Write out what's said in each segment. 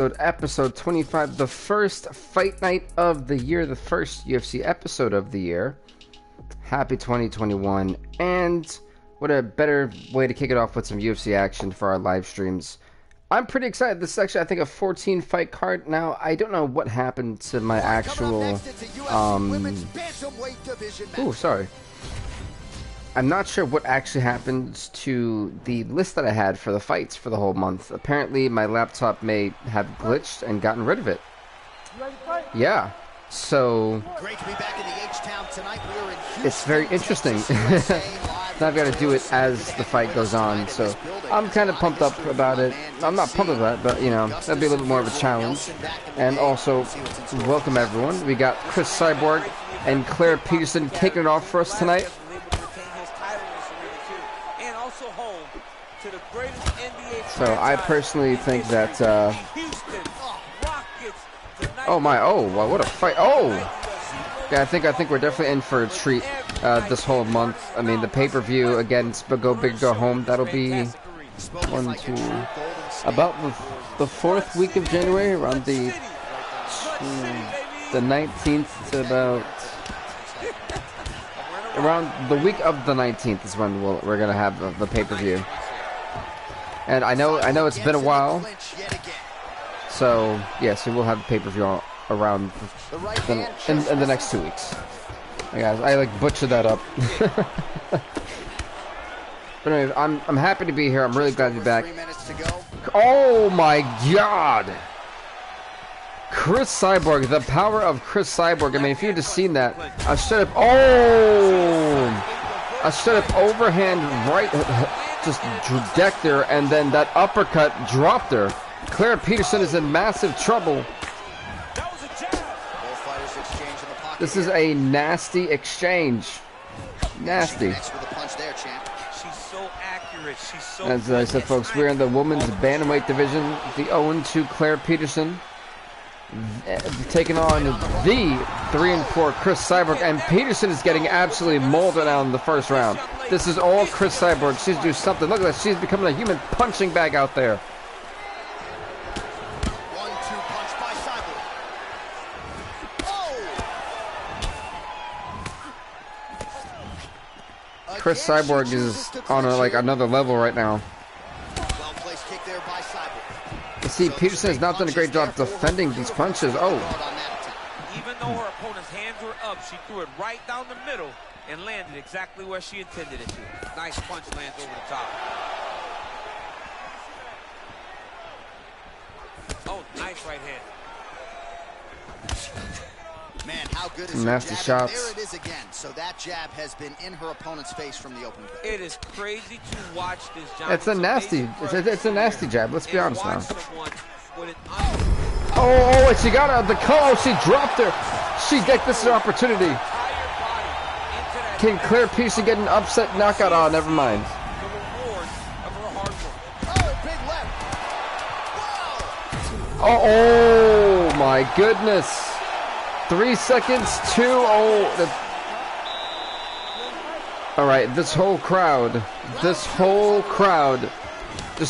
Episode 25, the first fight night of the year, the first UFC episode of the year. Happy 2021, and what a better way to kick it off with some UFC action for our live streams. I'm pretty excited. This is actually, I think, a 14 fight card. Now, I don't know what happened to my actual, sorry. I'm not sure what actually happened to the list that I had for the fights for the whole month. Apparently, my laptop may have glitched and gotten rid of it. Yeah, so it's very interesting. Now I've got to do it as the fight goes on, so I'm kind of pumped up about it. I'm not pumped about it, but you know, that'll be a little bit more of a challenge. And also, welcome everyone. We got Chris Cyborg and Claire Peterson kicking it off for us tonight. So I personally think that wow, what a fight. Yeah, I think we're definitely in for a treat this whole month. I mean, the pay-per-view against Go Big Go Home, that'll be about the fourth week of January, around the 19th to about around the week of the 19th is when we're gonna have the pay-per-view. And I know it's been a while, so yeah, so we'll have pay-per-view around in the next 2 weeks. Guys, I like butchered that up. But anyway, I'm happy to be here. I'm really glad to be back. Oh my God, Chris Cyborg, the power of Chris Cyborg. I mean, if you had just seen that, a straight up overhand right. Just decked her, and then that uppercut dropped her. Claire Peterson is in massive trouble. This is a nasty exchange. Nasty. As I said, folks, we're in the women's bantamweight division. The 0-2 Claire Peterson taking on the 3-4 Chris Cyborg, and Peterson is getting absolutely molded out in the first round. This is all Chris Cyborg. She's doing something. Look at that. She's becoming a human punching bag out there. 1-2 punch by Cyborg. Chris Cyborg is on another level right now. Well-placed kick there by Cyborg. You see, Peterson has not done a great job defending these punches. Even though her opponent's hands were up, she threw it right down the middle and landed exactly where she intended it to. Nice punch lands over the top. Oh, nice right hand. Man, how good is nasty shots. There it is again. So that jab has been in her opponent's face from the opening. It is crazy to watch this jab. It's a nasty jab. Let's be honest now. And she got out of the call. She dropped her. This is her opportunity. Can Claire Peterson get an upset knockout? Oh, never mind. Oh my goodness. 3 seconds, 2. All right, this whole crowd just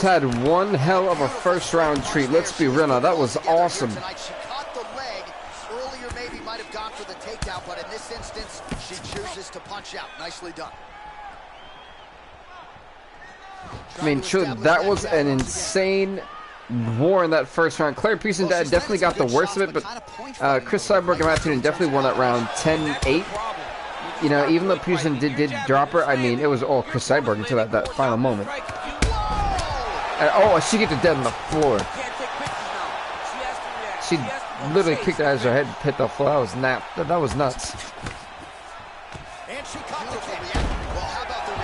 had one hell of a first round treat. Let's be real now. That was awesome. She caught the leg earlier, maybe might have gone for the takedown, but in this instance, she chooses to punch out. Nicely done. I mean, true, that was an insane war in that first round. Claire Peterson definitely got the worst of it, but Chris Cyborg, in my opinion, definitely won that round 10-8. You know, even though Peterson did drop her, I mean, it was all Chris Cyborg until that final moment. And, she gets dead on the floor. She literally kicked her as her head hit the floor. That was nuts.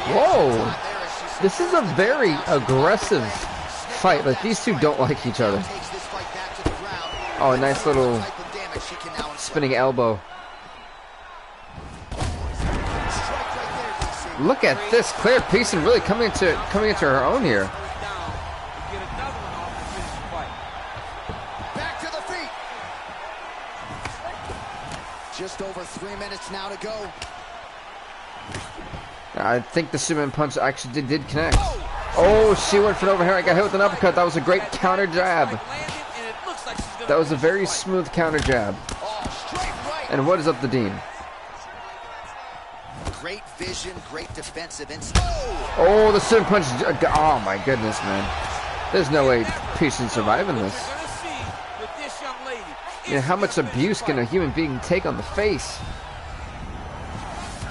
Whoa! This is a very aggressive fight. Like, these two don't like each other. Oh, a nice little spinning elbow. Look at this. Claire Peterson really coming into her own here. Back to the feet. Just over 3 minutes now to go. I think the Superman punch actually did connect. Oh, she went for an overhead. I got hit with an uppercut. That was a great counter jab. That was a very smooth counter jab. And what is up the Dean? Great vision, great defensive instinct. Oh, the super punch. Oh my goodness, man. There's no way Peterson's surviving this. You know, how much abuse can a human being take on the face?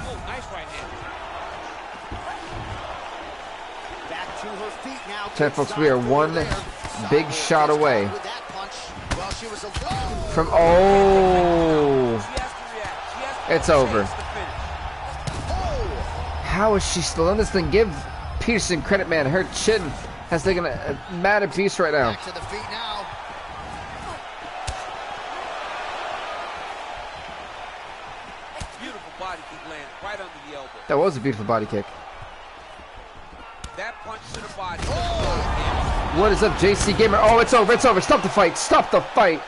Oh, nice right hand. Back to her feet now. Ten folks, we are one big shot away from. Oh, it's over. How is she still in this thing? Give Peterson credit, man. Her chin has taken a mad abuse right now. Back to the feet now. Beautiful body kick lands right under the elbow. That was a beautiful body kick. That punch to the body. What is up, JC Gamer? Oh, it's over. It's over. Stop the fight. Stop the fight.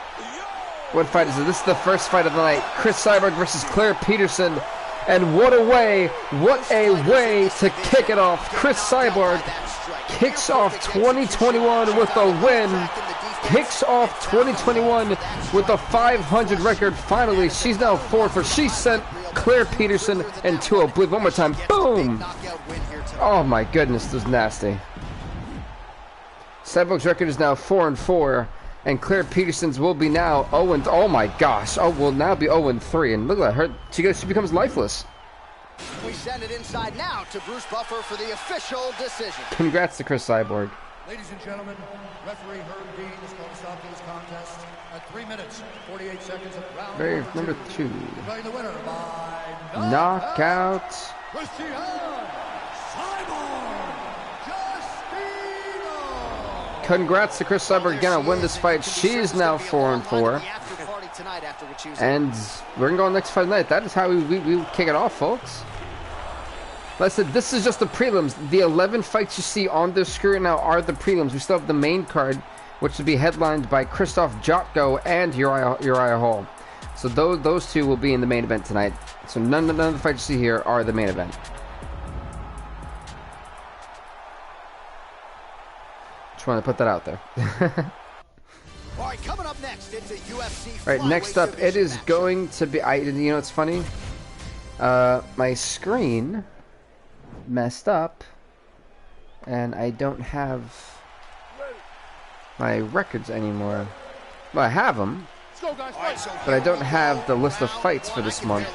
What fight is it? This is the first fight of the night. Chris Cyborg versus Claire Peterson. And what a way to kick it off. Chris Cyborg kicks off 2021 with a win. Kicks off 2021 with a 500 record. Finally, she's now 4-4. She sent Claire Peterson into oblivion. One more time. Boom. Oh my goodness, this is nasty. Cyborg's record is now 4-4. And Claire Peterson's will be now 0-. Oh my gosh! Oh, will now be 0-3. And look at her; she becomes lifeless. We send it inside now to Bruce Buffer for the official decision. Congrats to Chris Cyborg. Ladies and gentlemen, referee Herb Dean is going to stop this contest at 3 minutes, 48 seconds of round Number 2. Declaring the winner by Knockout. Christian Cyborg. Congrats to Chris Cyborg again on win this fight. She is now 4-4. And we're gonna go on next fight night. That is how we kick it off, folks. Like I said, this is just the prelims. The 11 fights you see on this screen now are the prelims. We still have the main card, which will be headlined by Krzysztof Jotko and Uriah Hall. So those two will be in the main event tonight. So none of the fights you see here are the main event. Just want to put that out there. All right, coming up next, it's a UFC. All right, next up, it is going to be. You know, it's funny. My screen messed up, and I don't have my records anymore. Well, I have them, but I don't have the list of fights for this month.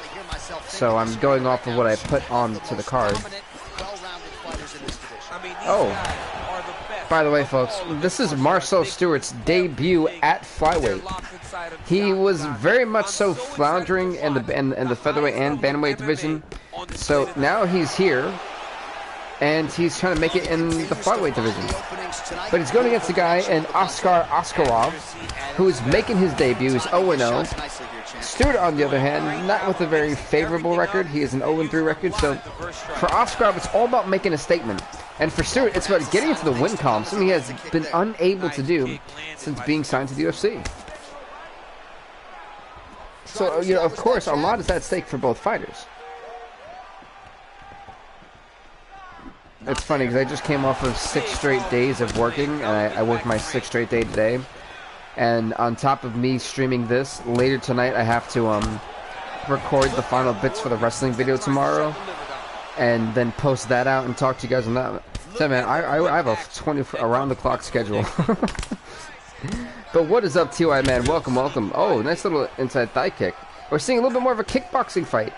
So I'm going off of what I put on to the card. Oh. By the way, folks, this is Marcel Stewart's debut at flyweight. He was very much so floundering in the featherweight and bantamweight division. So now he's here, and he's trying to make it in the flyweight division. But he's going against a guy in Oskar Askarov, who is making his debut. He's 0-0. Stewart, on the other hand, not with a very favorable record. He is an 0-3 record. So for Askarov, it's all about making a statement. And for Stewart, it's about getting into the win column, something he has been unable to do since being signed to the UFC. So, you know, of course, a lot is at stake for both fighters. It's funny because I just came off of 6 straight days of working, and I worked my 6th straight day today. And on top of me streaming this, later tonight I have to record the final bits for the wrestling video tomorrow, and then post that out and talk to you guys on that. So man, I have a 20 around-the-clock schedule. But what is up, TY man? Welcome, welcome. Oh, nice little inside thigh kick. We're seeing a little bit more of a kickboxing fight.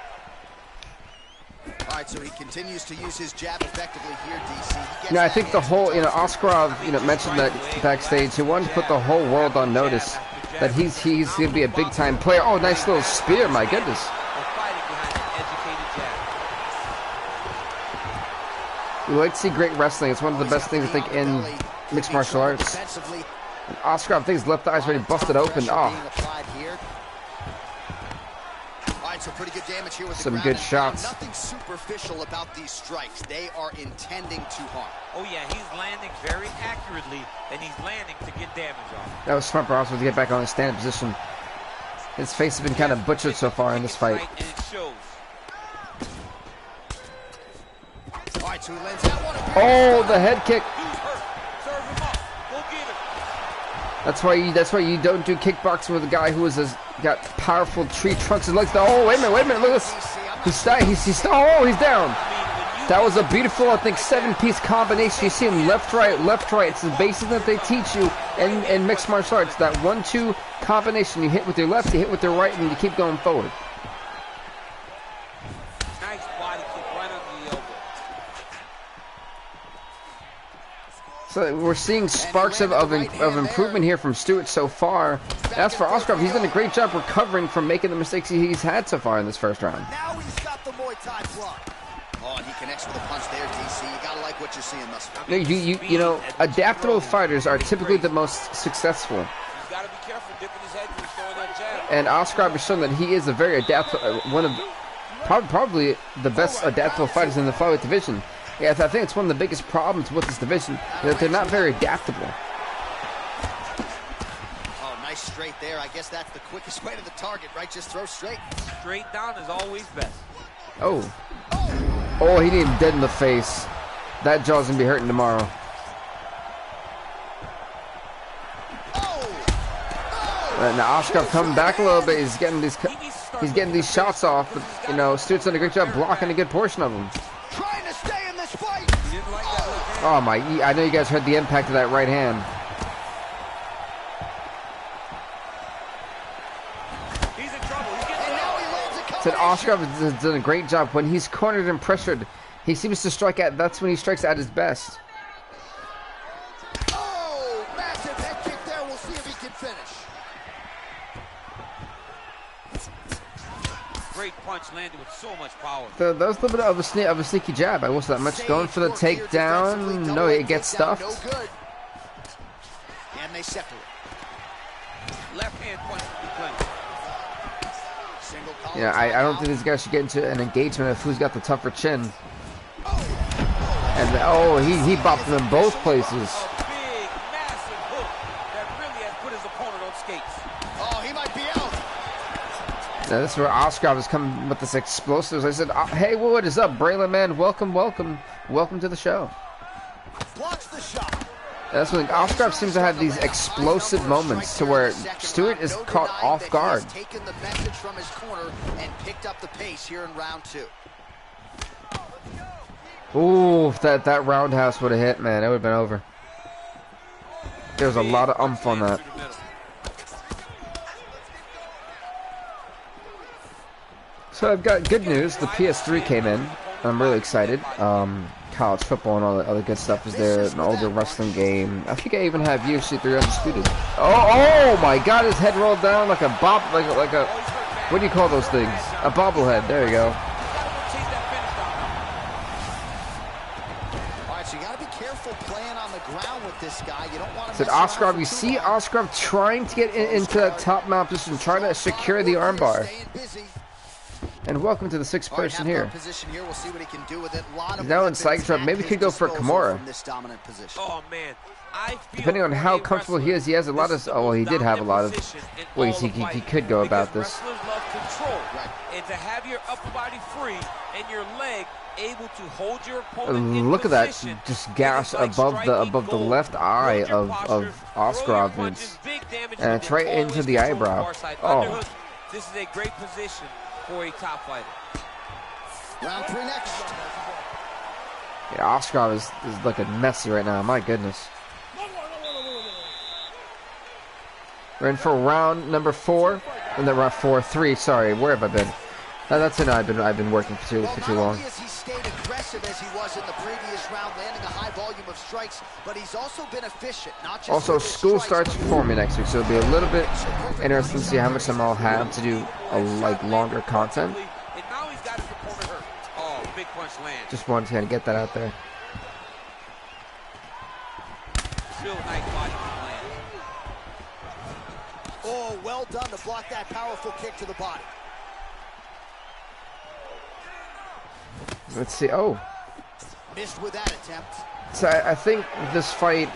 All right, so he continues to use his jab effectively here, DC. I think the whole, Askarov, mentioned that backstage. He wanted to put the whole world on notice that he's going to be a big-time player. Oh, nice little spear, my goodness. We like to see great wrestling. It's one of the best things, I think, in mixed martial arts. And Askarov, I think his left eye's already busted open. Oh. So pretty good damage here with some good shots. Nothing superficial about these strikes. They are intending to harm. Oh yeah, he's landing very accurately, and he's landing to get damage off. That was smart for Oscar to get back on his standing position. His face has been kind of butchered so far in this fight. And it shows. All right, so he lands that one. Oh, the head kick. Serve him up. Go get him. That's why you don't do kickboxing with a guy who got powerful tree trunks and legs. Oh, wait a minute, look at this. He's down. That was a beautiful, I think, 7-piece combination. You see him left, right. It's the basics that they teach you in mixed martial arts. That 1-2 combination. You hit with your left, you hit with your right, and you keep going forward. Nice body kick right under the elbow. So we're seeing sparks of improvement here from Stewart so far. As for Oscar, he's done a great job recovering from making the mistakes he's had so far in this first round. Now he's got the Muay Thai block. Oh, and he connects with a punch there, DC. You gotta like what you're seeing thus far. You know, adaptable fighters are typically the most successful. He's gotta be careful dipping his head when he's throwing that jab. And Oscar has shown that he is a very adaptable, one of probably the best adaptable fighters in the flyweight division. Yeah, I think it's one of the biggest problems with this division, that they're not very adaptable. Oh, nice straight there. I guess that's the quickest way to the target, right? Just throw straight. Straight down is always best. Oh, he did him dead in the face. That jaw's gonna be hurting tomorrow. Now Oscar coming back a little bit. He's getting these shots off. But, you know, Stewart's done a great job blocking a good portion of them. Trying to stay in this fight. Oh my! I know you guys heard the impact of that right hand. He's in trouble. He's getting And now he lands a Said combination. Oscar has done a great job when he's cornered and pressured. He seems to strike at. That's when he strikes at his best. Oh, massive head kick there. We'll see if he can finish. great punch landed with so much power. That was a little bit of a sneaky jab. I wasn't that much going for the takedown. No, it gets stuffed. No good. And they separate. Left hand punch to be plenty. Yeah, I don't think these guys should get into an engagement of who's got the tougher chin. And he bopped him in both places. A big, massive hook that really has put his opponent on skates. Oh, he might be out. Now this is where Oscar was coming with this explosives. I said, hey, what is up, Braylon man? Welcome to the show. Blocks the shot. That's when Oscar seems to have these explosive moments to where Stewart is caught off guard. He has taken the message from his corner and picked up the pace here in round 2. Ooh, if that roundhouse would have hit, man, it would have been over. There was a lot of umph on that. So I've got good news. The PS3 came in. I'm really excited. College football and all the other good stuff is there. An older wrestling game. I think I even have UFC 3 Undisputed. Oh my God! His head rolled down like a like a what do you call those things? A bobblehead. There you go. Alright, so you gotta be careful playing on the ground with this guy. You don't want to. Said Oscar, you see Oscar trying to get into that top mount position, trying to secure the armbar. And welcome to the sixth person here. We'll see what he can do with it. He's now in psych trap. Maybe he could go for Kimura. Oh man, Depending on how comfortable he is, he has a lot of. Oh, well, he did have a lot of ways he could go about this. And to have your upper body free and your leg able to hold your opponent in look at that, position, just gash above the left eye of Oscar, and it's right into the eyebrow. Oh. This is a great position for a top fighter. Round 3 next. Yeah, Oscar is looking messy right now. My goodness. We're in for round number 4, and then round 3. Sorry, where have I been? That's it. I've been working for too long. He stayed aggressive as he was in the previous round, landing a high volume of strikes, but he's also been efficient. Not just also, school starts for me next week, so it'll be a little bit interesting to see how much time I'll have to do longer content. And now he's got his opponent hurt. Oh, big punch lands. Just wanted to kind of get that out there. Real nice body kick land. Oh, well done to block that powerful kick to the body. Let's see. Oh. Missed with that attempt. So I think this fight.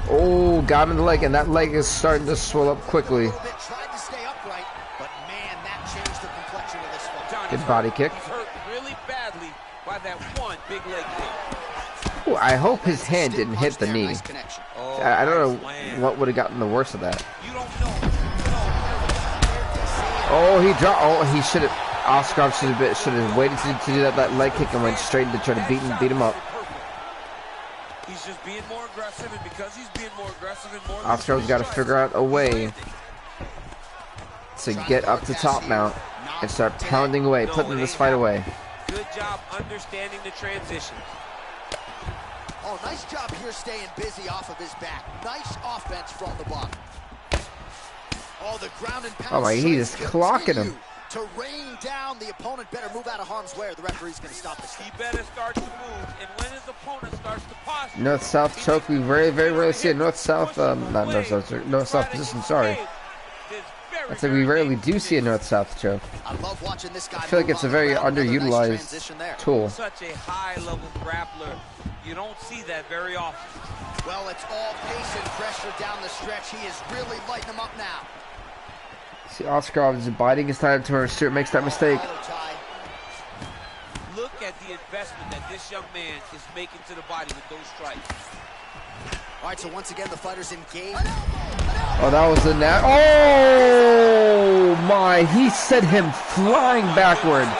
Oh, got him in the leg, and that leg is starting to swell up quickly. Tried to stay upright, but man, that changed the complexion of this fight. Good body kick. He's hurt really badly by that one big leg kick. Ooh, I hope his hand didn't hit the knee. I don't know what would have gotten the worst of that. You don't know. Oh, he dropped. Oh, he should have. Oscar should have waited to do that leg kick and went straight to try to beat him up. He's just being more aggressive, and because he's being more aggressive and more, Oscar's got to figure out a way to get up to top now and start pounding away, putting this fight away. Good job understanding the transitions. Oh, nice job here staying busy off of his back. Nice offense from the bottom. Oh, the ground and pound. Oh my, he is clocking him. To rain down, the opponent better move out of harm's way or the referee's going to stop this. He better start to move, and when his opponent starts to posture, North-south choke, we very rarely see a north-south, not north-south position, sorry. I said we rarely do see a north-south choke. I love watching this guy. I feel like it's a very underutilized tool. Such a high-level grappler. You don't see that very often. Well, it's all pace and pressure down the stretch. He is really lighting him up now. See, Oscar is biting his time to Stewart makes that mistake. Look at the investment that this young man is making to the body with those strikes. All right, so once again, the fighter's engaged. Oh, that was a net. Oh my! He sent him flying backward. Yeah,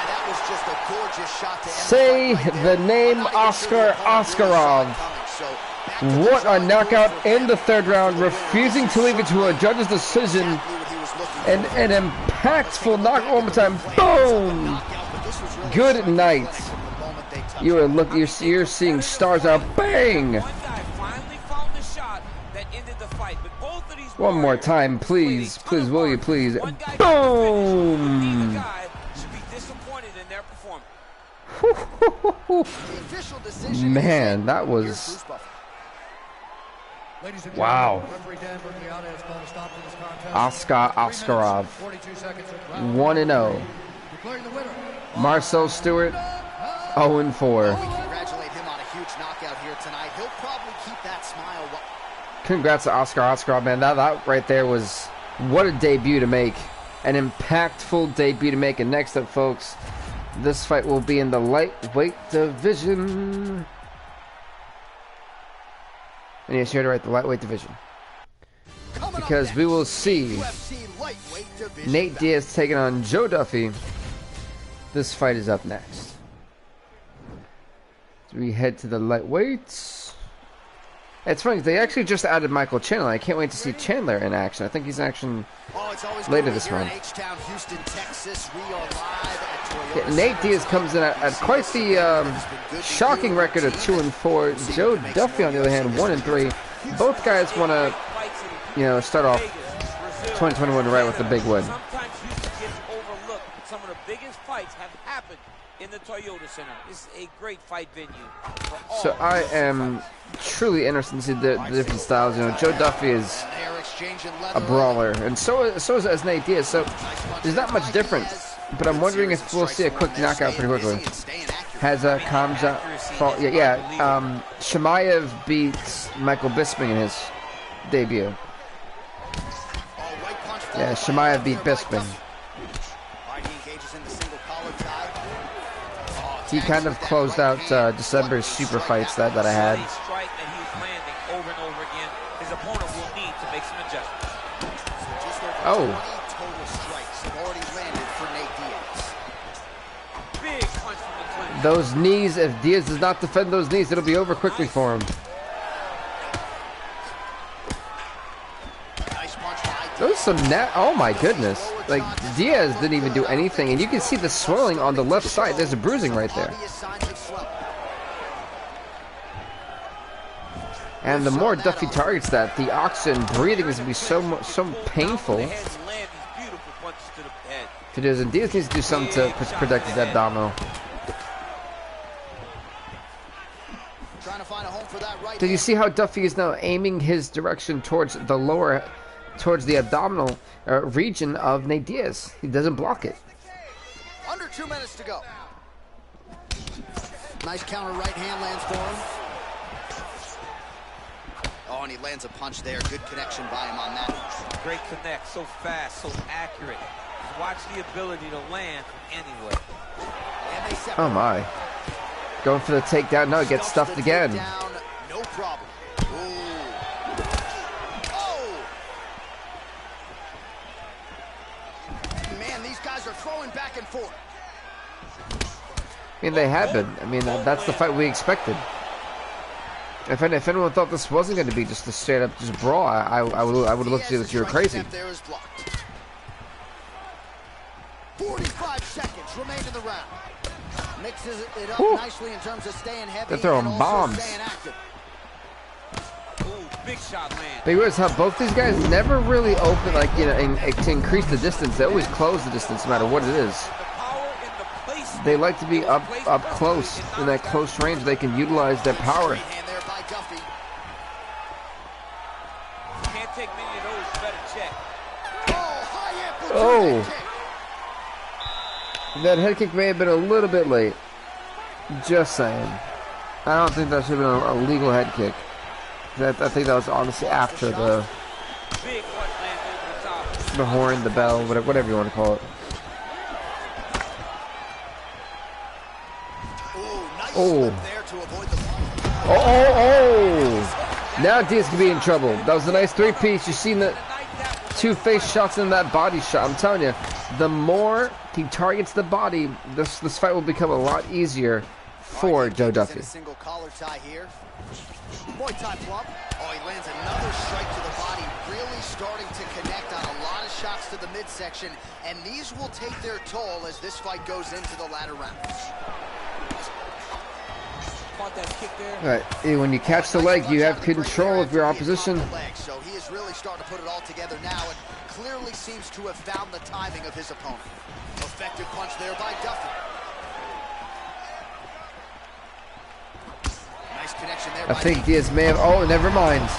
that was just a gorgeous shot to Say the name Oscar Oskarov. What a knockout in the third round, refusing to leave it to a judge's decision. And an impactful knockout one more time. Boom! Good night. You're seeing stars now. Bang! One more time, please. Please, will you please? Boom! Man, that was... Wow. Oscar Oskarov. 1-0. Marcel Stewart, 0-4. Congratulate him on a huge knockout here tonight. He'll probably keep that smile. Congrats to Oscar Oskarov, man. That right there was what a debut to make. An impactful debut to make. And next up, folks, this fight will be in the lightweight division. And yes, you heard it right, the lightweight division. Because we will see Nate Diaz taking on Joe Duffy. This fight is up next. So we head to the lightweights. It's funny, they actually just added Michael Chandler. I can't wait to see Chandler in action. I think he's in action later this month. Yeah, Nate Diaz comes in at quite the shocking record of 2-4. Joe Duffy, on the other hand, 1-3. Both guys want to, start off 2021 right with the big win. Sometimes Houston gets overlooked. Some of the biggest fights have happened in the Toyota Center. It's a great fight venue. So I am truly interested to see the different styles. Joe Duffy is a brawler, and so is Nate Diaz. So there's not much difference. But I'm wondering if we'll see a quick knockout pretty quickly. Has Kamza fought? Yeah. Chimaev beats Michael Bisping in his debut. Yeah, Chimaev beat Bisping. He kind of closed out December's super fights that I had. Oh. Those knees, if Diaz does not defend those knees, it'll be over quickly for him. Those some oh my goodness. Like, Diaz didn't even do anything, and you can see the swelling on the left side. There's a bruising right there. And the more Duffy targets that, the oxygen breathing is going to be so painful to Diaz, and Diaz needs to do something to protect his abdominal. Did you see how Duffy is now aiming his direction towards the abdominal region of Nate Diaz? He doesn't block it. Under 2 minutes to go. Nice counter right hand lands for him. Oh, and he lands a punch there. Good connection by him on that. Great connect, so fast, so accurate. Just watch the ability to land from anywhere. Oh my. Going for the takedown. No, it gets stuffed again. No problem. Ooh, are throwing back and forth. I mean, they have been. I mean, that's the fight we expected. If anyone thought this wasn't going to be just a straight up just brawl, I would look to you that you were crazy. 45 seconds remain in the round. Mixes it up nicely in terms of staying heavy. They're throwing bombs. Big shot, man. But you notice how both these guys never really open, like, you know, to increase the distance. They always close the distance no matter what it is. They like to be up close, in that close range. They can utilize their power. Can't take many of those. Better check. Oh, that head kick may have been a little bit late. Just saying. I don't think that should have been a legal head kick. I think that was honestly after the horn, the bell, whatever you want to call it. Oh. Oh. Now Diaz could be in trouble. That was a nice three-piece. You've seen the two face shots in that body shot. I'm telling you, the more he targets the body, this fight will become a lot easier for Joe Duffy. Single collar tie here. Muay Thai plump. Oh, he lands another strike to the body, really starting to connect on a lot of shots to the midsection, and these will take their toll as this fight goes into the latter rounds. That kick there. All right, when you catch the leg, you have control of your opposition. So he is really starting to put it all together now, and clearly seems to have found the timing of his opponent. Effective punch there by Duffy. Nice connection there. I think Diaz may have. Oh, never mind.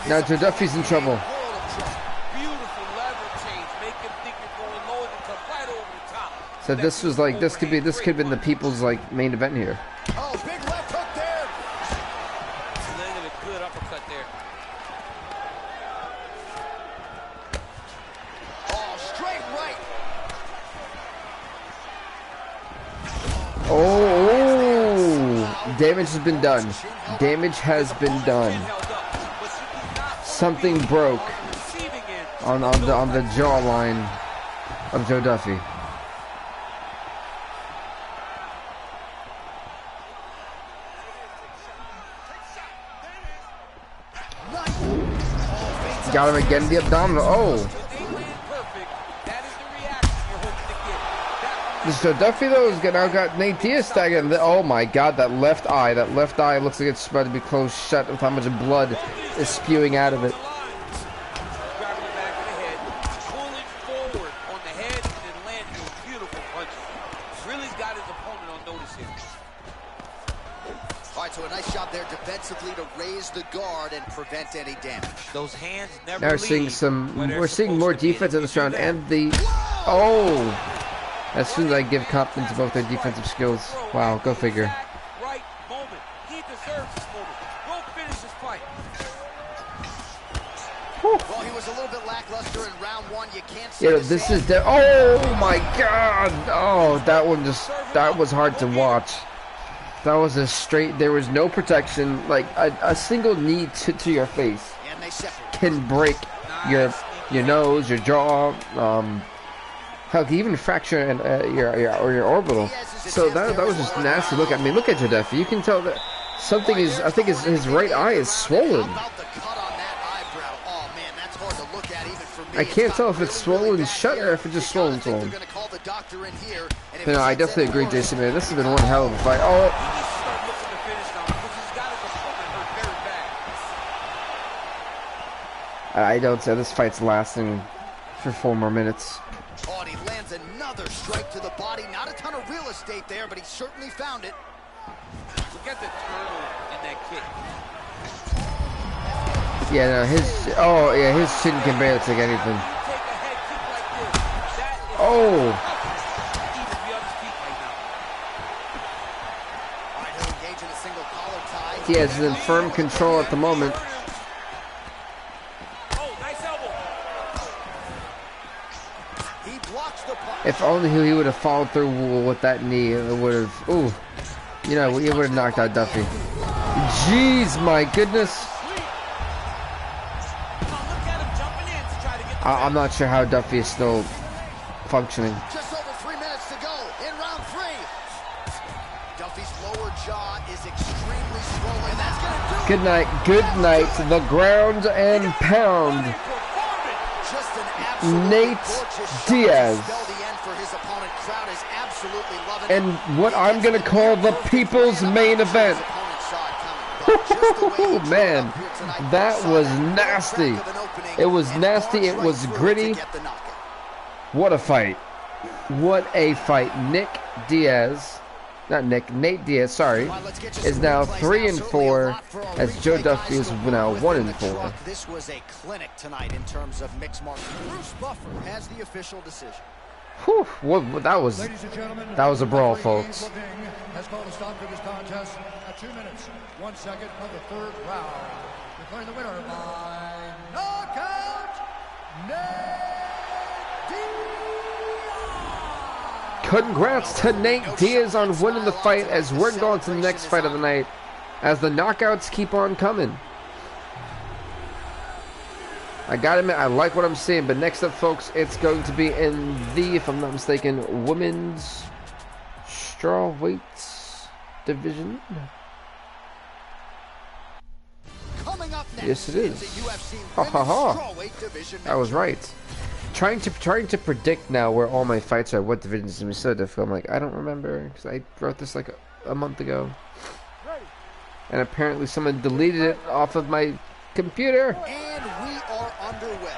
Now Joe Duffy's in trouble. Beautiful level change. Make him think you're going low and come right over the top. So this was like this could have been the people's like main event here. Oh, big left hook there. Landed a good uppercut there. Oh, straight right. Oh, damage has been done. Damage has been done. Something broke on the jawline of Joe Duffy. Got him again, the abdominal. Oh. This Joe Duffy, though, has now got Nate Diaz tagging. Oh my God, that left eye looks like it's about to be closed shut with how much blood is spewing out of it. So a nice job there defensively to raise the guard and prevent any damage. Those hands never now we're seeing more defense in this round, and the as soon as I give confidence to both their defensive skills. Wow, go figure. Right moment. He deserves this moment. Go finish this fight. Well, he was a little bit lackluster in round one. You can't see. Yeah, this is oh my God. Oh, that was hard to watch. That was a straight, there was no protection. Like a single knee to your face can break your nose, your jaw, hell, can even fracture your orbital. So that was just nasty. Look, I mean, look at Joe Duffy. You can tell that something is, I think his right eye is swollen. I can't tell if it's swollen shut or if it's just swollen. You know, I definitely agree, Jason, man. This has been one hell of a fight. Oh. I don't say this fight's lasting for 4 more minutes. Oh, and he lands another strike to the body. Not a ton of real estate there, but he certainly found it. Look at the turtle in that kick. Yeah, no, his chin can barely take anything. Oh. He has in firm control at the moment. If only he would have followed through with that knee, it would have. Ooh, you know, he would have knocked out Duffy. Jeez, my goodness. I'm not sure how Duffy is still functioning. Just over 3 minutes to go in round 3. Duffy's lower jaw is extremely swollen. And that's gonna do it. Good night, good night. The ground and pound. Just an absolute Nate Diaz. spell the end for his opponent. Crowd is absolutely loving And what I'm gonna call the people's main event. Oh man, that was nasty. It was nasty. It was gritty. What a fight! What a fight! Nate Diaz, sorry, is now 3-4, as Joe Duffy is now 1-4. This was a clinic tonight in terms of mixed martial. Bruce Buffer has the official decision. Whew, that was a brawl, folks. Has called a stop to this contest at 2 minutes, 1 second of the 3rd round. Declaring the winner by knockout, Nate Diaz. Congrats to Nate Diaz on winning the fight, as we're going to the next fight of the night, as the knockouts keep on coming. I gotta admit, I like what I'm seeing, but next up, folks, it's going to be in the, if I'm not mistaken, women's strawweight division. Coming up next, yes, it is. Ha ha ha! I was right. Trying to predict now where all my fights are, what divisions, is gonna be so difficult. I'm like, I don't remember, because I wrote this like a month ago, and apparently someone deleted it off of my computer. And we are underway.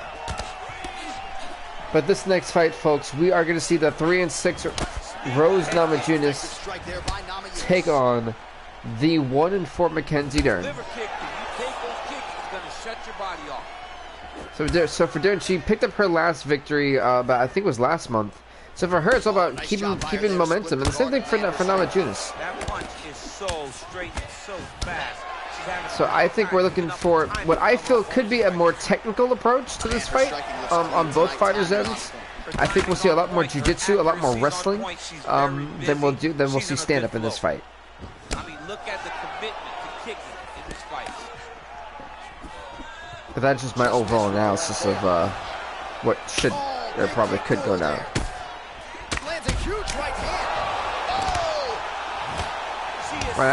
But this next fight, folks, we are going to see the 3-6 Rose Namajunas take on the 1-4 Mackenzie Dern. Liver kick, if you take those kicks, it's going to shut your body off. So for Dern, she picked up her last victory, but I think it was last month. So for her, it's all about keeping momentum, and the same thing for Namajunas. That punch is so straight and so fast. So I think we're looking for what I feel could be a more technical approach to this fight on both fighters' ends. I think we'll see a lot more jiu-jitsu, a lot more wrestling than we'll see stand-up in this fight. I mean, look at the commitment to kicking in this fight. But that's just my overall analysis of what should or probably could go down. Lands a huge right hand.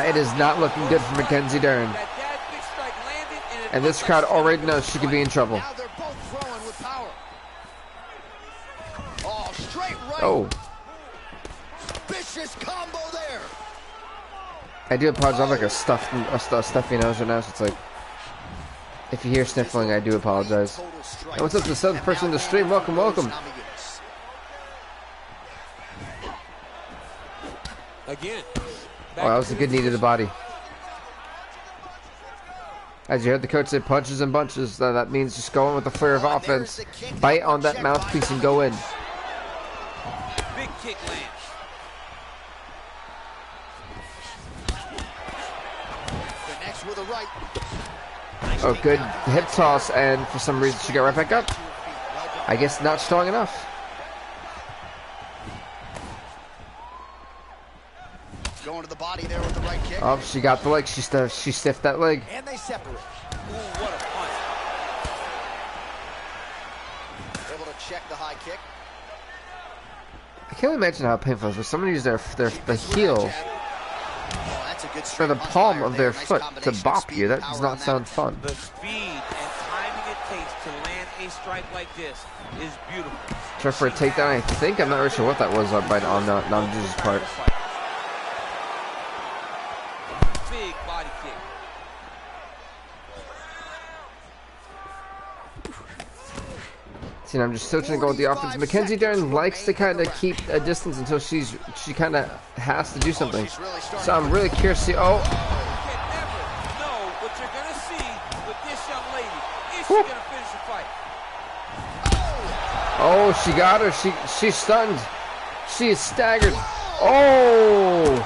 It is not looking good for Mackenzie Dern. And this crowd already knows she could be in trouble. Now they're both throwing with power. Oh, straight right. Oh. Vicious combo there. I do apologize. I'm like a stuffy nose right now, so it's like, if you hear sniffling, I do apologize. And what's up to the 7th person in the stream? Welcome, welcome. Again. Oh, that was a good knee to the body. As you heard the coach say, punches and bunches. That means just go in with the flair of offense. Bite on that mouthpiece and go in. Big kick lands. Connects with a right. Oh, good hip toss, and for some reason she got right back up. I guess not strong enough. Going to the body there with the right kick. Oh, she got the leg. She stiffed that leg. And they separate. Ooh, what a punch. Able to check the high kick. I can't imagine how painful it is for someone to use the heel for the palm of their foot to bop you. That does not sound fun. The speed and timing it takes to land a strike like this is beautiful. Try for a takedown, I think. I'm not really sure what that was on Namajunas' part. Big body kick. See, I'm just still trying to go with the offense. Mackenzie Dern likes to kind of keep a distance until she kind of has to do something. So I'm really curious to see. Oh. You can never know what you're going to see with this young lady. Is she going to finish the fight? Oh, she got her. She's stunned. She is staggered. Oh.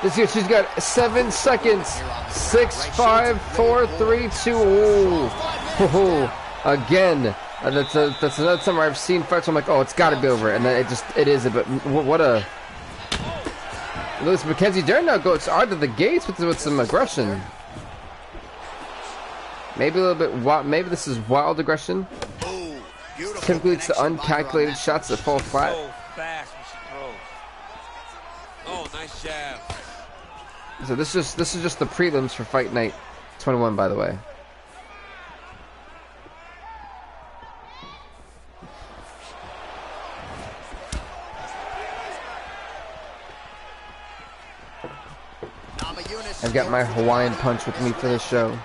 This year she's got 7 seconds. 6, 5, 4, 3, 2. Oh. Again, that's another time where I've seen fights. I'm like, oh, it's got to be over, and then it is. But what a look! Mackenzie Dern now goes out of the gates with some aggression. Maybe a little bit wild. Maybe this is wild aggression. Beautiful Typically, it's the connection by her on uncalculated that. shots that fall flat. So fast when she throws. Oh, nice jab. So this is just the prelims for Fight Night 21, by the way. I've got my Hawaiian punch with me for this show.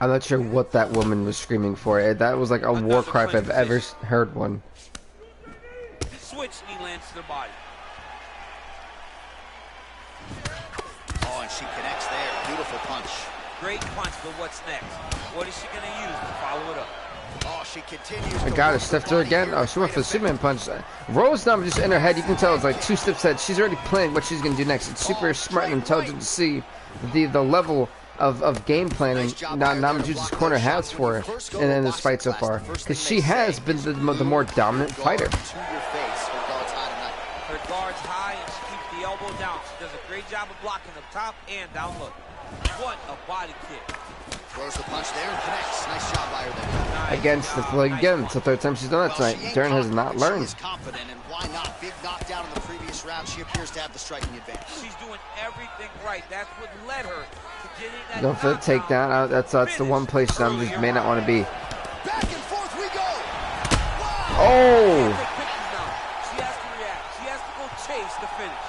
I'm not sure what that woman was screaming for. That was like a war cry if I've ever heard one. Switch knee lands to the body. Oh, and she connects there. Beautiful punch. Great punch, but what's next? What is she going to use to follow it up? Oh, she continues. I got her, stepped her again. Oh, she went for the Superman punch. Rose Namajunas just in her head. You can tell it's like 2 steps ahead. She's already planning what she's gonna do next. It's super smart and intelligent to see the level of game planning Namajunas' corner has for her in this fight so far, because she has been the more dominant fighter. Her guard's high and she keeps the elbow down. She does a great job of blocking up top and down low. What a body kick. Throws the punch there and connects. Nice job by her there. Against the again, it's the 3rd time she's done that tonight. Dern has not learned. She is confident, and why not? Big knockdown in the previous round. She appears to have the striking advantage. She's doing everything right. That's what led her to getting that. Going for the takedown. That's the one place Namajunas may not want to be. Back and forth we go. Wow. Oh! She has to react. She has to go chase the finish.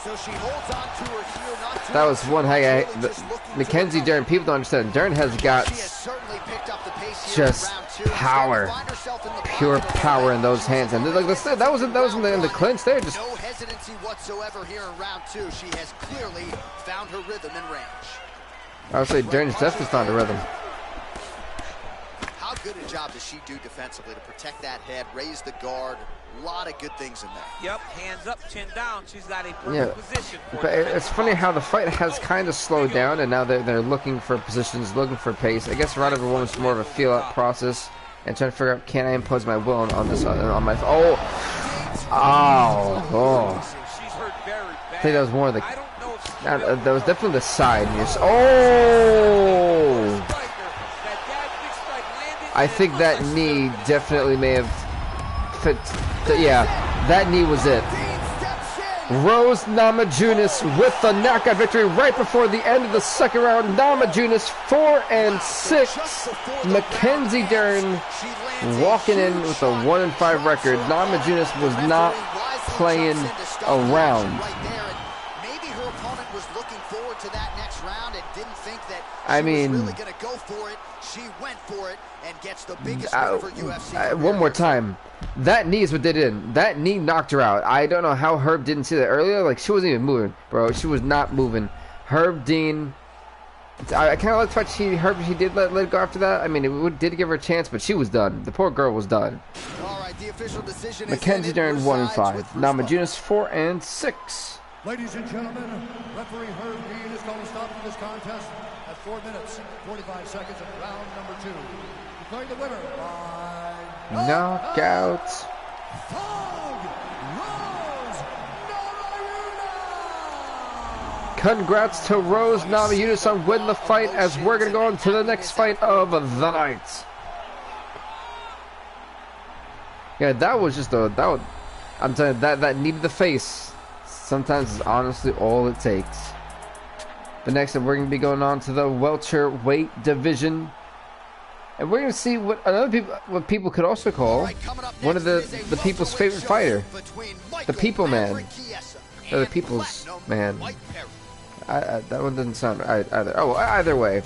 So she holds on to her heel, not to That was one high. Mackenzie Dern, people don't understand. Dern has got just power, pure power in those hands. And like that was in the clinch there. Just no hesitancy whatsoever here in round 2. She has clearly found her rhythm and range. I would say Dern's definitely found a rhythm. How good a job does she do defensively to protect that head, raise the guard? A lot of good things in there. Yep, hands up, chin down. She's got a perfect position. But it's funny how the fight has kind of slowed down, and now they're looking for positions, looking for pace. I guess round number 1 was more of a feel-out process and trying to figure out, can I impose my will on this on my oh. She's hurt very bad. I think that was more of the. I don't know if That was definitely the side. Oh! I think that knee definitely may have fit. Yeah, that knee was it. Rose Namajunas with the knockout victory right before the end of the 2nd round. Namajunas 4-6. Mackenzie Dern walking in with a 1-5 record. Namajunas was not playing around. Maybe her opponent was looking forward to that next round and didn't think that I mean, was really going to go for it. She went for it and gets the biggest win of her UFC career. One more time. That knee is what did it in. That knee knocked her out. I don't know how Herb didn't see that earlier. Like, she wasn't even moving, bro. She was not moving. Herb Dean. I kind of like the fact he did let it go after that. I mean, it did give her a chance, but she was done. The poor girl was done. All right, the official decision Mackenzie Dern 1-5. Namajunas 4-6. Ladies and gentlemen, referee Herb Dean is going to stop this contest at 4 minutes, 45 seconds of round number 2. Declaring the winner by knockout. Congrats to Rose Namajunas on winning the fight, as we're going to go on to the next fight of the night. Yeah, that was just I'm telling you, that knee to the face sometimes is honestly all it takes. But next up, we're going to be going on to the welterweight division. And we're going to see what people could also call one of the people's favorite fighter. The People Man. Or the People's Man. That one doesn't sound right either. Oh, either way.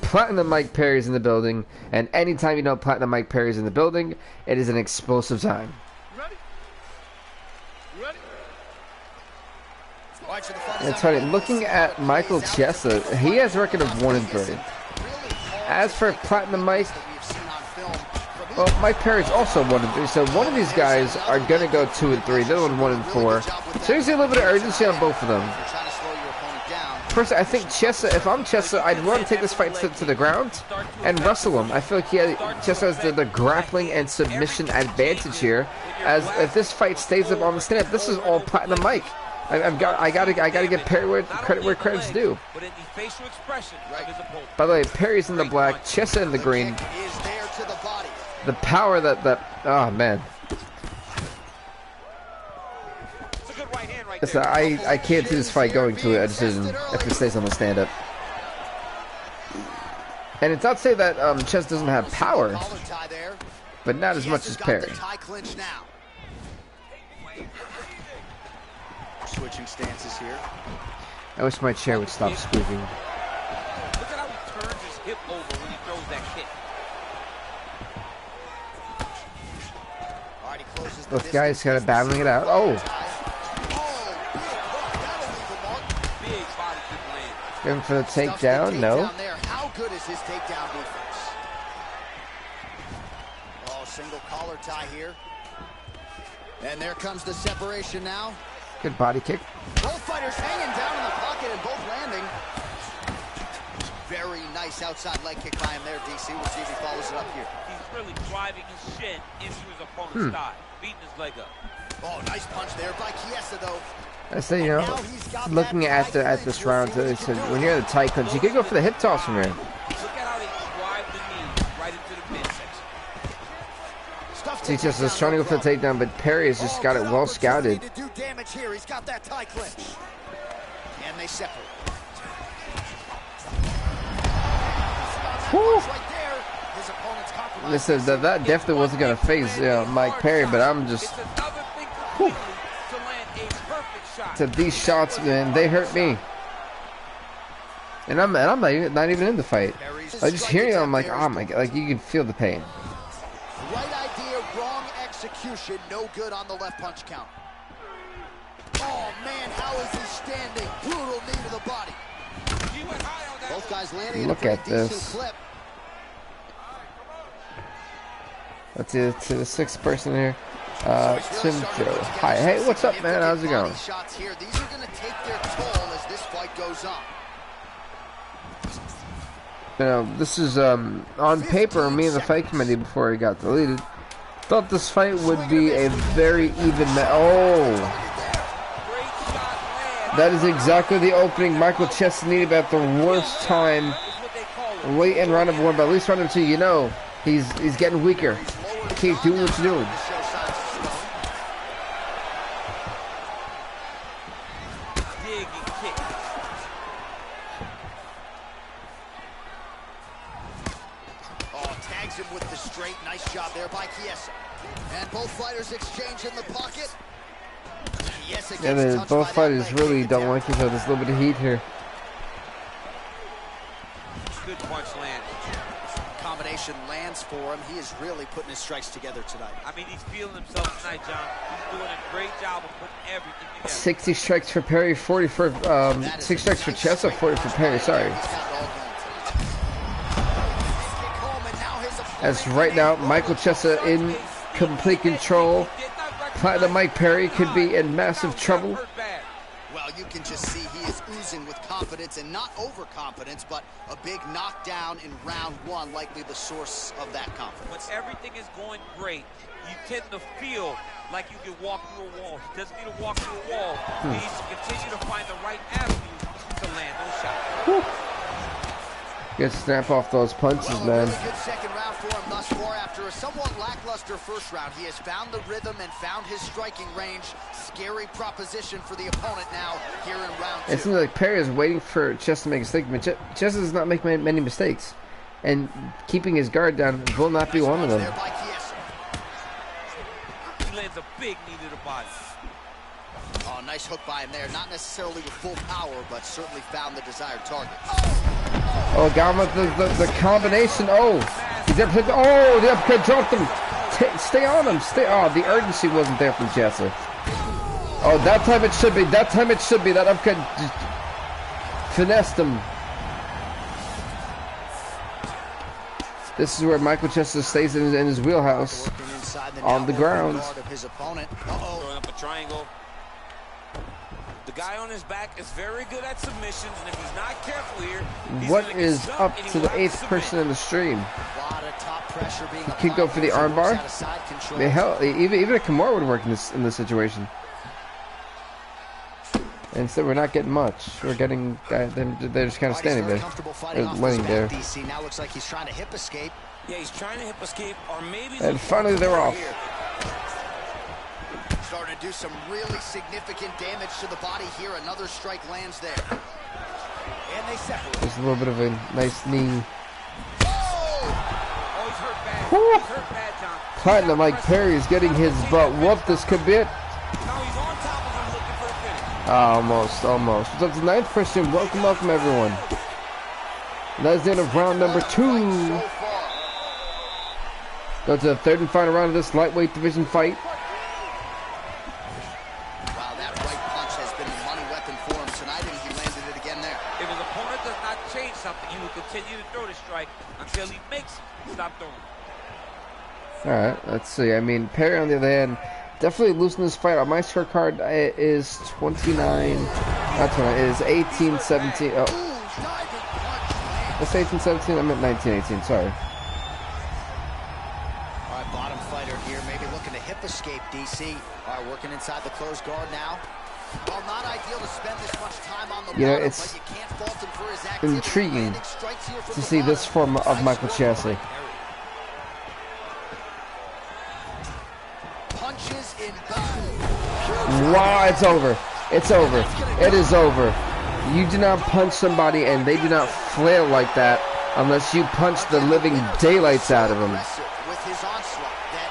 Platinum Mike Perry's in the building. And anytime you know Platinum Mike Perry's in the building, it is an explosive time. And it's funny, looking at Michael Chiesa, he has a record of 1-3. As for Platinum Mike, well, Mike Perry's also 1-3, so one of these guys are going to go 2-3, the other one 1-4. So you see a little bit of urgency on both of them. Personally, I think Chiesa, if I'm Chiesa, I'd want to take this fight to the ground and wrestle him. I feel like Chiesa has the grappling and submission advantage here, as if this fight stays up on the stand, this is all Platinum Mike. I gotta give Perry credit where credit's due. But in the facial expression of his opponent. By the way, Perry's in the black, Chessa in the green. The power that oh man. Listen, I can't see this fight going to a decision if it stays on the stand-up. And it's not to say that Chess doesn't have power, but not as much as Perry. Switching stances here. I wish my chair would stop squeaking. Look at how he turns his hip over when he throws that kick. All right, he closes the Both guys kind of battling it out. Oh! Big body kick land. Going for the takedown? No. How good is his takedown defense? Oh, single collar tie here. And there comes the separation now. Good body kick. Both fighters hanging down in the pocket and both landing. Very nice outside leg kick by him there, DC. We'll see if he follows it up here. He's really driving his shin into his opponent's thigh, beating his leg up. Oh, nice punch there by Chiesa, though. I say, you know, looking at this round, so when you're in the tight clinch, you could go for the hip toss from here. Look at how they drive the knee right into the midsection. See, just trying to go for the takedown, but Perry has just got it well scouted. To do damage here. He's got that tie clinch. And they separate. Woo. Right there. His opponent's compromised. Listen, that definitely wasn't going to phase Mike Perry, but I'm just... Whew. To these shots, man, they hurt me. And I'm not even in the fight. I just hear you, I'm like, oh my god, like you can feel the pain. Right idea, wrong execution, no good on the left punch count. Oh man, how is he standing? Brutal knee to the body. Both guys landing in a pretty decent clip. Let's see, to the sixth person here. Tim Joe. Hi, hey, what's up, man? How's it going? Shots here. These are going to take their toll as this fight goes on. You know, this is on paper. Me and the fight committee before it got deleted thought this fight would be a very even match. Oh, that is exactly the opening Michael Chess needed at the worst time. Late in round number one, but at least round number two, you know, he's getting weaker. Keep doing what you're doing. Him with the straight. Nice job there by Chiesa. And both fighters exchange in the pocket. Yeah, both fighters really don't like each other. There's a little bit of heat here. Good punch land. Combination lands for him. He is really putting his strikes together tonight. I mean, he's feeling himself tonight, John. He's doing a great job of putting everything together. 60 strikes for Perry, 40 for 6 strikes for Chessa, 40 for Perry. Sorry. As right now, Michael Chessa in complete control. The Mike Perry could be in massive trouble. Well, you can just see he is oozing with confidence, and not overconfidence, but a big knockdown in round one, likely the source of that confidence. When everything is going great, you tend to feel like you can walk through a wall. He doesn't need to walk through a wall. He needs to continue to find the right avenue to land those shots. Good snap off those punches, man. Really good second round for him thus far. After a somewhat lackluster first round, he has found the rhythm and found his striking range. Scary proposition for the opponent now here in round two. It seems like Perry is waiting for Chess to make a mistake, but Chess does not make many mistakes. And keeping his guard down will not be one of them. He lands a big knee to the body. Oh, nice hook by him there. Not necessarily with full power, but certainly found the desired target. Oh, got him with the combination. Oh, he's up. Oh, the uppercut dropped him. Stay on him. Stay. Oh, the urgency wasn't there from Chessa. Oh, that time it should be. That time it should be. That uppercut just finessed him. This is where Michael Chessa stays in his wheelhouse on the ground. Throwing up a triangle. The guy on his back is very good at submissions, and if he's not careful here, what is up to the 8th person in the stream? He could go for the armbar. Hell, even a Kimura would work in this situation. Instead, we're not getting much. We're getting they're just kind of standing there, laying there. DC now looks like he's trying to hip escape. Yeah, he's trying to hip escape, or maybe. And finally, they're off. Starting to do some really significant damage to the body here. Another strike lands there. And they separate. Just a little bit of a nice knee. Oh, he's hurt bad. He's hurt bad, John. Platinum Mike Perry is getting his butt whooped. This could be it. Now he's on top of him looking for a finish. Almost. What's up to ninth, Christian? Welcome, everyone. And that's the end of round number 2. Go to the third and final round of this lightweight division fight. Wow, that right punch has been the money weapon for him tonight, and he landed it again there. If his opponent does not change something, he will continue to throw the strike until he makes stop throwing. Alright, let's see. I mean, Perry, on the other hand, definitely losing this fight. On my scorecard is 29. Not 29. It is 18-17. Oh. That's 18-17. I meant 19-18. Sorry. Bottom fighter here, maybe looking to hip escape, DC. All right, working inside the closed guard now. Well, not ideal to spend this much time on the bottom, it's but you can't fault him for his activity. intriguing to see this form of Michael Chiesa. Punches in both. Wow, it's over. It's over. It is over. You do not punch somebody and they do not flail like that unless you punch the living daylights out of them.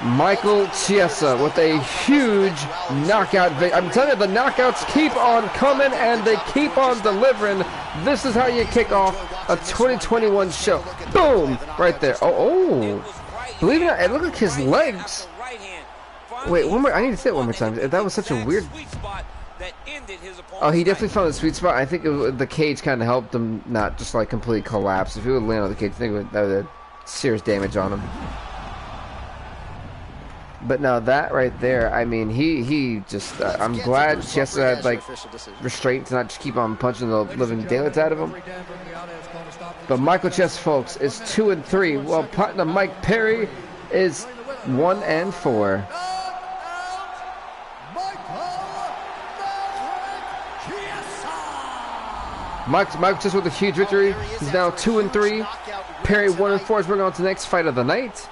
Michael Chiesa with a huge knockout victory. I'm telling you, the knockouts keep on coming and they keep on delivering. This is how you kick off a 2021 show. Boom! Right there. Oh. Believe it or not, it looked like his legs. Wait, one more. I need to say it one more time. That was such a weird. Oh, he definitely found the sweet spot. I think the cage kind of helped him not just like completely collapse. If he would land on the cage, I think that would have serious damage on him. But no, that right there, I mean, he just, I'm glad Chiesa had, like, restraint to not just keep on punching the living daylights out of him. But Michael Chiesa, folks, is 2-3, while Platinum Mike Perry is 1-4. Michael Chiesa with a huge victory. He's now 2-3. Perry 1-4 as we're going on to the next fight of the night.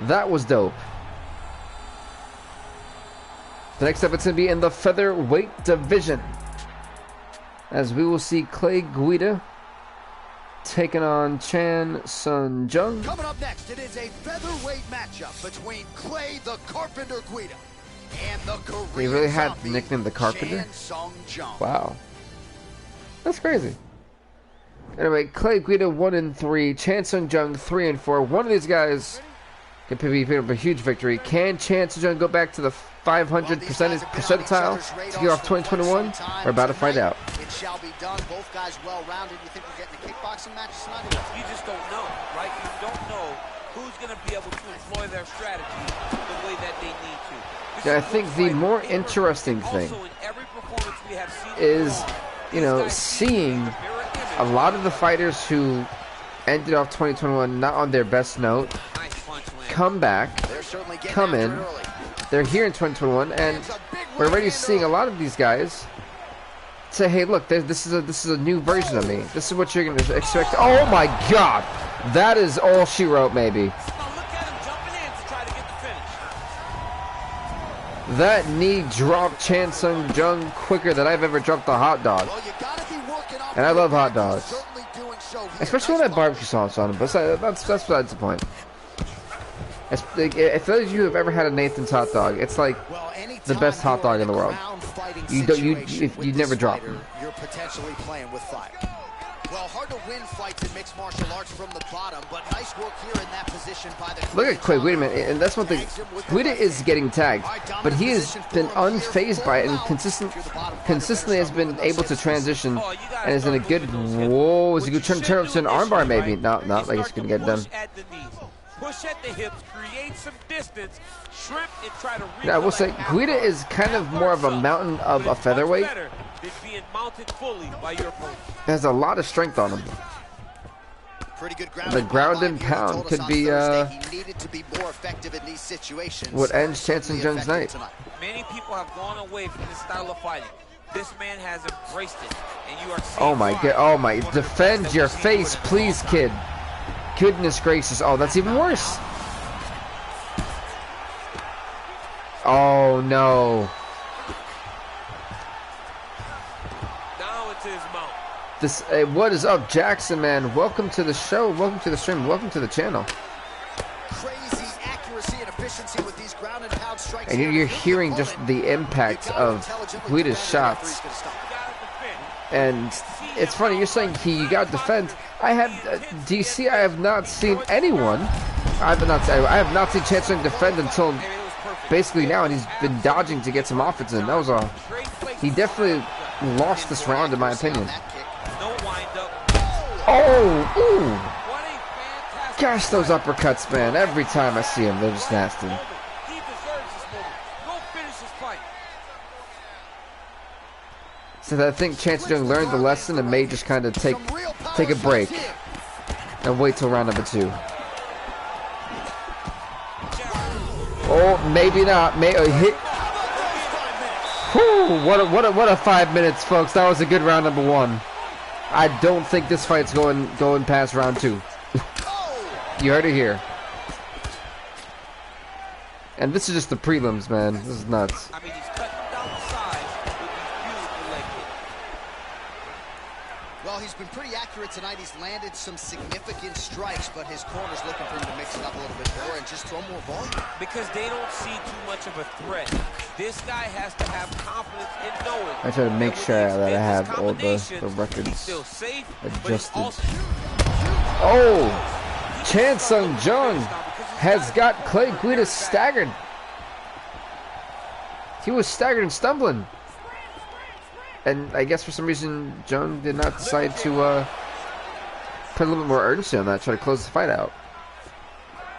That was dope. The next up, it's going to be in the featherweight division, as we will see Clay Guida taking on Chan Sung Jung. Coming up next, it is a featherweight matchup between Clay the Carpenter Guida and the Korean He really had zombie, nicknamed the Carpenter? Chan Sung Jung. Wow. That's crazy. Anyway, Clay Guida 1-3, Chan Sung Jung 3-4. One of these guys can pick up a huge victory. Can Chan Sung Jung go back to the 500 percentile to get off 2021? We're about to find out. It shall be done. Both guys well-rounded. You think we're getting a kickboxing match tonight? You just don't know, right? You don't know who's going to be able to employ their strategy the way that they need to. Yeah, I think the more interesting thing is, you know, seeing a lot of the fighters who ended off 2021 not on their best note come back, come in. They're here in 2021, and we're already seeing a lot of these guys say, "Hey, look, this is a new version of me. This is what you're going to expect." Oh my God, that is all she wrote. Maybe that knee dropped Chan Sung Jung quicker than I've ever dropped a hot dog, and I love hot dogs, especially when I have barbecue sauce on them. But that's besides the point. If those of you have ever had a Nathan's hot dog, it's like the best hot dog in the world. You never drop them. You're potentially playing with fire. Well, hard to win fights in mixed martial arts from the bottom, but nice work here in that position by the. Look at Quay. Wait a minute, and that's one thing. Guida is getting tagged, but he has been unfazed by it and consistently has been able to transition and is in a good. Whoa, is he going to turn up to an armbar? Maybe not like he's going to get it done. Push at the hips, create some distance, shrimp and try to. Yeah, I will say Guida is kind of more of a mountain of a featherweight. Has a lot of strength on him. The ground and pound could be what ends Chan Sung Jung's night. Many people have gone away from this style of fighting. This man has embraced it, and you are seeing Oh my god! Oh my! why. Defend your face, please, kid. Goodness gracious! Oh, that's even worse. Oh no! Now it's his mount. This. What is up, Jackson? Man, welcome to the show. Welcome to the stream. Welcome to the channel. Crazy accuracy and efficiency with these ground and pound strikes. And you're hearing just the impact of Guida's shots. And it's funny, you're saying you got to defend. I have DC. I have not seen anyone. I have not seen Chance Young defend until basically now, and he's been dodging to get some offense in. That was a. He definitely lost this round, in my opinion. Oh, ooh! Gosh, those uppercuts, man! Every time I see them, they're just nasty. So I think Chance Young learned the lesson and may just kind of take a break and wait till round number 2. Oh, maybe not. May hit. Whew, what a 5 minutes, folks. That was a good round number 1. I don't think this fight's going past round 2. You heard it here. And this is just the prelims, man. This is nuts. I mean, he's cutting them down the sides with these beautiful leg kicks. Well, he's been pretty accurate tonight. He's landed some significant strikes, but his corner's looking for him to mix it up a little bit more and just throw more volume. Because they don't see too much of a threat. This guy has to have confidence in knowing. I try to make sure that I have all the records still safe, adjusted. also... Oh! Chance Young has got Clay Guida staggered. He was staggered and stumbling. And I guess for some reason, Young did not decide to put a little bit more urgency on that, try to close the fight out.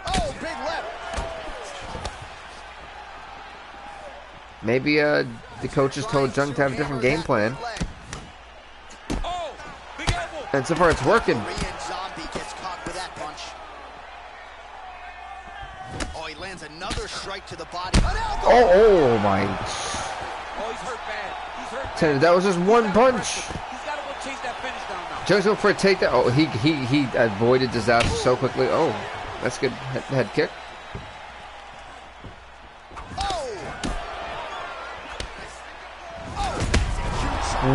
Oh, big left. Maybe the coaches told Young to have a different game plan. Oh, big elbow. And so far it's working. Another strike to the body. Oh my. Oh, he's hurt bad. He's hurt bad. That was just one punch. He's got to go chase that finish down now. Young's going for a takedown. Oh, he avoided disaster so quickly. Oh, that's good head kick.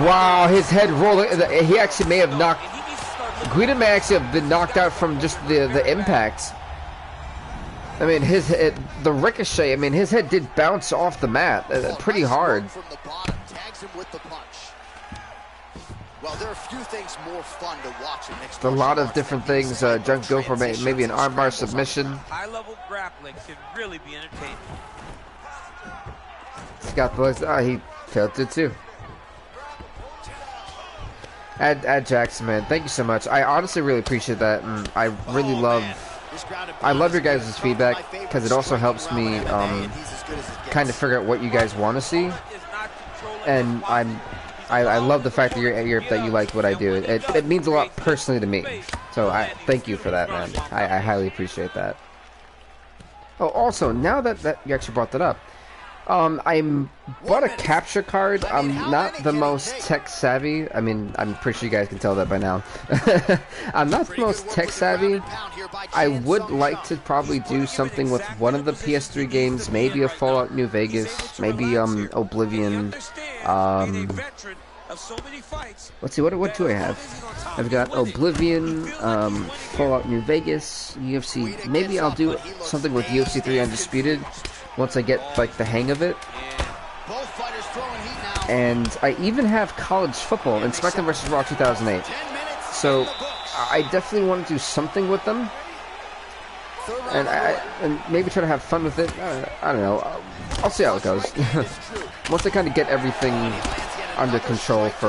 Wow, his head rolling. He actually may have knocked. Guida may actually have been knocked out from just the impact. I mean, the ricochet. I mean, his head did bounce off the mat pretty hard. From the bottom, tags him with the punch. Well, there are a few things more fun to watch in mixed A lot of different things. Young go for maybe an armbar submission. High-level grappling can really be entertaining. He's got the legs. He failed it too. Add Jackson, man. Thank you so much. I honestly really appreciate that, and I really love. I love your guys' feedback because it also helps me kind of figure out what you guys want to see, and I love the fact that that you like what I do. It means a lot personally to me, so I thank you for that, man. I highly appreciate that. Oh, also, now that you actually brought that up, I bought a capture card. I'm not the most tech savvy. I mean, I'm pretty sure you guys can tell that by now. I'm not the most tech savvy. I would like to probably do something with one of the PS3 games, maybe a Fallout New Vegas, maybe Oblivion. Let's see, what do I have? I've got Oblivion, Fallout New Vegas, UFC. Maybe I'll do something with UFC 3 Undisputed once I get like the hang of it. And I even have college football in SmackDown vs. Raw 2008. So I definitely want to do something with them, and maybe try to have fun with it. I don't know. I'll see how it goes. Once I kind of get everything under control for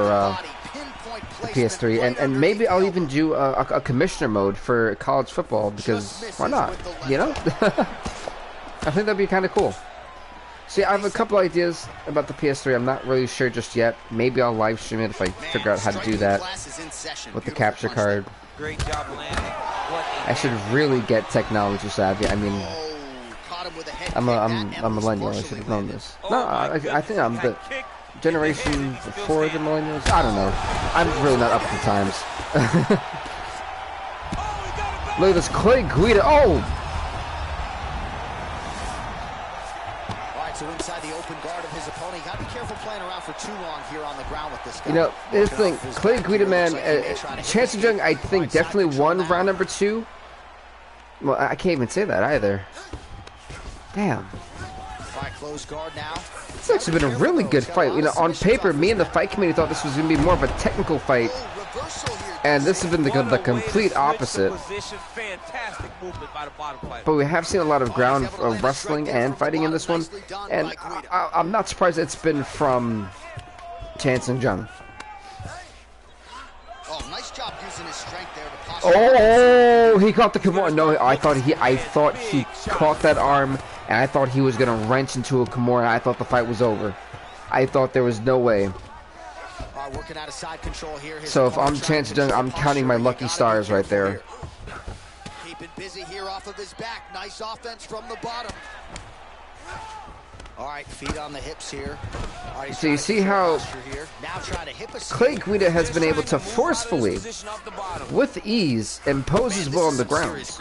the PS3, and maybe I'll even do a commissioner mode for college football, because why not? You know. I think that'd be kind of cool. See, I have a couple ideas about the PS3. I'm not really sure just yet. Maybe I'll live stream it if I figure out how to do that with the capture card. Great job landing. I should really get technology savvy. I mean, I'm a millennial. I should have known this. No, I think I'm the. generation before the millennials. I don't know. I'm really not up to the times. Look at this Clay Guida. Oh! So inside the open guard of his opponent, you gotta be careful playing around for too long here on the ground with this guy. You know, this thing, Clay Guida, man, Chance Jung, I think, definitely won round number 2. Well, I can't even say that either. Damn. All right, close guard now. It's actually been a really good fight. You know, on paper, me and the fight committee thought this was going to be more of a technical fight. And this has been the complete opposite. But we have seen a lot of ground wrestling and fighting in this one. And I'm not surprised it's been from Chance and Jung. Oh, nice job using his strength there to Oh, he caught the Kimura. No, I thought he caught that arm, and I thought he was going to wrench into a Kimura, and I thought the fight was over. I thought there was no way. Working out of side control here. So if I'm Chance Jung, I'm counting my lucky stars right there. Keeping busy here off of his back. Nice offense from the bottom. All right, feet on the hips here. Right, so you see how Clay Guida has been able to forcefully, with ease, impose his will on the ground. He's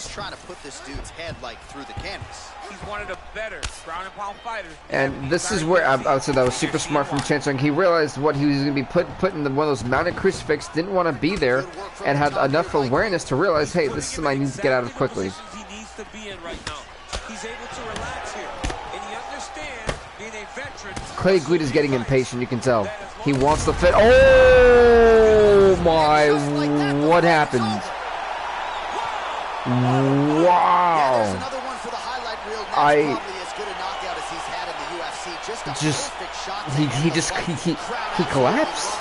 trying to put this dude's head like through the canvas. He's one of the better ground and pound fighters. And this is where I would say that was super smart from Chance Jung. He realized what he was going to be put in one of those mounted crucifix, didn't want to be there, and had enough awareness to realize, hey, this is something I need to get out of quickly. He needs to be in right now. He's able to relax here, and he understands being a veteran. Clay Guida's getting impatient, you can tell. He wants to fit. Oh my! What happened? Wow! He collapsed.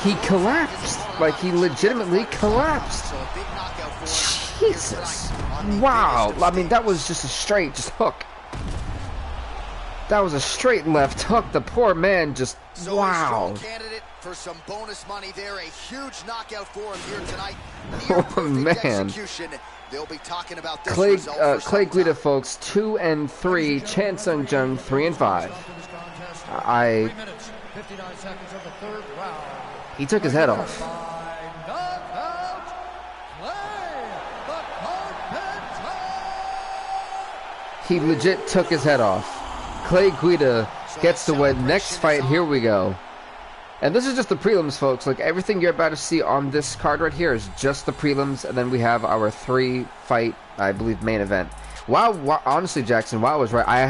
He collapsed. Like, he legitimately collapsed. Jesus. Wow. I mean, that was just a straight hook. That was a straight left hook. The poor man just, wow. Candidate for some bonus money there. A huge knockout for him here tonight. Oh, man. They'll be talking about this Clay Guida, folks, 2-3. Chance Jung 3-5. He took his head off. He legit took his head off. Clay Guida gets the win. Next fight, here we go. And this is just the prelims, folks. Like, everything you're about to see on this card right here is just the prelims, and then we have our 3-fight, I believe, main event. Wow, honestly, Jackson, wow was right. I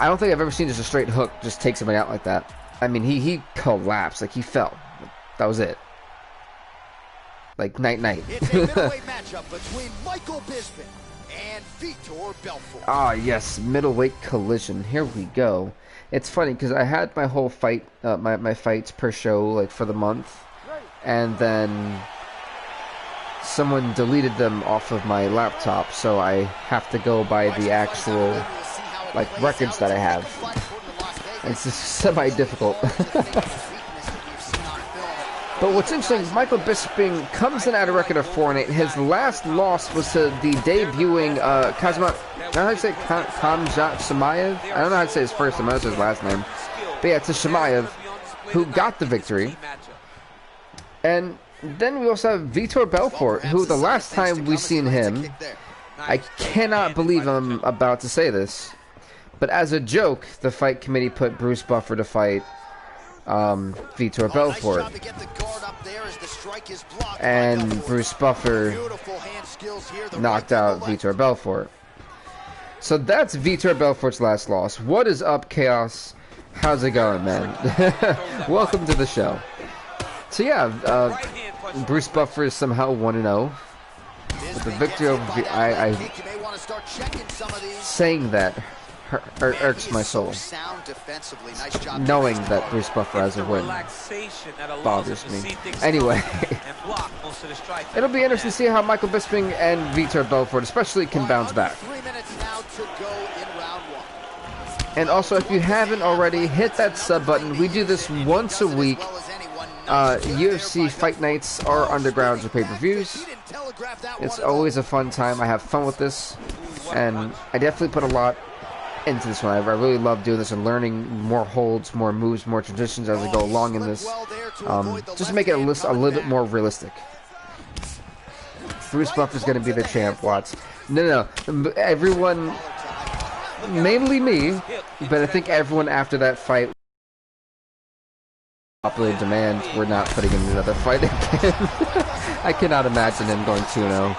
don't think I've ever seen just a straight hook just take somebody out like that. I mean, he collapsed, like, he fell. That was it. Like, night. It's a middleweight matchup between Michael Bisping and Vitor Belfort. Ah, yes, middleweight collision. Here we go. It's funny because I had my whole fight, my fights per show, like, for the month, and then someone deleted them off of my laptop, so I have to go by the actual, like, records that I have. It's just semi-difficult. But what's interesting, Michael Bisping comes in at a record of 4-8. His last loss was to the debuting Kazma. I don't know how to say Khamzat Chimaev. I don't know how to say his first name. That's his last name. But yeah, it's a Chimaev who got the victory. And then we also have Vitor Belfort, who the last time we seen him, I cannot believe I'm about to say this, but as a joke, the fight committee put Bruce Buffer to fight Vitor Belfort. And Bruce Buffer knocked out Vitor Belfort. So that's Vitor Belfort's last loss. What is up, Chaos? How's it going, man? Welcome to the show. So yeah, Bruce Buffer is somehow 1-0. With the victory over saying that irks my soul. Knowing that Bruce Buffer has a win bothers me. Anyway, it'll be interesting to see how Michael Bisping and Vitor Belfort especially can bounce back. And also, if you haven't already, hit that sub button. We do this once a week. UFC fight nights or undergrounds or pay-per-views. It's always a fun time. I have fun with this, and I definitely put a lot into this one. I really love doing this and learning more holds, more moves, more traditions as I go along in this. Just make it a little bit more realistic. Bruce Buffer's going to be the champ, Watts. No. Everyone, mainly me, but I think everyone after that fight, popular demand, we're not putting him in another fight again. I cannot imagine him going 2-0.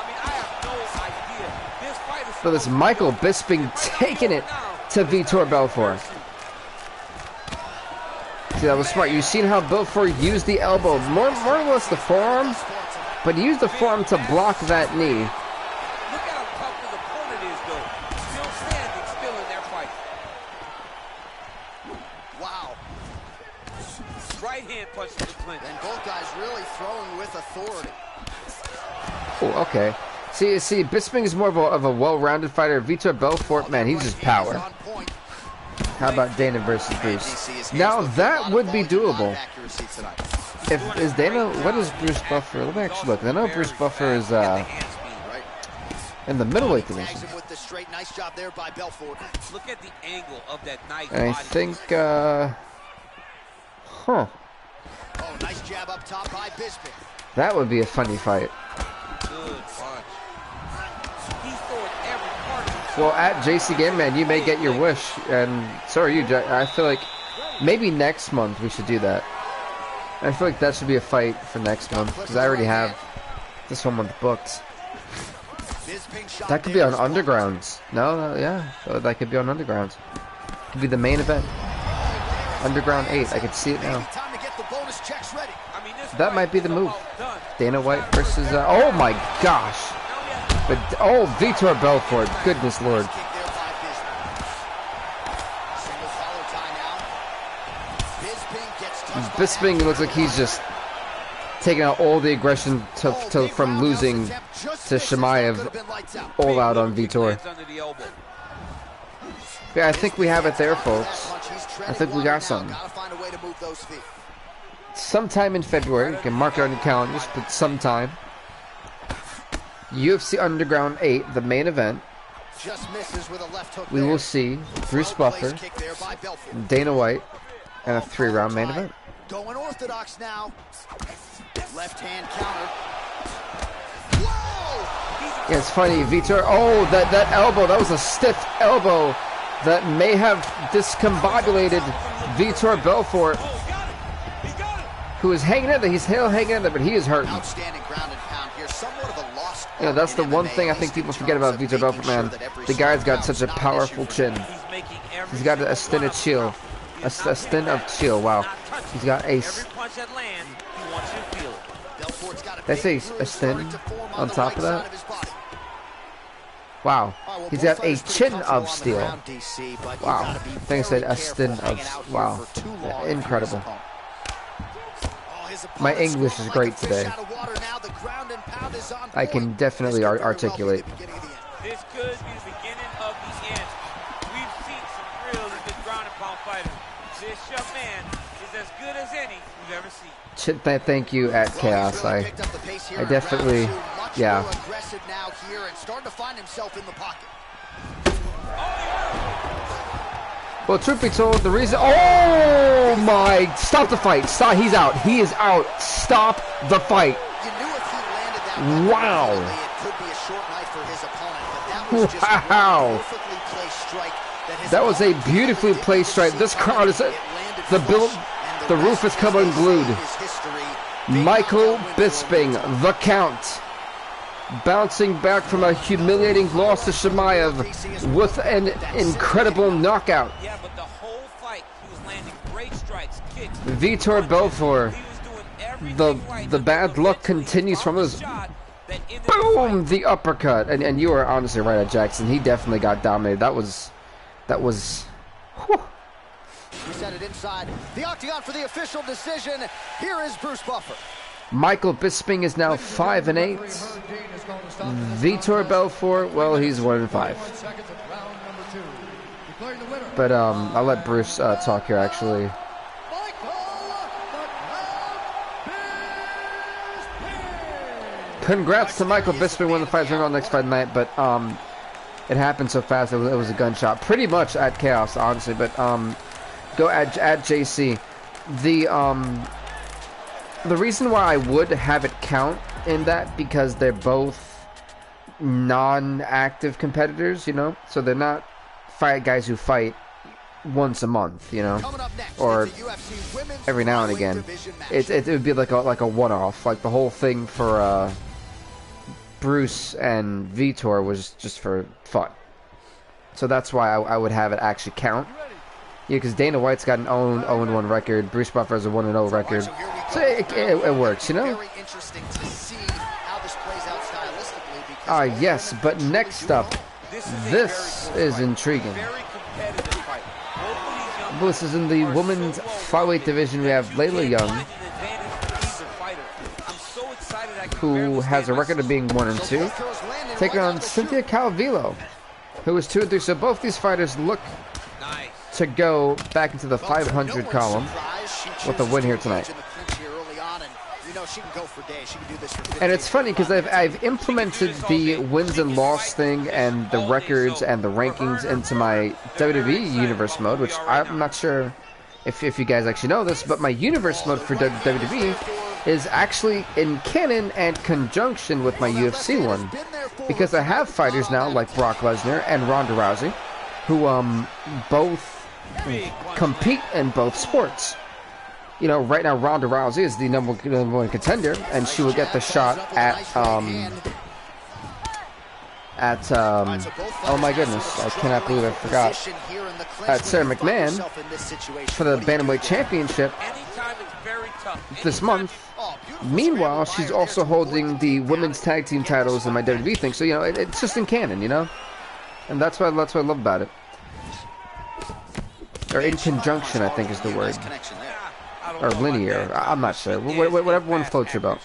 So this Michael Bisping taking it to Vitor Belfort. See, that was smart. You've seen how Belfort used the elbow, more or less the forearm, but he used the forearm to block that knee. Look at how tough his opponent is, though. Still standing, still in their fight. Wow. Right hand punch to the clinch. And both guys really throwing with authority. Oh, okay. See, Bisping is more of a well-rounded fighter. Vitor Belfort, man, he's just power. How about Dana versus Bruce? Now that would be doable. Is Dana? What is Bruce Buffer? Let me actually look. I know Bruce Buffer is in the middleweight division. Look at the angle of that nice And I think, Oh, nice jab up top by Bisping. that would be a funny fight. Good punch. He's throwing every part of himself. Well, at JC Game Man, you may get your wish, and so are you. I feel like maybe next month we should do that. I feel like that should be a fight for next month because I already have this 1 month booked. That could be on Undergrounds. No, yeah, that could be on Undergrounds. Could be the main event. Underground 8. I could see it now. That might be the move. Dana White versus. Oh my gosh! But oh, Vitor Belfort. Goodness Lord. Bisping looks like he's just taking out all the aggression from losing to Chimaev all out on Vitor. Yeah, I think we have it there, folks. I think we got something. Sometime in February, you can mark it on your calendars, but sometime. UFC Underground 8, the main event. We will see Bruce Buffer, Dana White, and a 3-round main event. Going orthodox now. Left hand counter. Whoa! Yeah, it's funny, Vitor. Oh, that elbow. That was a stiff elbow that may have discombobulated Vitor Belfort, who is hanging in there. He's still hanging in there, but he is hurting. Outstanding ground and pound here. Somewhat of a lost. Yeah, that's the one thing I think people forget about Vitor Belfort, man. The guy's got such a powerful chin. He's got a stint of chill. A stint of chill. Wow. He's got a. Did I say a stint on top of that? Wow. He's got a chin of steel. Wow. I think I said a stint of. Wow. Incredible. My English is great today. I can definitely articulate. This could be the beginning of the end. We've seen some real good ground and pound fighters. This young man is as good as any we've ever seen. Thank you at Chaos. I definitely, yeah. Well, truth be told, the reason. Oh my! Stop the fight! Stop! He's out. He is out. Stop the fight! Wow! Wow! That was a beautifully placed strike. This crowd is the roof is come unglued. Michael Bisping, the Count, bouncing back from a humiliating loss to Chimaev with an incredible knockout. Yeah, but the whole fight, he was landing great strikes, kicks. Vitor Belfort, the bad luck continues from his boom, the uppercut, and you are honestly right at Jackson. He definitely got dominated. That was. Whew. We set it inside the octagon for the official decision. Here is Bruce Buffer. Michael Bisping is now 5-8. Vitor Belfort, well, he's 1-5. But I'll let Bruce talk here. Actually, congrats to Michael Bisping winning the fight. We're on next fight night. But It happened so fast. It was a gunshot, pretty much at Chaos, honestly. But go at JC. The reason why I would have it count in that, because they're both non-active competitors, you know, so they're not guys who fight once a month, you know, or every now and again. It would be like a one-off. Like the whole thing for Bruce and Vitor was just for fun. So that's why I would have it actually count. Yeah, because Dana White's got an 0-1 record. Bruce Buffer has a 1-0 record. So it works, you know? Yes, but next up, this is intriguing. This is in the women's flyweight division. We have Layla Young, who has a record of being 1-2, taking on Cynthia Calvillo, who is 2-3. So both these fighters look to go back into the 500 column with a win here tonight. And it's funny because I've implemented the wins and loss thing and the records and the rankings into my WWE universe mode, which I'm not sure if you guys actually know this, but my universe mode for WWE is actually in canon and conjunction with my UFC one, because I have fighters now like Brock Lesnar and Ronda Rousey, who both compete in both sports. You know, right now Ronda Rousey is the number one contender, and she will get the shot at oh my goodness, I cannot believe I forgot, at Sarah McMahon for the Bantamweight Championship this month. Meanwhile, she's also holding the women's tag team titles in my WWE thing, so you know it's just in canon, you know, and that's what I love about it. Or in conjunction, I think is the word. Or linear. I'm not sure. Whatever one floats your boat.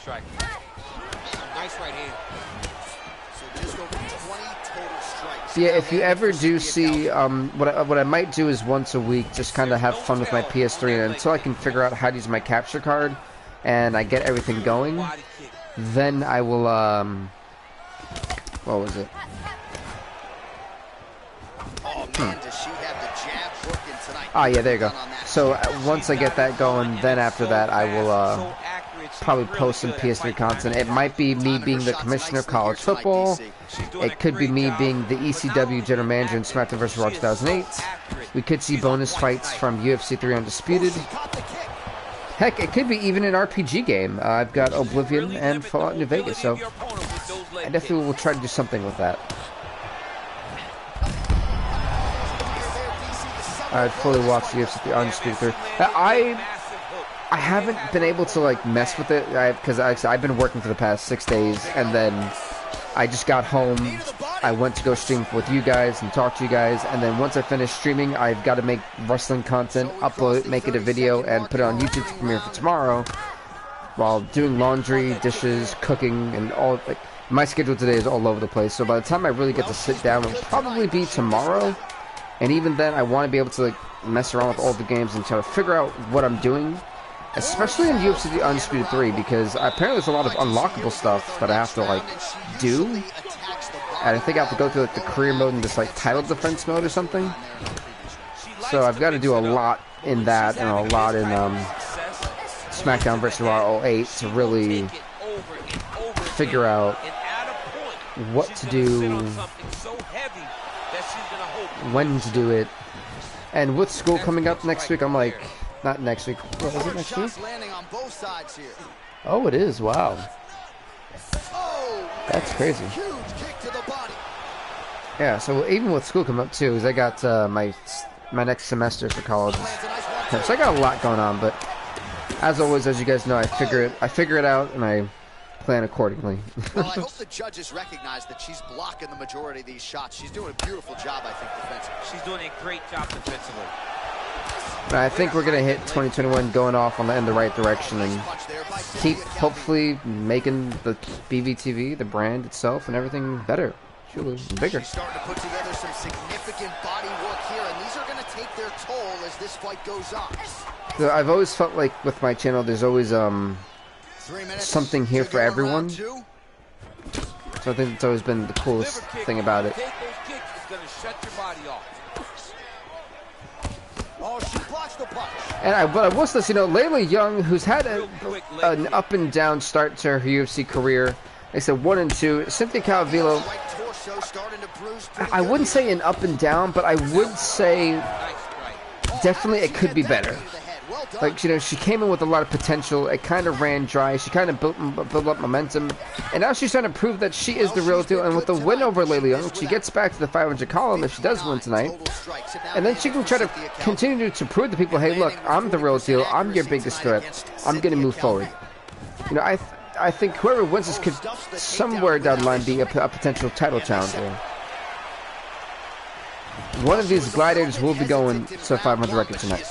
Yeah, if you ever do see, what I might do is once a week, just kind of have fun with my PS3, and until I can figure out how to use my capture card, and I get everything going, then I will, what was it? Yeah, there you go. So once I get that going, then after that I will probably post some PS3 content. It might be me being the commissioner of college football. It could be me being the ECW general manager in SmackDown vs. Raw 2008. We could see bonus fights from UFC 3 Undisputed. Heck, it could be even an RPG game. I've got Oblivion and Fallout New Vegas, so I definitely will try to do something with that. I'd fully watch UFC 3 Undisputed 3. I haven't been able to like mess with it because I've been working for the past 6 days, and then I just got home. I went to go stream with you guys and talk to you guys, and then once I finish streaming, I've got to make wrestling content, upload it, make it a video, and put it on YouTube to premiere for tomorrow. While doing laundry, dishes, cooking, and all. Like, my schedule today is all over the place. So by the time I really get to sit down, it'll probably be tomorrow. And even then, I want to be able to like mess around with all the games and try to figure out what I'm doing, especially in UFC Undisputed 3, because apparently there's a lot of unlockable stuff that I have to like do, and I think I have to go through like the career mode and this like title defense mode or something. So I've got to do a lot in that and a lot in SmackDown vs. Raw 08 to really figure out what to do, when to do it, and with school coming up next week, I'm like, not next week. What is it next week? Oh, it is. Wow, that's crazy. Yeah. So even with school coming up too, is I got my next semester for college. So I got a lot going on, but as always, as you guys know, I figure it out, and I plan accordingly. Well, I hope the judges recognize that she's blocking the majority of these shots. She's doing a beautiful job, I think, defensively. She's doing a great job defensively. I think we're going to hit 2021 going off in the right direction and keep, hopefully, making the BVTV, the brand itself, and everything better, truly bigger. She's starting to put together some significant body work here, and these are going to take their toll as this fight goes on. So I've always felt like with my channel, there's always something here for everyone. So I think it's always been the coolest thing about it. going to shut your body off. Oh, she blocks the punch. And but I will say this, you know, Layla Young, who's had an up and down start to her UFC career. They said 1 and 2. Cynthia Calvillo, I wouldn't say an up and down, but I would say definitely it could be better. Like, you know, she came in with a lot of potential. It kind of ran dry. She kind of built up momentum. And now she's trying to prove that she is the real deal. And with the win over Layla Young, she gets back to the 500 column if she does win tonight. And then she can try to continue to prove to people, hey, look, I'm the real deal. I'm your biggest threat. I'm going to move forward. You know, I think whoever wins this could somewhere down the line be a potential title challenger. One of these gladiators will be going to 500 record tonight.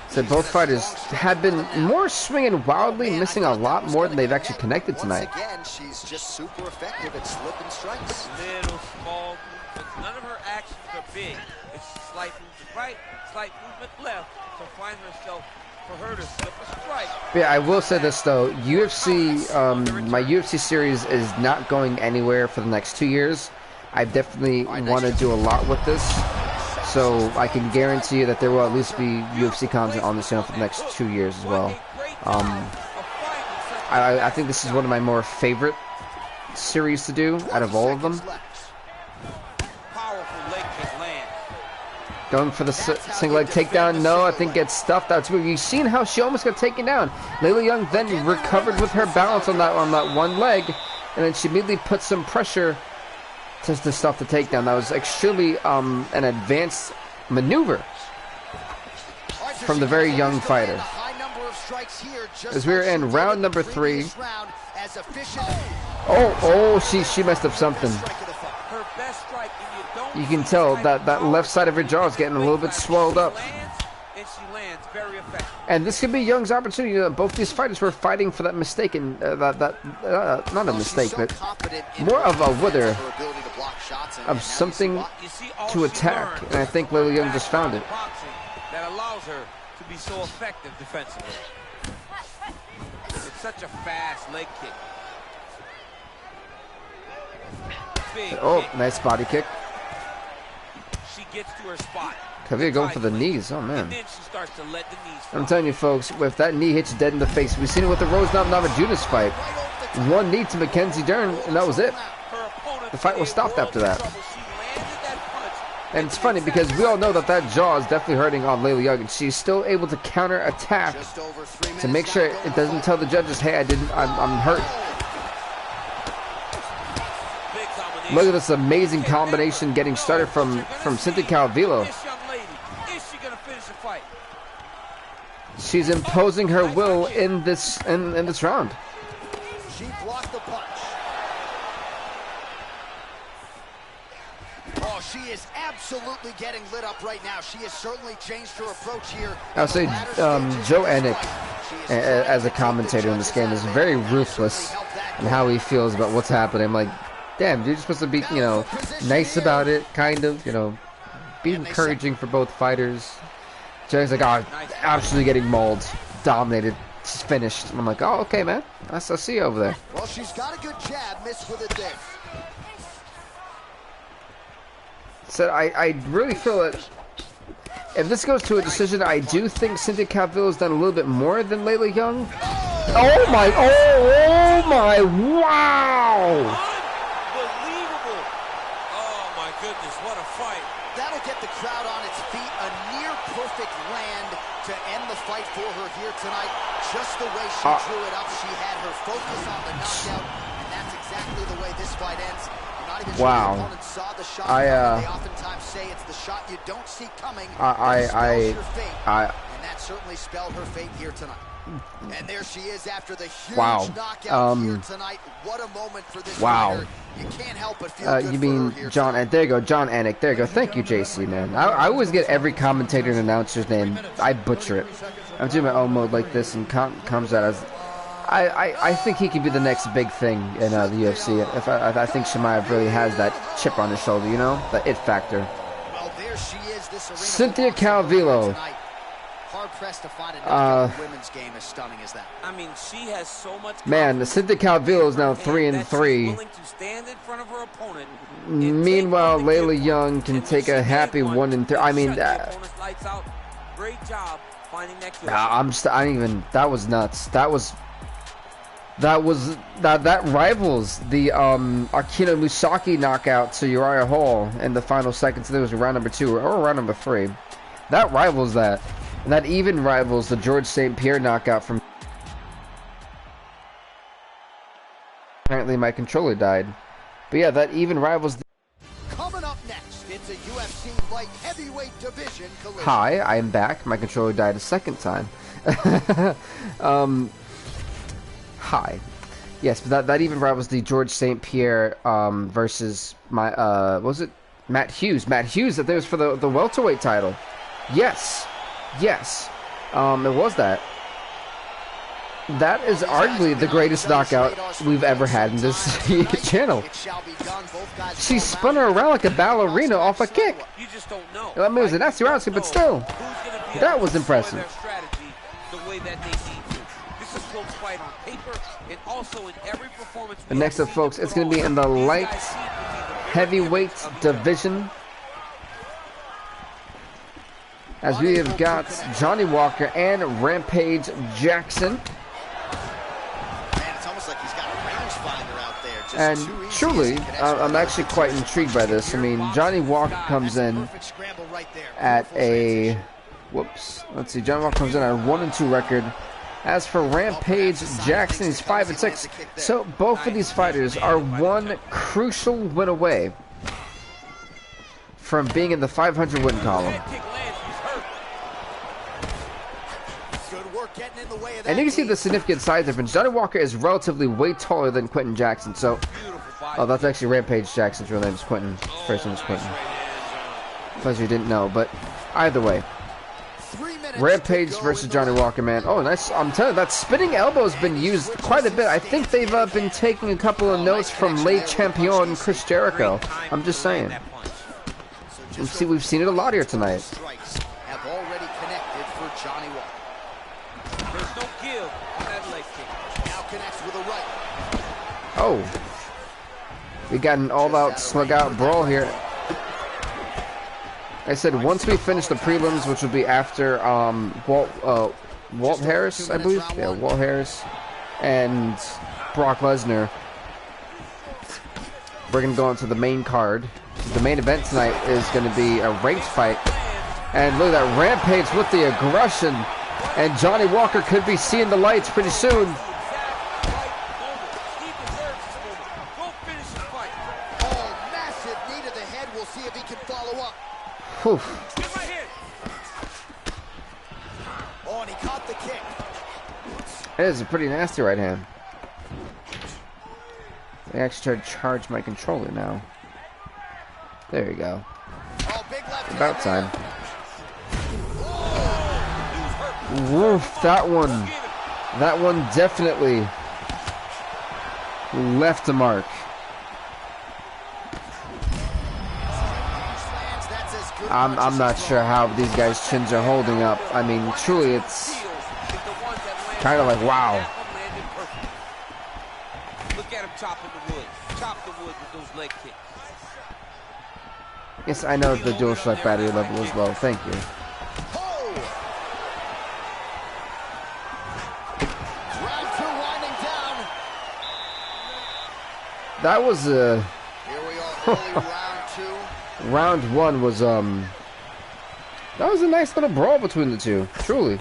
So both fighters have been more swinging wildly, missing a lot more than they've actually connected tonight. Again, she's just super effective at slipping strikes. Little small movements. None of her actions are big. It's slight movement right, slight movement left to find herself for her to slip a strike. Yeah, I will say this though, UFC, my UFC series is not going anywhere for the next 2 years. I definitely want to do a lot with this, so I can guarantee you that there will at least be UFC content on this channel for the next 2 years as well. I think this is one of my more favorite series to do out of all of them. Going for the single leg takedown. No, I think gets stuffed. That's weird. You've seen how she almost got taken down. Layla Young then recovered with her balance on that one leg, and then she immediately put some pressure to stuff the takedown. That was extremely an advanced maneuver from the very young fighter. As we're in round number 3. She messed up something. You can tell that left side of her jaw is getting a little bit swelled up. And this could be Young's opportunity. Both these fighters were fighting for that mistake, and not a mistake, but more of a wither of something to attack. And I think Layla Young just found it. That allows her to be so effective defensively. It's such a fast leg kick. Oh, nice body kick. She gets to her spot. Kavir going for the knees. Oh, man. And then she starts to let the knees fly. I'm telling you, folks, if that knee hits you dead in the face, we've seen it with the Rose Namajunas fight. One knee to Mackenzie Dern, and that was it. The fight was stopped after that. And it's funny because we all know that jaw is definitely hurting on Layla Young, and she's still able to counter attack to make sure it doesn't tell the judges, hey, I'm hurt. Look at this amazing combination getting started from Cynthia Calvillo. She's imposing her will in this round. She blocked the punch. Oh, she is absolutely getting lit up right now. She has certainly changed her approach here. I'll say Joe Enick, as a commentator in this game, is very ruthless in how he feels about what's happening. I'm like, damn, you're supposed to be, you know, nice about it, kind of, you know, be encouraging for both fighters. Joe's like, oh, absolutely getting mauled, dominated, she's finished. And I'm like, oh, okay, man, I see you over there. Well, she's got a good jab, missed with it there. So I really feel that if this goes to a decision, I do think Cynthia Calvillo has done a little bit more than Layla Young. Oh my, wow! What a fight. That'll get the crowd on its feet. A near-perfect land to end the fight for her here tonight. Just the way she drew it up. She had her focus on the knockout, and that's exactly the way this fight ends. I'm not even sure the opponent saw the shot. They oftentimes say it's the shot you don't see coming. And that certainly spelled her fate here tonight. And there she is after the huge knockout here tonight. What a moment for this fighter. You can't help but feel good you mean for her here John? And there you go, John Anik. There you go. Thank you, JC, man. I always get every commentator and announcer's name. I butcher it. I'm doing my own mode like this, and comes out as. I think he could be the next big thing in the UFC. I think Chimaev really has that chip on his shoulder, you know, the it factor. Well, there she is. This Cynthia Calvillo hard-pressed to find another women's game as stunning as that. I mean, she has so much. Man, the Cynthia Calvillo is now 3-3. Meanwhile, Layla Young can take a happy 1-3. I mean, great job finding that kill. That was nuts. That rivals the Akino Musaki knockout to Uriah Hall in the final seconds. There was round number 2 or round number 3. That rivals that. And that even rivals the George St. Pierre knockout from. Apparently my controller died. But yeah, that even rivals. Coming up next, it's a UFC light heavyweight division collision. Hi, I am back. My controller died a second time. Hi. Yes, but that even rivals the George St. Pierre versus my what was it? Matt Hughes. Matt Hughes, that there was for the welterweight title. Yes. Yes. It was that. That is arguably the greatest knockout we've ever had in this channel. She spun her around like a ballerina off a kick. You just don't know. I mean, it was a nasty round, but still. That was impressive. And next up, folks, it's going to be in the light heavyweight division. As we have got Johnny Walker and Rampage Jackson. And truly, I'm actually quite intrigued by this. I mean, Johnny Walker comes in at a... Whoops. Let's see. Johnny Walker comes in at a 1-2 record. As for Rampage Jackson, he's 5-6. So both of these fighters are one crucial win away from being in the 500 win column. And you can see the significant size difference. Johnny Walker is relatively way taller than Quentin Jackson. So, oh, that's actually Rampage Jackson's real name is Quentin. His first name is Quentin. Plus you didn't know, but either way. Rampage versus Johnny Walker, man. Oh, nice. I'm telling you, that spinning elbow has been used quite a bit. I think they've been taking a couple of notes from late champion Chris Jericho. I'm just saying. And see, we've seen it a lot here tonight. Have already connected for Johnny Walker. There's no give on that leg kick. Now connects with a right. Oh. We got an all-out, slug-out brawl here. I said once we finish the prelims, which will be after Walt Harris, I believe. Yeah, Walt Harris and Brock Lesnar. We're going to go into the main card. The main event tonight is going to be a ranked fight. And look at that, Rampage with the aggression. And Johnny Walker could be seeing the lights pretty soon. Oh, massive knee to the head. We'll see if he can follow up. Whew. Oh, and he caught the kick. That is a pretty nasty right hand. I actually tried to charge my controller now. There you go. Oh, big left About time. Woof, that one definitely left a mark. I'm not sure how these guys' chins are holding up. I mean, truly, it's kind of like, wow. Look at him chopping the wood. Chop the wood with those leg kicks. Yes, I know the DualShock battery level is low. Thank you. That was Here we are, early round 2. Round 1 was that was a nice little brawl between the two, truly.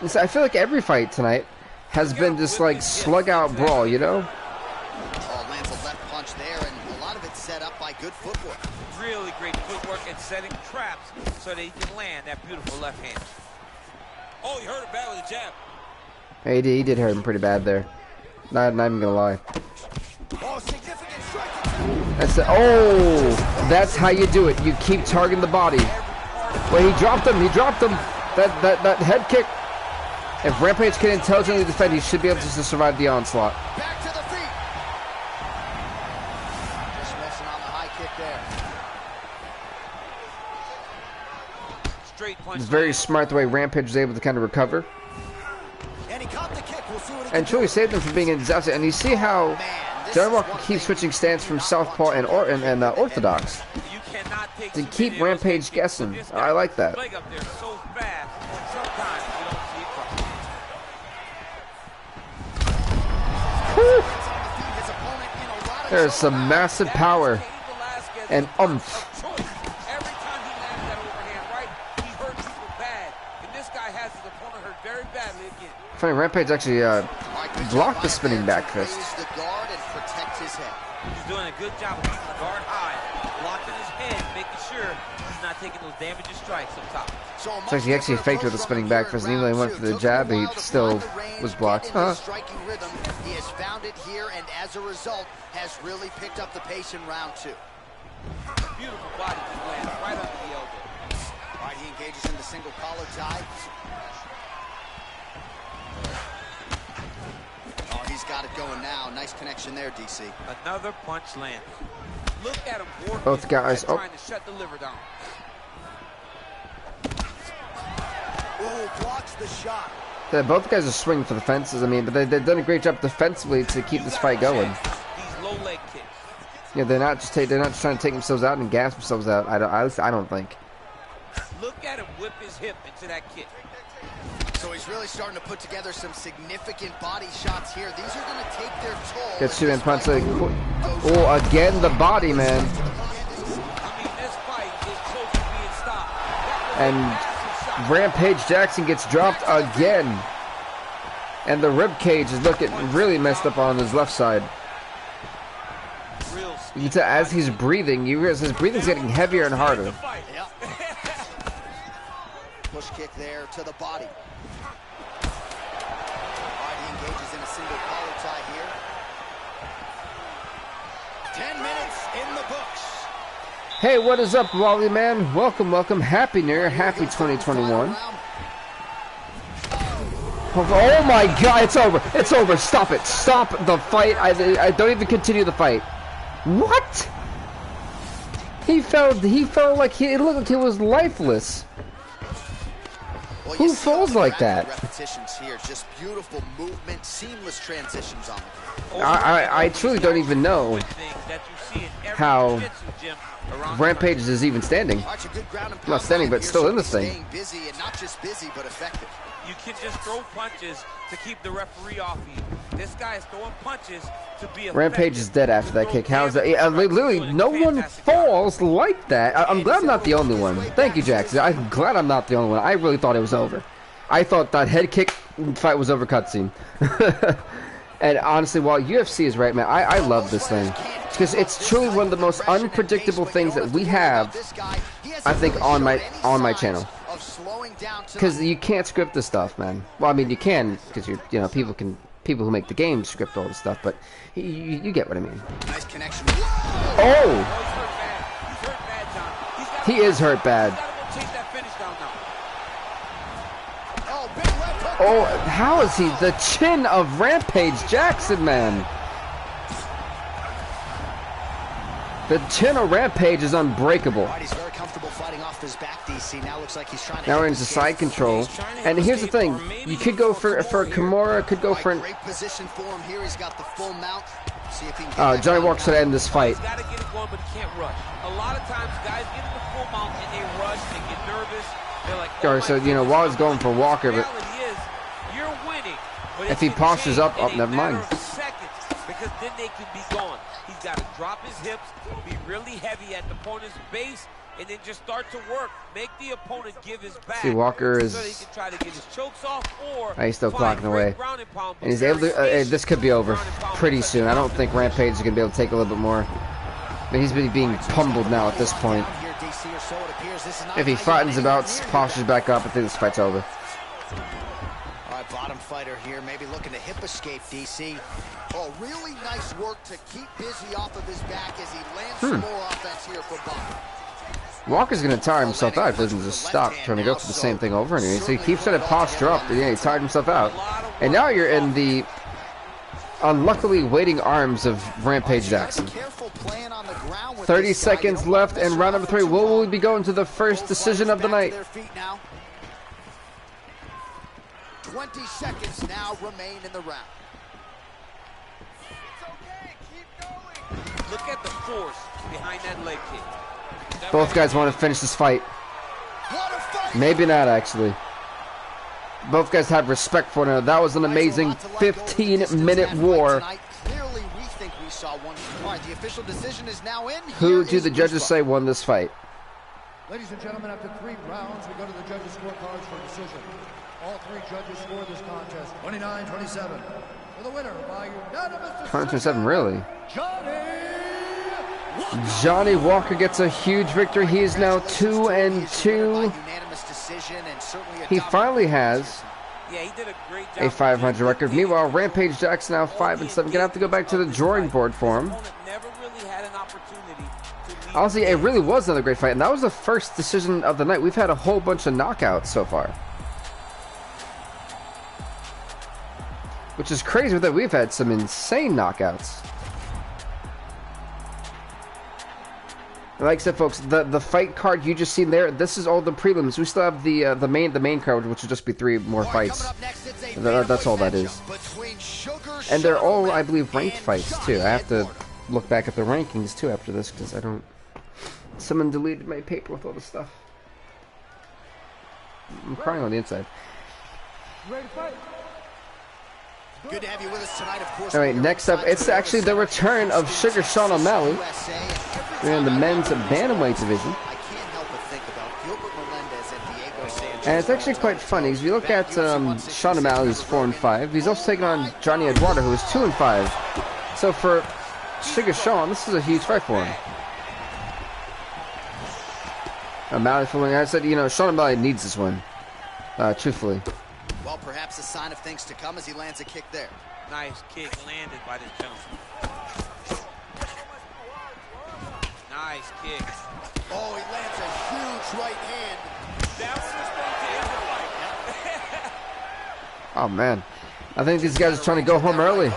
I feel like every fight tonight has been just like slug out brawl, you know? Oh, lands a left punch there, and a lot of it set up by good footwork. Really great footwork and setting traps so that he can land that beautiful left hand. Oh, he hurt him bad with a jab. Hey, he did hurt him pretty bad there. Not even gonna lie. Oh, significant strike. That's how you do it. You keep targeting the body. Well, he dropped him. That head kick. If Rampage can intelligently defend, he should be able to survive the onslaught. Back to the feet. Just missing on the high kick there. Straight It's very smart the way Rampage was able to kind of recover. And he caught the kick. We'll see what he And can truly do. saved them from being exhausted. And you see how Johnny Walker keeps switching stance from southpaw and orthodox You cannot take to keep Rampage guessing. I like that. Leg up there so fast, sometimes you don't see it coming. Whew. His opponent in a lot of There's some trouble. massive power and oomph. Every time he lands that overhand right, he hurts people bad. And this guy has his opponent hurt very badly again. Funny, Rampage actually All right, good blocked job the spinning right there back to fist. raise the guard and protect his head. He's doing a good job of keeping the guard high, blocking his head, making sure he's not taking those damaging strikes up top. So So he actually faked with a spinning back fist, and even though he went for the jab, he still was blocked. Huh. Striking rhythm. He has found it here, and as a result, has really picked up the pace in round 2. Beautiful body just lands right under the elbow. All right, he engages in the single collar tie. Oh, he's got it going now. Nice connection there, DC. Another punch landed. Look at him working. Both guys. Trying to shut the liver down. Ooh, blocks the shot. Both guys are swinging for the fences. I mean, but they've done a great job defensively to keep this fight going. These low leg kicks. Yeah, they're not just trying to take themselves out and gas themselves out. I don't think. Look at him whip his hip into that kick. So he's really starting to put together some significant body shots here. These are going to take their toll. Gets two and punch. Oh, again the body, man. I mean, this fight is close to being stopped. And Rampage Jackson gets dropped again. And the rib cage is looking really messed up on his left side. You can tell as he's breathing, you realize his breathing's getting heavier and harder. Yep. Push kick there to the body. All right, he engages in a single collar tie here. 10 minutes in the books. Hey, what is up, Wally man? Welcome, welcome. Happy New Year. Happy 2021. Oh my God, it's over. It's over. Stop it. Stop the fight. I don't even continue the fight. What? He fell like it looked like he was lifeless. Well, Who falls like that? Repetitions here, just beautiful movement, seamless transitions on the game. I truly don't even know how Rampage is even standing. Not standing, but still in this thing. Staying busy, and not just busy, but effective. You can just throw punches to keep the referee off you. This guy is throwing punches to be effective. Rampage is dead after that kick. How is that? Yeah, literally, no one falls like that. I'm glad I'm not the only one. Thank you, Jackson. I'm glad I'm not the only one. I really thought it was over. I thought that head kick fight was over cutscene. And honestly, while UFC is right, man, I love this thing. Because it's truly one of the most unpredictable things that we have, I think, on my channel. Because you can't script this stuff, man. Well, I mean, you can, because people who make the game script all this stuff, but you get what I mean. Nice connection. Oh! He is hurt bad. Oh, how is he? The chin of Rampage Jackson, man. The chin of Rampage is unbreakable. He's very comfortable fighting off his back, DC. Now looks like he's trying to. Now we're into side control, and here's the thing: you could go for Kimura, could go for an. Great position for him here. He's got the full mount. See if he can get Johnny Walker should end this fight. He's got to get it going, but he can't rush. A lot of times, guys get in the full mount and they rush, they get nervous. They're like, All right, so Waller's going for Walker, but you're winning. But if he postures up, never mind. Seconds, because then they can be gone. He's got to drop his hips, be really heavy at the opponent's base, and then just start to work. Make the opponent give his back. See, Walker is. So he can try to get his chokes off, or He's still clocking away, and he's able to. This could be over pretty soon. I don't think Rampage is gonna be able to take a little bit more. But he's being pummeled now at this point. If he flattens about, postures back up, I think this fight's over. All right, bottom fighter here, maybe looking to hip escape, DC. Oh, really nice work to keep busy off of his back as he lands some more offense here for Bob. Walker's going to tire himself out if he doesn't just stop trying to go for the same thing over and over. So he keeps trying to posture up, and he tired himself out. And now you're in the unluckily waiting arms of Rampage Jackson. 30 seconds left, and round number 3. Will we be going to the first decision of the night? 20 seconds now remain in the round. Look at the force behind that leg kick. Both guys want to finish this fight. Maybe not, actually. Both guys have respect for one another. That was an amazing 15-minute war. Clearly, we think we saw one. All right, the official decision is now in. Who do the judges say won this fight? Ladies and gentlemen, after 3 rounds, we go to the judges' scorecards for a decision. All 3 judges scored this contest 29-27. For the winner by unanimous decision, 127, really? Johnny Walker. Johnny Walker gets a huge victory. He is now 2-2. He finally has a 500 record. Meanwhile, Rampage Jack's now 5-7. Gonna have to go back to the drawing board for him. Honestly, it really was another great fight, and that was the first decision of the night. We've had a whole bunch of knockouts so far, which is crazy that we've had some insane knockouts. Like I said, folks, the fight card you just seen there, this is all the prelims. We still have the main card, which will just be 3 more fights. That's all that is. And they're all, I believe, ranked fights too. I have to look back at the rankings too after this because I don't. Someone deleted my paper with all the stuff. I'm crying on the inside. Ready to fight? Good to have you with us tonight, of course. All right, next up, it's actually the return of Sugar Sean O'Malley. We're in the men's bantamweight division. And it's actually quite funny, because if you look at Sean O'Malley, who's 4-5, he's also taking on Johnny Eduardo, who is 2-5. So for Sugar Sean, this is a huge fight for him. O'Malley feeling, I said, you know, Sean O'Malley needs this win, truthfully. Well, perhaps a sign of things to come as he lands a kick there. Nice kick landed by this gentleman. Nice kick. Oh, he lands a huge right hand. That was his thing to end the fight. Oh, man. I think these guys are trying to go home early.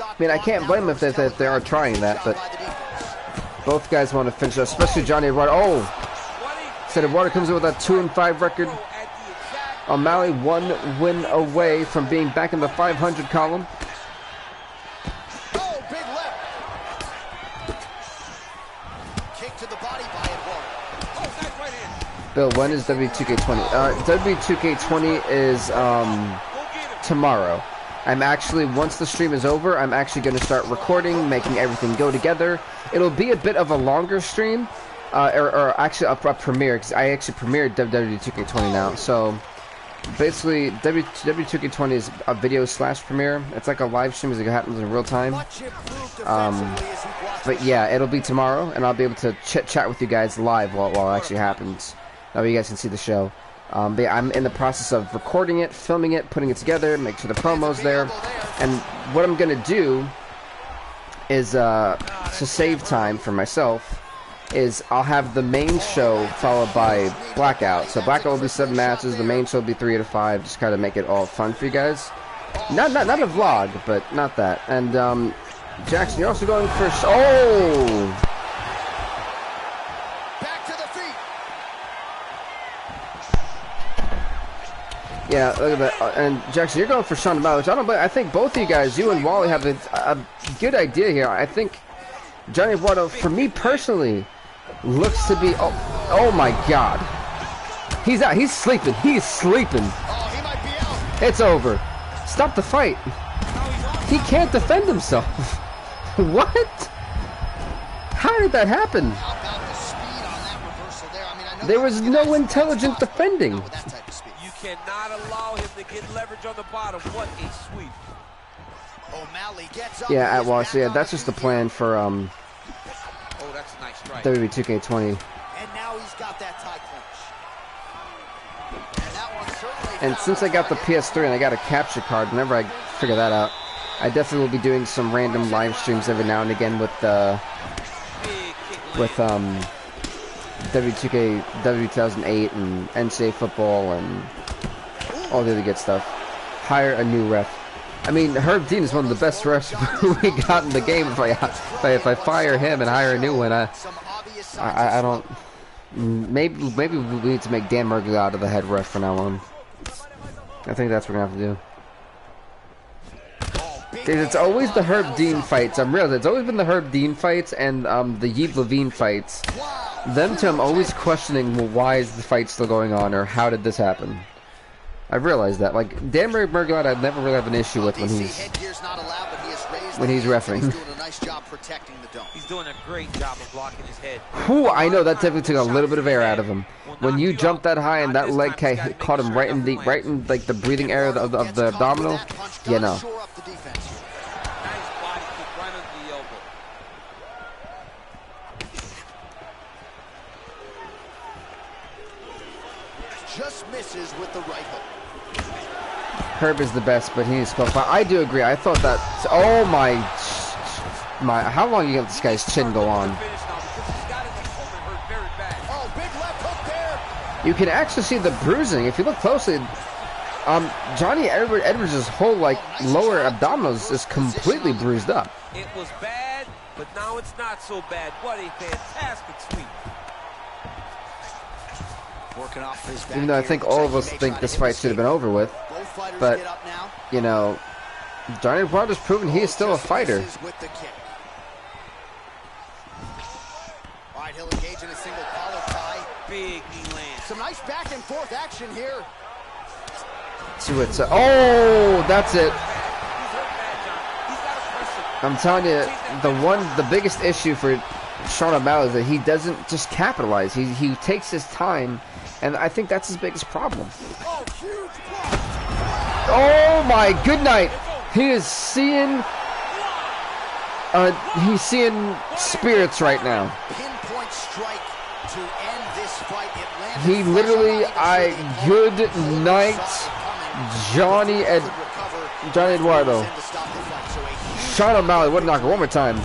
I mean, I can't blame them if they are trying that, but both guys want to finish, especially Johnny Eduardo. Oh! Said Eduardo comes in with a 2-5 record. O'Malley 1 win away from being back in the 500 column. Oh, big left. Kick to the body by Eduardo. Oh, nice right hand. Bill, when is W2K20? W2K20 is tomorrow. I'm actually, once the stream is over, I'm actually going to start recording, making everything go together. It'll be a bit of a longer stream. Or actually a premiere, because I actually premiered W2K20 now. So basically, W2K20 is a video / premiere. It's like a live stream as it happens in real time. But yeah, it'll be tomorrow, and I'll be able to chat with you guys live while it actually happens. That way you guys can see the show. But yeah, I'm in the process of recording it, filming it, putting it together, make sure the promo's there. And what I'm gonna do is to save time for myself. Is I'll have the main show followed by Blackout. So Blackout will be 7 matches. The main show will be 3 out of 5. Just kind of make it all fun for you guys. Not a vlog, but not that. And Jackson, you're also going for Back to the feet. Yeah, look at that. And Jackson, you're going for Sean O'Malley, which I don't believe. I think both of you guys, you and Wally, have a good idea here. I think Johnny Eduardo, for me personally, looks to be. Oh my God! He's out. He's sleeping. He's sleeping. Oh, he might be out. It's over. Stop the fight. He can't defend himself. What? How did that happen? How about the speed on that reversal there? I mean, I know There was no intelligent defending. with that type of speed. You cannot allow him to get leverage on the bottom. What a sweep. O'Malley gets up. Yeah, He's well, back so yeah, on that's the just the feet. plan for Oh, that's a nice strike. WB2K20. And now he's got that tie clinch. And that one certainly And since I got the PS3 and I got a capture card, whenever I figure that out, I definitely will be doing some random live streams every now and again with Big kick land. W2K, W2008 and NCAA football and all the other good stuff. Hire a new ref. I mean, Herb Dean is one of the best refs we got in the game. If I fire him and hire a new one, I don't. Maybe we need to make Dan Murgagliotta the head ref from now on. I think that's what we're gonna have to do. Because it's always the Herb Dean fights. I'm real. It's always been the Herb Dean fights and the Yves Levine fights. Them two, I'm always questioning, well, why is the fight still going on, or how did this happen? I've realized that. Like, Dan Murgagliotta, I never really have an issue with when he's refereeing. He's doing a great job of blocking his head. Whew, I know that definitely took a little bit of air out of him. When you jumped that high and that leg caught him right in like the breathing area of the abdominal, yeah, no. Nice body kick right under the elbow. Just misses with the right hook. Herb is the best, but he needs to go fight. I do agree. I thought that. Oh my. How long you let this guy's chin go on? You can actually see the bruising if you look closely. Johnny Edwards' whole lower abdominals is completely bruised up. It was bad, but now it's not so bad. What a fantastic sweep. Working off his back. Even though I think all of us think this fight should have been over with, but you know, Johnny Edwards has proven he is still a fighter. He'll engage in a single collar tie. Big knee land. Some nice back and forth action here. See what's oh, that's it. I'm telling you, the biggest issue for Sean O'Malley is that he doesn't just capitalize. He takes his time, and I think that's his biggest problem. Oh, huge block. Oh my good night. He is seeing spirits right now. Pinpoint strike to end this fight. He literally, good night, Johnny Eduardo. Sean O'Malley would knock it one more time.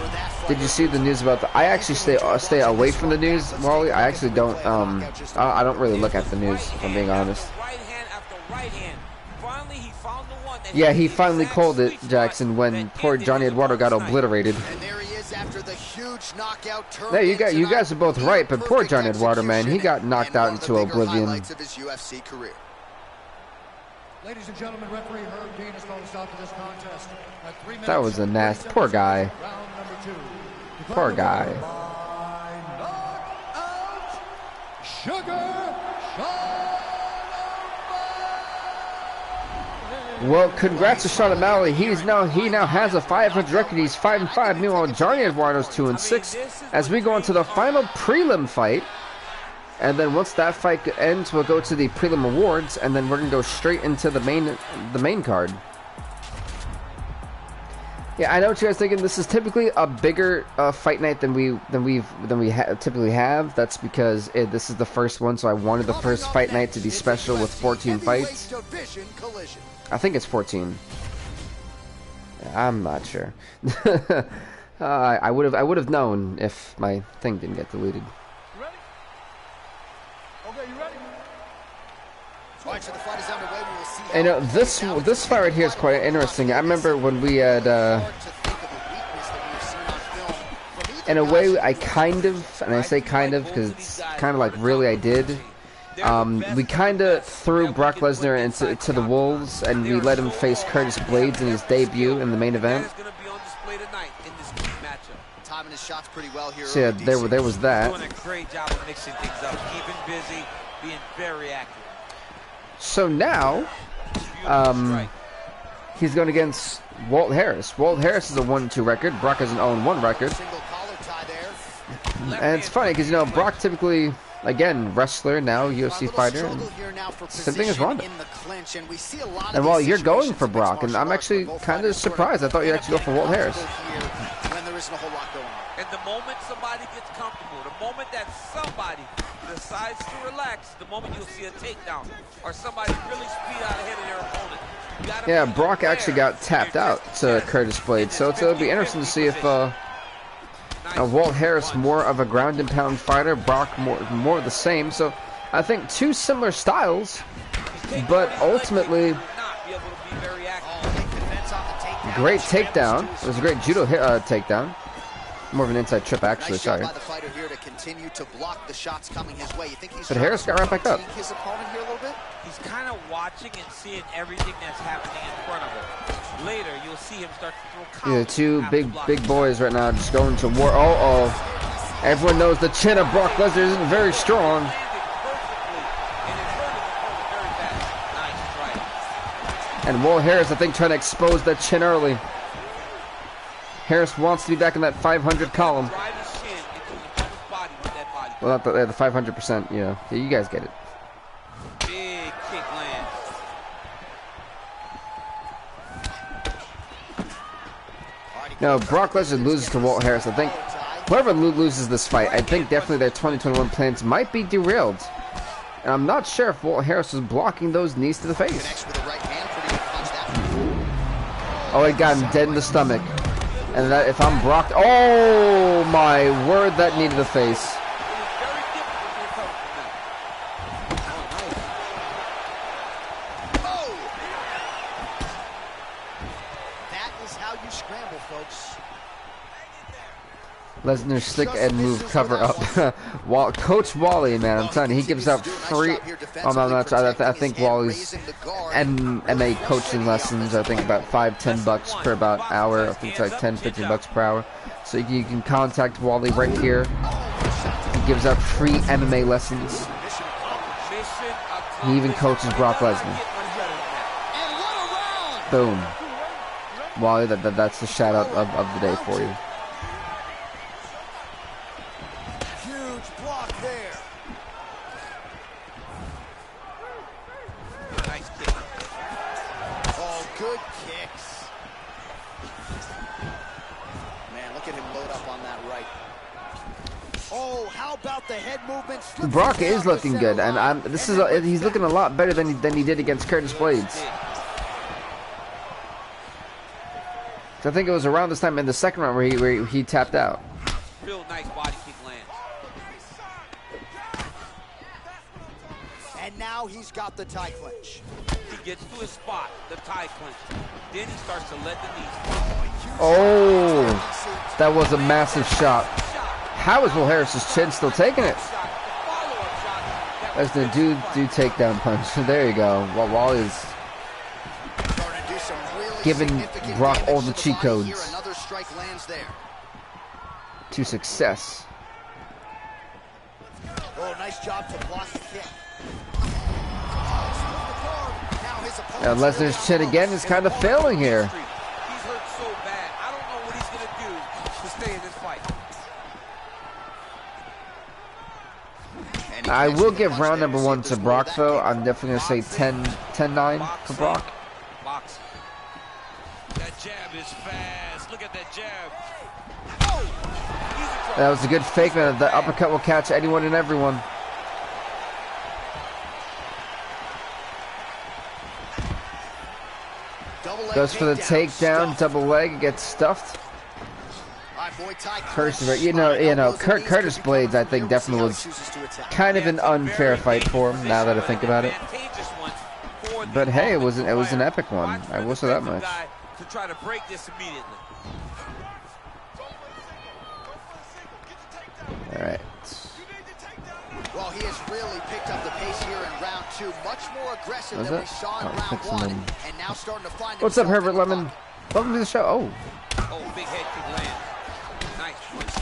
Did you see the news about the? I actually stay away from the news, Wally. I actually don't. I don't really look at the news, if I'm being honest. Yeah, he finally called it, Jackson, when poor Johnny Eduardo got obliterated. And there he is after the huge knockout turn. Yeah, you guys are both right, but poor Johnny Eduardo, man, he got knocked out into oblivion. Of his UFC career. Ladies and gentlemen, referee Herb Dean has called a stop to this contest at 3 minutes. That was a nasty, poor guy. Round number 2. Poor guy. Knockout, Sugar Sean. Well, congrats to Sean O'Malley. He now has a 500 record. He's 5-5. Meanwhile, Johnny Eduardo's 2-6. As we go into the final prelim fight, and then once that fight ends, we'll go to the prelim awards, and then we're gonna go straight into the main card. Yeah, I know what you guys are thinking. This is typically a bigger fight night than we typically have. That's because this is the first one, so I wanted the first fight night to be special with 14 fights. I think it's 14. I'm not sure. I would have known if my thing didn't get deleted. You ready? Okay, you ready? All right, so the fight is underway. We will see. And this fight right here is quite interesting. I remember when we had, in a way, I kind of, and I say kind of because it's kind of like really I did. We kind of threw Brock Lesnar into the wolves, and we let him face Curtis Blades in his debut in the main event. So yeah, there was that. Doing a great job of mixing things up, keeping busy, being very active. So now, he's going against Walt Harris. Walt Harris is a 1-2 record. Brock has an 0-1 record. And it's funny because, you know, Brock typically, again, wrestler, now UFC fighter, and same thing as Ronda. And while you're going for Brock, and I'm actually kind of surprised. I thought you'd actually go for Walt Harris. And the moment somebody gets comfortable, the moment that somebody decides to relax, the moment you'll see a takedown or somebody really speed out ahead of their opponent. Yeah, Brock actually got tapped out to Curtis Blades, so it'll be interesting to see if Walt Harris more of a ground and pound fighter, Brock more the same. So I think two similar styles, but ultimately great takedown. It was a great judo takedown. More of an inside trip, actually. Sorry. continue to block the shots coming his way. You think he's But Harris got right back up. his opponent here a little bit? He's kind of watching and seeing everything that's happening in front of him. Later, you'll see him start to throw Yeah, two big boys right now just going to war. Uh-oh. Everyone knows the chin of Brock Lesnar isn't very strong. And Will Harris, I think, trying to expose that chin early. Harris wants to be back in that 500 column. Well, not the 500%, yeah. Yeah, you guys get it. Big kick lands. Now, Brock Lesnar loses to Walt Harris. I think whoever loses this fight, I think definitely their 2021 plans might be derailed. And I'm not sure if Walt Harris was blocking those knees to the face. Oh, it got him dead in the stomach. And that, if I'm Brock, oh my word, that knee to the face. That is how you scramble, folks. Lesnar stick and move cover up. Coach Wally, man, I'm telling you, he gives out free. Oh, no, I think Wally's MMA coaching lessons. I think about $5-10 per about hour. I think it's like $10-15 per hour. So you can contact Wally right here. He gives out free MMA lessons. He even coaches Brock Lesnar. Boom. Wally, that's the shout out of the day for you. Brock is looking good, and he's looking a lot better than he did against Curtis Blades. So I think it was around this time in the second round where he tapped out. Real nice body kick lands. And now he's got the tie clinch. He gets to his spot, the tie clinch. Then he starts to let the knees. Oh, that was a massive shot. How is Will Harris's chin still taking it? That's the do takedown punch. There you go. Wall is giving Brock all the cheat codes to success. Oh, nice job to block the kick. Now Lesnar's chin again is kind of failing here. He's hurt so bad. I don't know what he's going to do to stay in this fight. I will give round number 1 to Brock, though. I'm definitely going to say 10-9 for Brock. That jab is fast. Look at that jab. That was a good fake, man. The uppercut will catch anyone and everyone. Goes for the takedown, double leg, gets stuffed. Curtis, you know, Curtis Blades, I think, definitely was kind of an unfair fight for him. Now that I think about it, but hey, it was an epic one. I will say that much. To try to break this immediately. All right. Well, he has really picked up the pace here in round 2. Much more aggressive than we saw in round 1, and now starting to find. What's up, Herbert Lemon? Welcome to the show. Oh, big head kick land. Nice punch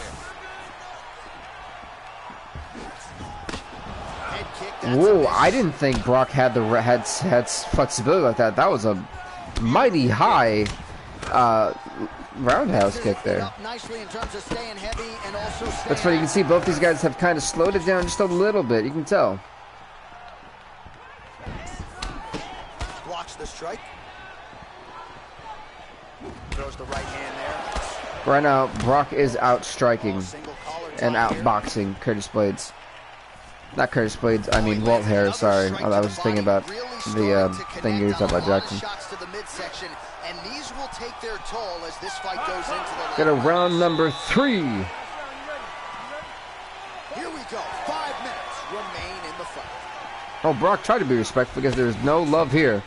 there. Whoa! I didn't think Brock had had flexibility like that. That was a mighty high roundhouse kick there. That's funny. You can see both these guys have kind of slowed it down just a little bit. You can tell. Blocks the strike. Throws the right hand there. Right now, Brock is out striking and outboxing Curtis Blades. Not Curtis Blades. I mean Walt Harris. Sorry, I was thinking about the thing you were talking about, Jackson. And these will take their toll as this fight goes into the Got a round number 3. Here we go. 5 minutes remain in the fight. Oh, Brock tried to be respectful because there's no love here.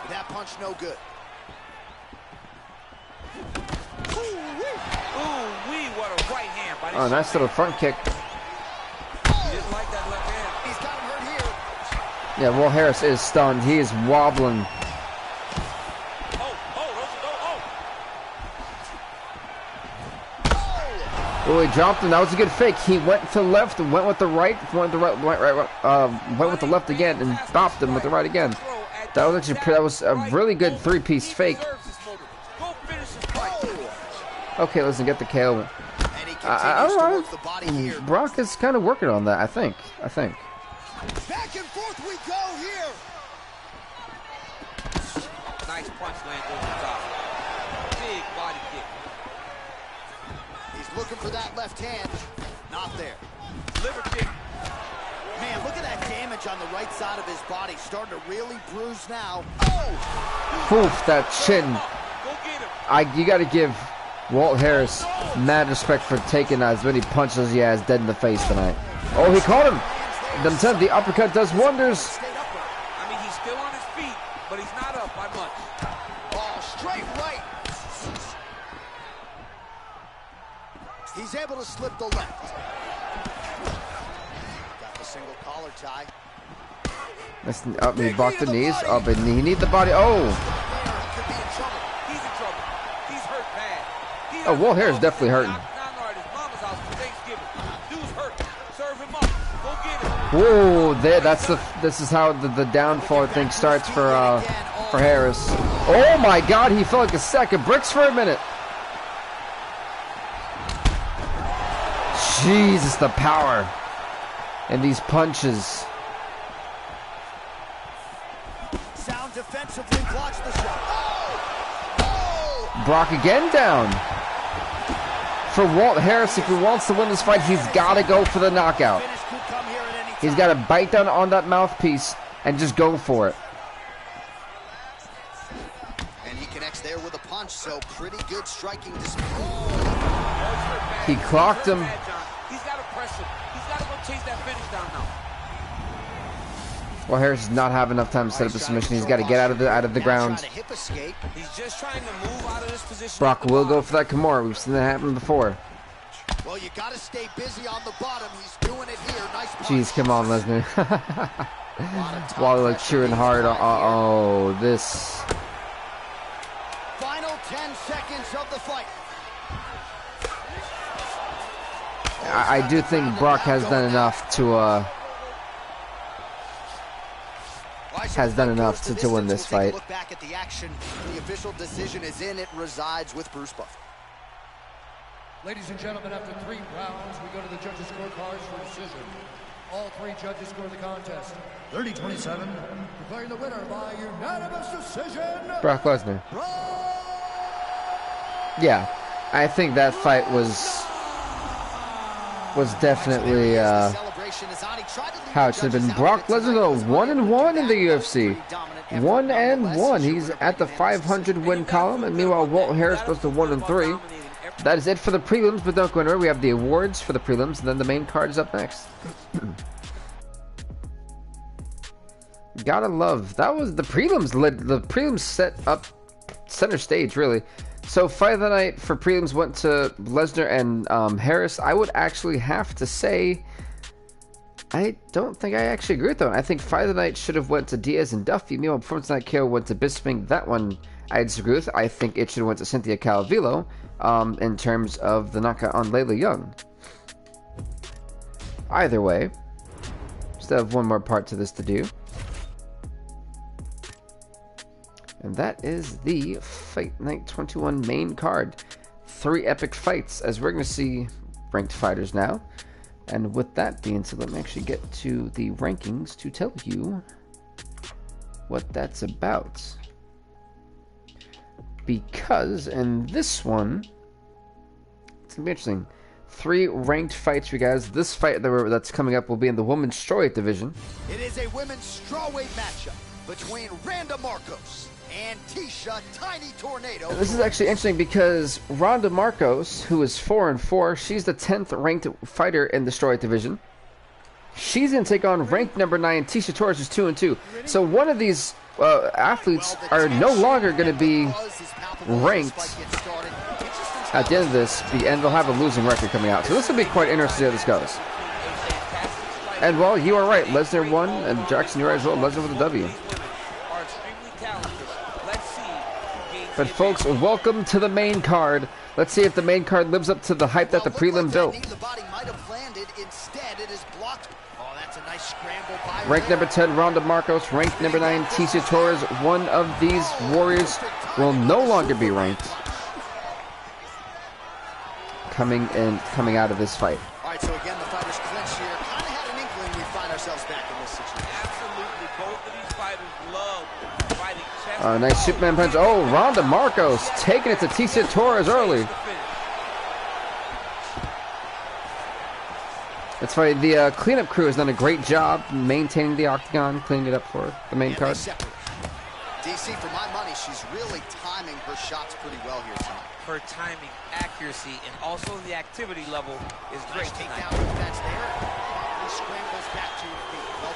That punch no good. Ooh-wee, what a right hand by Oh, nice little front kick. He didn't like that left hand. He's got him hurt here. Yeah, Walt Harris is stunned. He is wobbling. Oh, he dropped him. That was a good fake. He went to the left and went with the right. Went with the right. Went with the left again and stopped him with the right again. That was actually a really good three-piece fake. Okay, listen, get the KO. I don't know. Brock is kind of working on that. I think. Back and forth we go here. Nice punch lands over the top. Big body kick. He's looking for that left hand. Not there. Liver kick. Man, look at that damage on the right side of his body. Starting to really bruise now. Oh! Oof, that chin. Go get him. You got to give Walt Harris mad respect for taking as many punches he has dead in the face tonight. Oh, he caught him. Themselves, the uppercut does wonders. I mean, he's still on his feet, but he's not up by much. Oh, straight right. He's able to slip the left. Got the single collar tie. Listen, up, he blocked the knees. Up, and he needs the body. Oh. Could be in trouble. He's in trouble. He's hurt bad. Oh, Walt Harris definitely hurting. Whoa, this is how the downfall thing starts for Harris. Oh my God, he felt like a sack of bricks for a minute. Jesus, the power and these punches. Sound defensively blocks the shot. Oh! Brock again down. For Walt Harris, if he wants to win this fight, he's got to go for the knockout. He's got to bite down on that mouthpiece and just go for it. And he connects there with a punch, so pretty good striking display. He clocked him. He's got to press him. He's got to go chase that finish down now. Well, Harris does not have enough time to set up a submission. He's got to get out of the ground. He's just trying to move out of this position. Brock will go for that Kimura. We've seen that happen before. Well, you got to stay busy on the bottom. He's doing it here. Nice punch. Jeez, come on, Lesnar. While like cheering hard. Oh, this. Final 10 seconds of the fight. I do think Brock has done enough to win this fight. Look back at the action. The official decision is in. It resides with Bruce Buffer. Ladies and gentlemen, after 3 rounds, we go to the judges' scorecards for decision. All 3 judges score the contest 30-27, declaring the winner by unanimous decision, Brock Lesnar. Yeah, I think that fight was definitely how it should have been. Brock Lesnar, though, 1-1 in the UFC. 1-1. He's at the 500 win column, and meanwhile Walt Harris goes to 1-3. That is it for the prelims, but don't go anywhere. We have the awards for the prelims, and then the main card is up next. Gotta love. That was the prelims. The prelims set up center stage, really. So fight of the night for prelims went to Lesnar and Harris. I would actually have to say, I don't think I actually agree with that one. I think fight of the night should have went to Diaz and Duffy. Meanwhile, performance night KO went to Bisping. That one I disagree with. I think it should have went to Cynthia Calvillo in terms of the knockout on Layla Young. Either way, still have one more part to this to do. And that is the Fight Night 21 main card. 3 epic fights, as we're going to see ranked fighters now. And with that being said, let me actually get to the rankings to tell you what that's about. Because in this one, it's going to be interesting. 3 ranked fights for you guys. This fight that's coming up will be in the women's strawweight division. It is a women's strawweight matchup between Randa Marcos and Tisha Tiny Tornado. And this is actually interesting because Randa Marcos, who is 4-4, she's the 10th ranked fighter in the strawweight division. She's going to take on ranked number 9, Tisha Torres, who's 2-2. So one of these athletes are no longer going to be ranked at the end of this, and they'll have a losing record coming out. So this will be quite interesting how this goes. And well, you are right. Lesnar won, and Jackson, you're right as well. Lesnar with a W. But folks, welcome to the main card. Let's see if the main card lives up to the hype that the prelim built. Ranked number 10, Ronda Marcos. Ranked number 9, Tisha Torres. One of these warriors will no longer be ranked. Coming out of this fight. All right, so again, the fighters clinch here. Kind of had an inkling we find ourselves back in this situation. Absolutely, both of these fighters love fighting chest. Nice Superman punch. Oh, Ronda Marcos taking it to Tisha Torres early. That's funny. The cleanup crew has done a great job maintaining the octagon, cleaning it up for the main card. DC, for my money, she's really timing her shots pretty well here tonight. Her timing, accuracy, and also the activity level is great tonight. That's there. He scrambles back to your feet. Well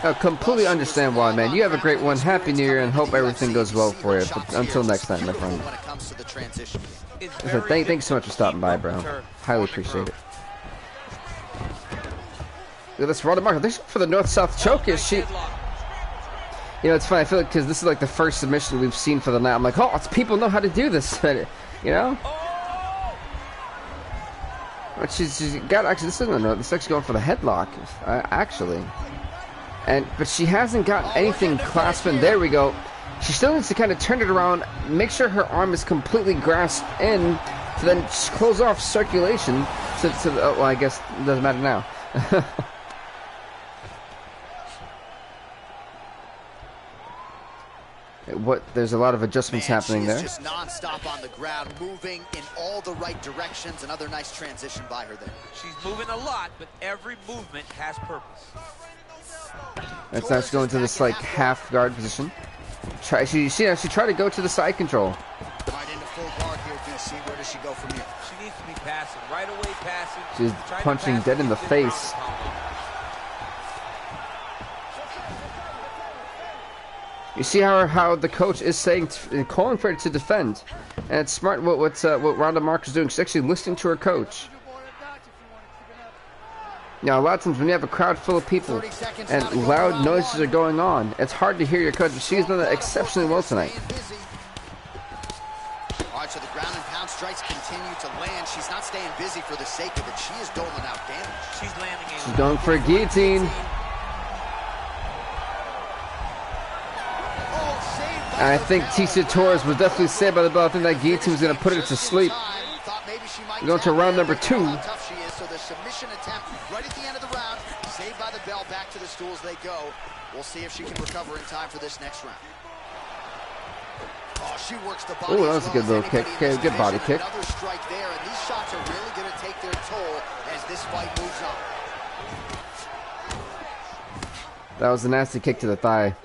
done. I completely understand why, man. You have a great one. Happy New Year, and hope everything goes well for you. But until next time, my friend. Thanks so much for stopping by, bro. Highly appreciate it. Look at this Ronda Marcos. This for the north-south choke. Is she? You know, it's funny. I feel like because this is like the first submission we've seen for the night. I'm like, oh, it's people know how to do this. You know? But she's got actually. This isn't a. This is actually going for the headlock. Actually, but she hasn't got anything clasping. There we go. She still needs to kind of turn it around, make sure her arm is completely grasped in, to then just close off circulation. Oh, well, I guess it doesn't matter now. There's a lot of adjustments happening there. Just non-stop on the ground, moving in all the right directions. Another nice transition by her there. She's moving a lot, but every movement has purpose. That's nice going to this like half guard position. She tried to go to the side control. Right into full guard here, DC. Where does she go from here? She needs to be passing, right away passing. She's punching dead in the face. You see how the coach is saying, calling for it to defend, and it's smart what Ronda Marcos is doing. She's actually listening to her coach. Now, a lot of times when you have a crowd full of people and loud noises are going on, it's hard to hear your coach. She's done that exceptionally well tonight. All right, so the ground and pound strikes continue to land. She's not staying busy for the sake of it. She is doling out damage. She's landing. She's going for a guillotine. And I think Tisha Torres was definitely saved by the bell. I think that guillotine was going to put her to sleep. We're going to round number 2. So the submission attempt right at the end of the round, saved by the bell, back to the stools they go. We'll see if she can recover in time for this next round. Oh, she works the body. Oh, that was a good little kick. Okay, good body kick. Another strike there, and these shots are really going to take their toll as this fight moves on. That was a nasty kick to the thigh.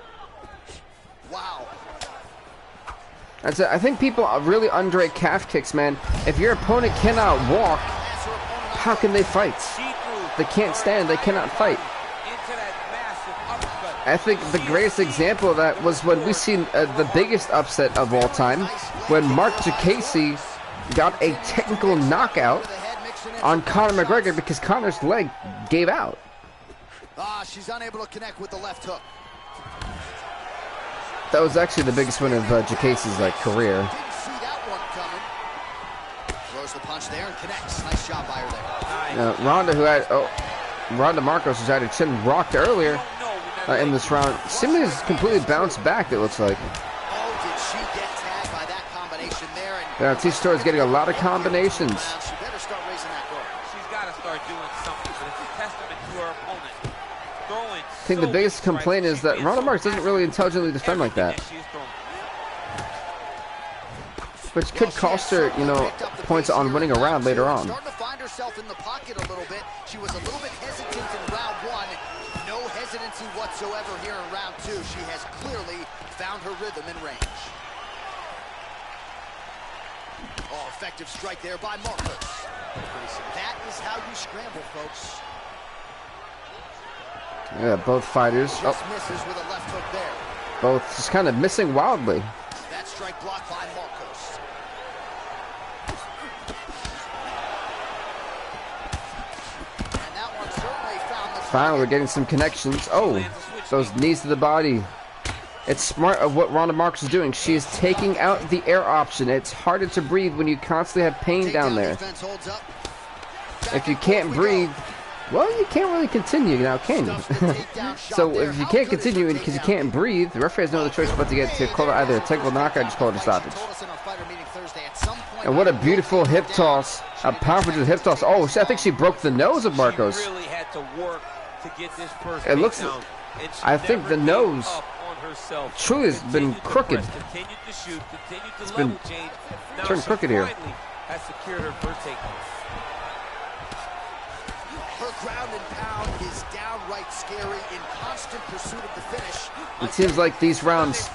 Wow. That's it. I think people really underrate calf kicks, man. If your opponent cannot walk, how can they fight? They can't stand. They cannot fight. I think the greatest example of that was when we seen the biggest upset of all time, when Mark Jacasey got a technical knockout on Conor McGregor because Conor's leg gave out. She's unable to connect with the left hook. That was actually the biggest win of Jacasey's career. Didn't see that one coming. Throws the punch there and connects. Nice job by her there. Ronda Marcos, who's had her chin rocked earlier in this round, seemingly has completely bounced back, it looks like. Oh, did she get tagged by that combination there? Yeah, Tisha Torres getting a lot of combinations. She better start raising that goal. She's got to start doing something, but it's a testament to her opponent. I think the biggest complaint is that Ronda Marcos doesn't really intelligently defend like that. Which could cost her, points on winning a round later on. Starting to find herself in the pocket a little bit. She was a little bit hesitant in round 1. No hesitancy whatsoever here in round 2. She has clearly found her rhythm and range. Oh, effective strike there by Marcos. That is how you scramble, folks. Yeah, both fighters. Misses with a left hook there. Both just kind of missing wildly. That strike blocked by Marcos. Finally, we're getting some connections. Oh, those knees to the body. It's smart of what Ronda Marks is doing. She is taking out the air option. It's harder to breathe when you constantly have pain down there. If you can't breathe, well, you can't really continue now, can you? So if you can't continue because you can't breathe, the referee has no other choice but to call it either a technical knockout or just call it a stoppage. And what a beautiful hip toss. A powerful hip toss. Oh, I think she broke the nose of Marcos. It looks, I think the nose truly has been crooked. It's been turned crooked here. Her ground and pound is downright scary, in constant pursuit of the finish. It seems like these rounds,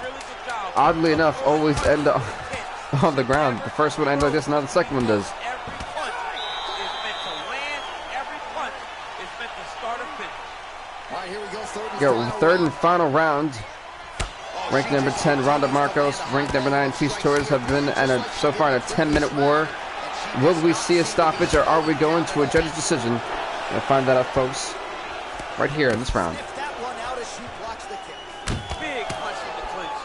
oddly enough, always end up on the ground. The first one ends like this, now the second one does. Every punch is meant to land. Every punch is meant to start a finish. All right, here we go. Third and final round. Ranked number 10, Ronda Marcos. Ranked number 9, Tecia Torres have been so far in a 10-minute war. Will we see a stoppage, or are we going to a judge's decision? We'll find that out, folks, right here in this round. That one out as she blocks the kick. Big punch in the clinch.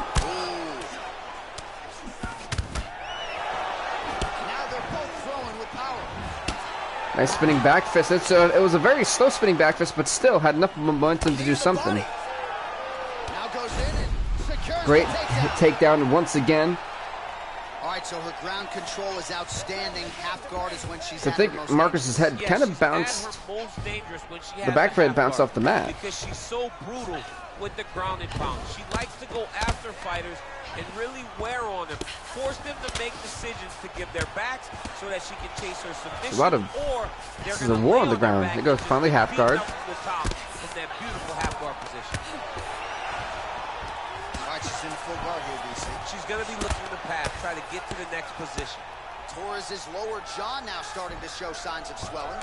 Now they're both throwing with power. Nice spinning back fist. It was a very slow spinning back fist, but still had enough momentum to do something. Now goes in and secures Great the takedown once again. All right, so her ground control is outstanding. Half guard is when she's I think Marcus's head kind of bounced. The back head bounced off the mat. Because she's so brutal with the ground and pound. She likes to go after fighters and really wear on them, force them to make decisions to give their backs so that she can chase her submission. A lot of this is a war on the ground. It goes finally half guard. From that beautiful half guard position. All right, she's in full guard here, DC. She's going to be looking in the path, try to get to the next position. Torres' lower jaw now starting to show signs of swelling.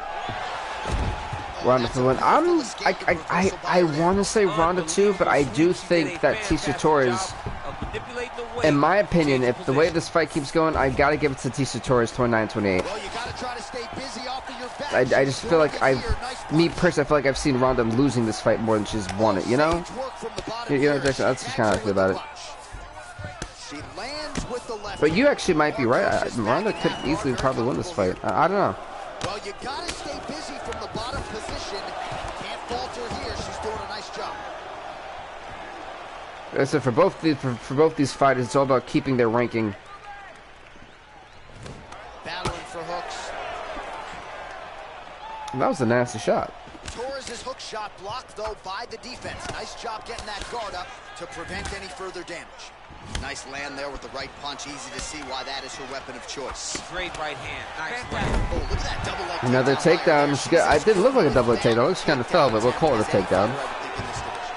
Ronda for the win. I want to say Ronda too, but I do think that Tecia Torres, in my opinion, if the way this fight keeps going, I gotta give it to Tecia Torres 29-28. Well, you gotta try to stay busy off of your back. I just feel like me personally, I feel like I've seen Ronda losing this fight more than she's won it. You know? Jackson, that's just kind of how I feel about it. She lands with the left. But you actually might be right. Ronda could easily probably win this fight. I don't know. Well, you gotta stay busy from the bottom position. Can't falter here. She's doing a nice job. So for both these fighters, it's all about keeping their ranking. Battling for hooks. And that was a nasty shot. Torres' hook shot blocked, though, by the defense. Nice job getting that guard up to prevent any further damage. Nice land there with the right punch. Easy to see why that is her weapon of choice. Great right hand. Nice land. Oh, look at that double leg. Another takedown. I didn't look like a double leg takedown. It looks kind of fell, but we'll call it a takedown.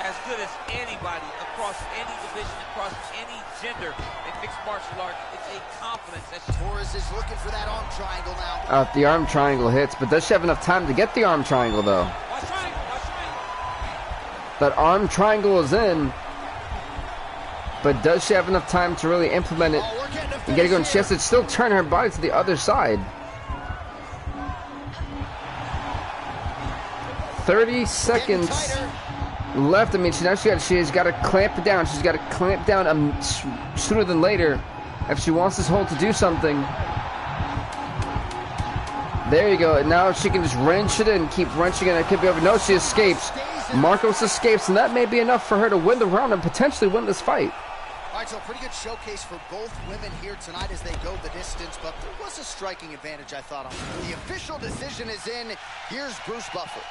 As good as anybody across any division, across any gender in mixed martial arts. It's a confidence that Torres is looking for that arm triangle now. The arm triangle hits, but does she have enough time to get the arm triangle, though? Watch triangle, watch triangle. That arm triangle is in. But does she have enough time to really implement it and get it going? She has to still turn her body to the other side. 30 seconds left. I mean, she's got to clamp it down. She's got to clamp down sooner than later if she wants this hold to do something. There you go. And now she can just wrench it and keep wrenching it. It could be over. No, she escapes. Marcos escapes, and that may be enough for her to win the round and potentially win this fight. All right, so a pretty good showcase for both women here tonight as they go the distance, but there was a striking advantage, I thought. The official decision is in. Here's Bruce Buffer.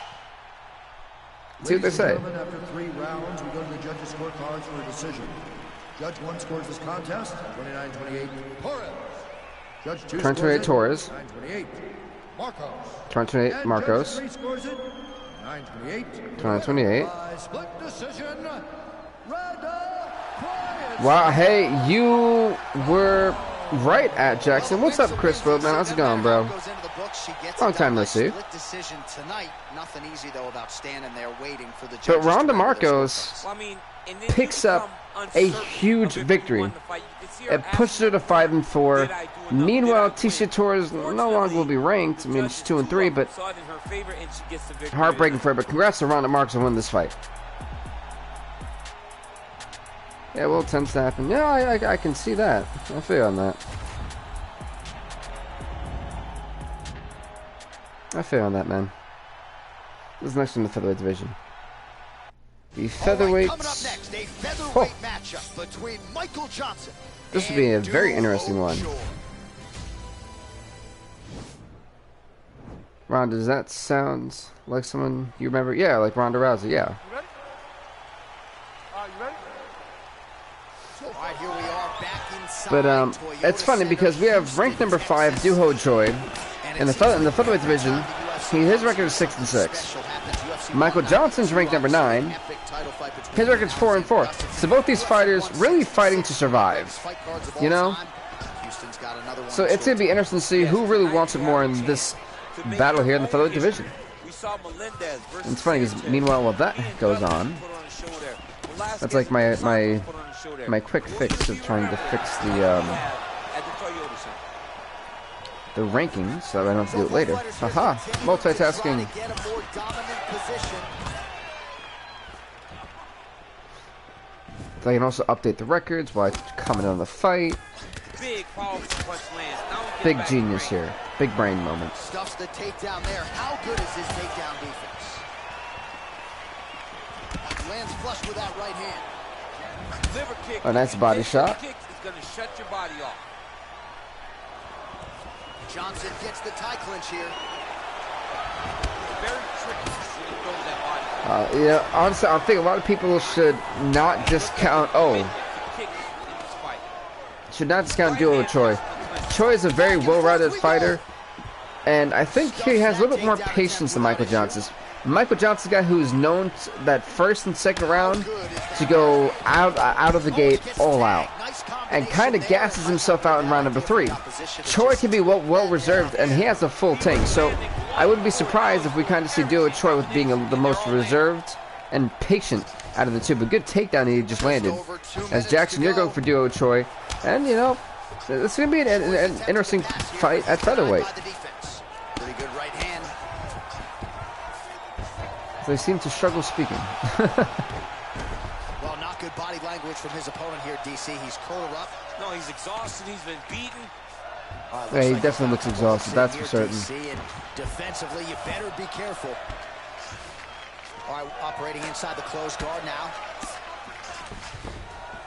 See what they say. After 3 rounds, we go to the judges' scorecards for a decision. Judge 1 scores this contest, 29-28, Torres. Judge 2 29-28 Torres. 29-28, Marcos. 29-28 Marcos. Judge 3 scores it, 9-28. 29-28. By split decision, Ronda. Wow, hey, you were right at Jackson. What's up, Chris Wood, man? How's it going, bro? Long time no see. But Ronda Marcos picks up a huge victory. It pushes her to 5-4. Meanwhile, Tisha Torres no longer will be ranked. I mean, she's 2-3, but heartbreaking for her. But congrats to Ronda Marcos on winning this fight. Yeah, well, it tends to happen. Yeah, I can see that. I feel on that. I feel on that, man. This is next in the featherweight division. The featherweights. Coming up next, a featherweight matchup between Michael Johnson. This would be a very interesting one. Ronda, does that sound like someone you remember? Yeah, like Ronda Rousey, yeah. You ready? You ready? All right, here we are back inside. But it's funny because we have ranked number 5 Duho Choi in the featherweight division. His record is 6-6. Michael Johnson's ranked number 9. His record's 4-4. So both these fighters really fighting to survive. You know? So it's gonna be interesting to see who really wants it more in this battle here in the featherweight division. And it's funny because meanwhile while that goes on, that's like my quick fix of trying to fix the rankings so I don't have to do it later. Haha, multitasking. So I can also update the records while I comment on the fight. Big genius here. Big brain moment. Stuffs the takedown there. How good is his takedown defense? Lands flush with that right hand. Liver kick. A nice body shot. Kick is going to shut your body off. Johnson gets the tie clinch here. Very tricky when he throws that body. Yeah, honestly, I think a lot of people should not discount. Should not discount Duo Choi. Choi is a very well-rounded fighter, and I think he has a little bit more patience than Michael Johnson. Michael Johnson's a guy who's known that first and second round to go out of the gate all out, and kind of gasses himself out in round number 3. Choi can be well reserved, and he has a full tank. So I wouldn't be surprised if we kind of see Duo Choi with being the most reserved and patient out of the two. But good takedown he just landed. As Jackson, you're going for Duo Choi, and you know it's going to be an interesting fight at featherweight. Pretty good right hand. They seem to struggle speaking. Well, not good body language from his opponent here, DC. He's curled up. No, he's exhausted. He's been beaten. Yeah, he definitely looks exhausted, that's for certain. And defensively, you better be careful. All right, operating inside the closed guard now.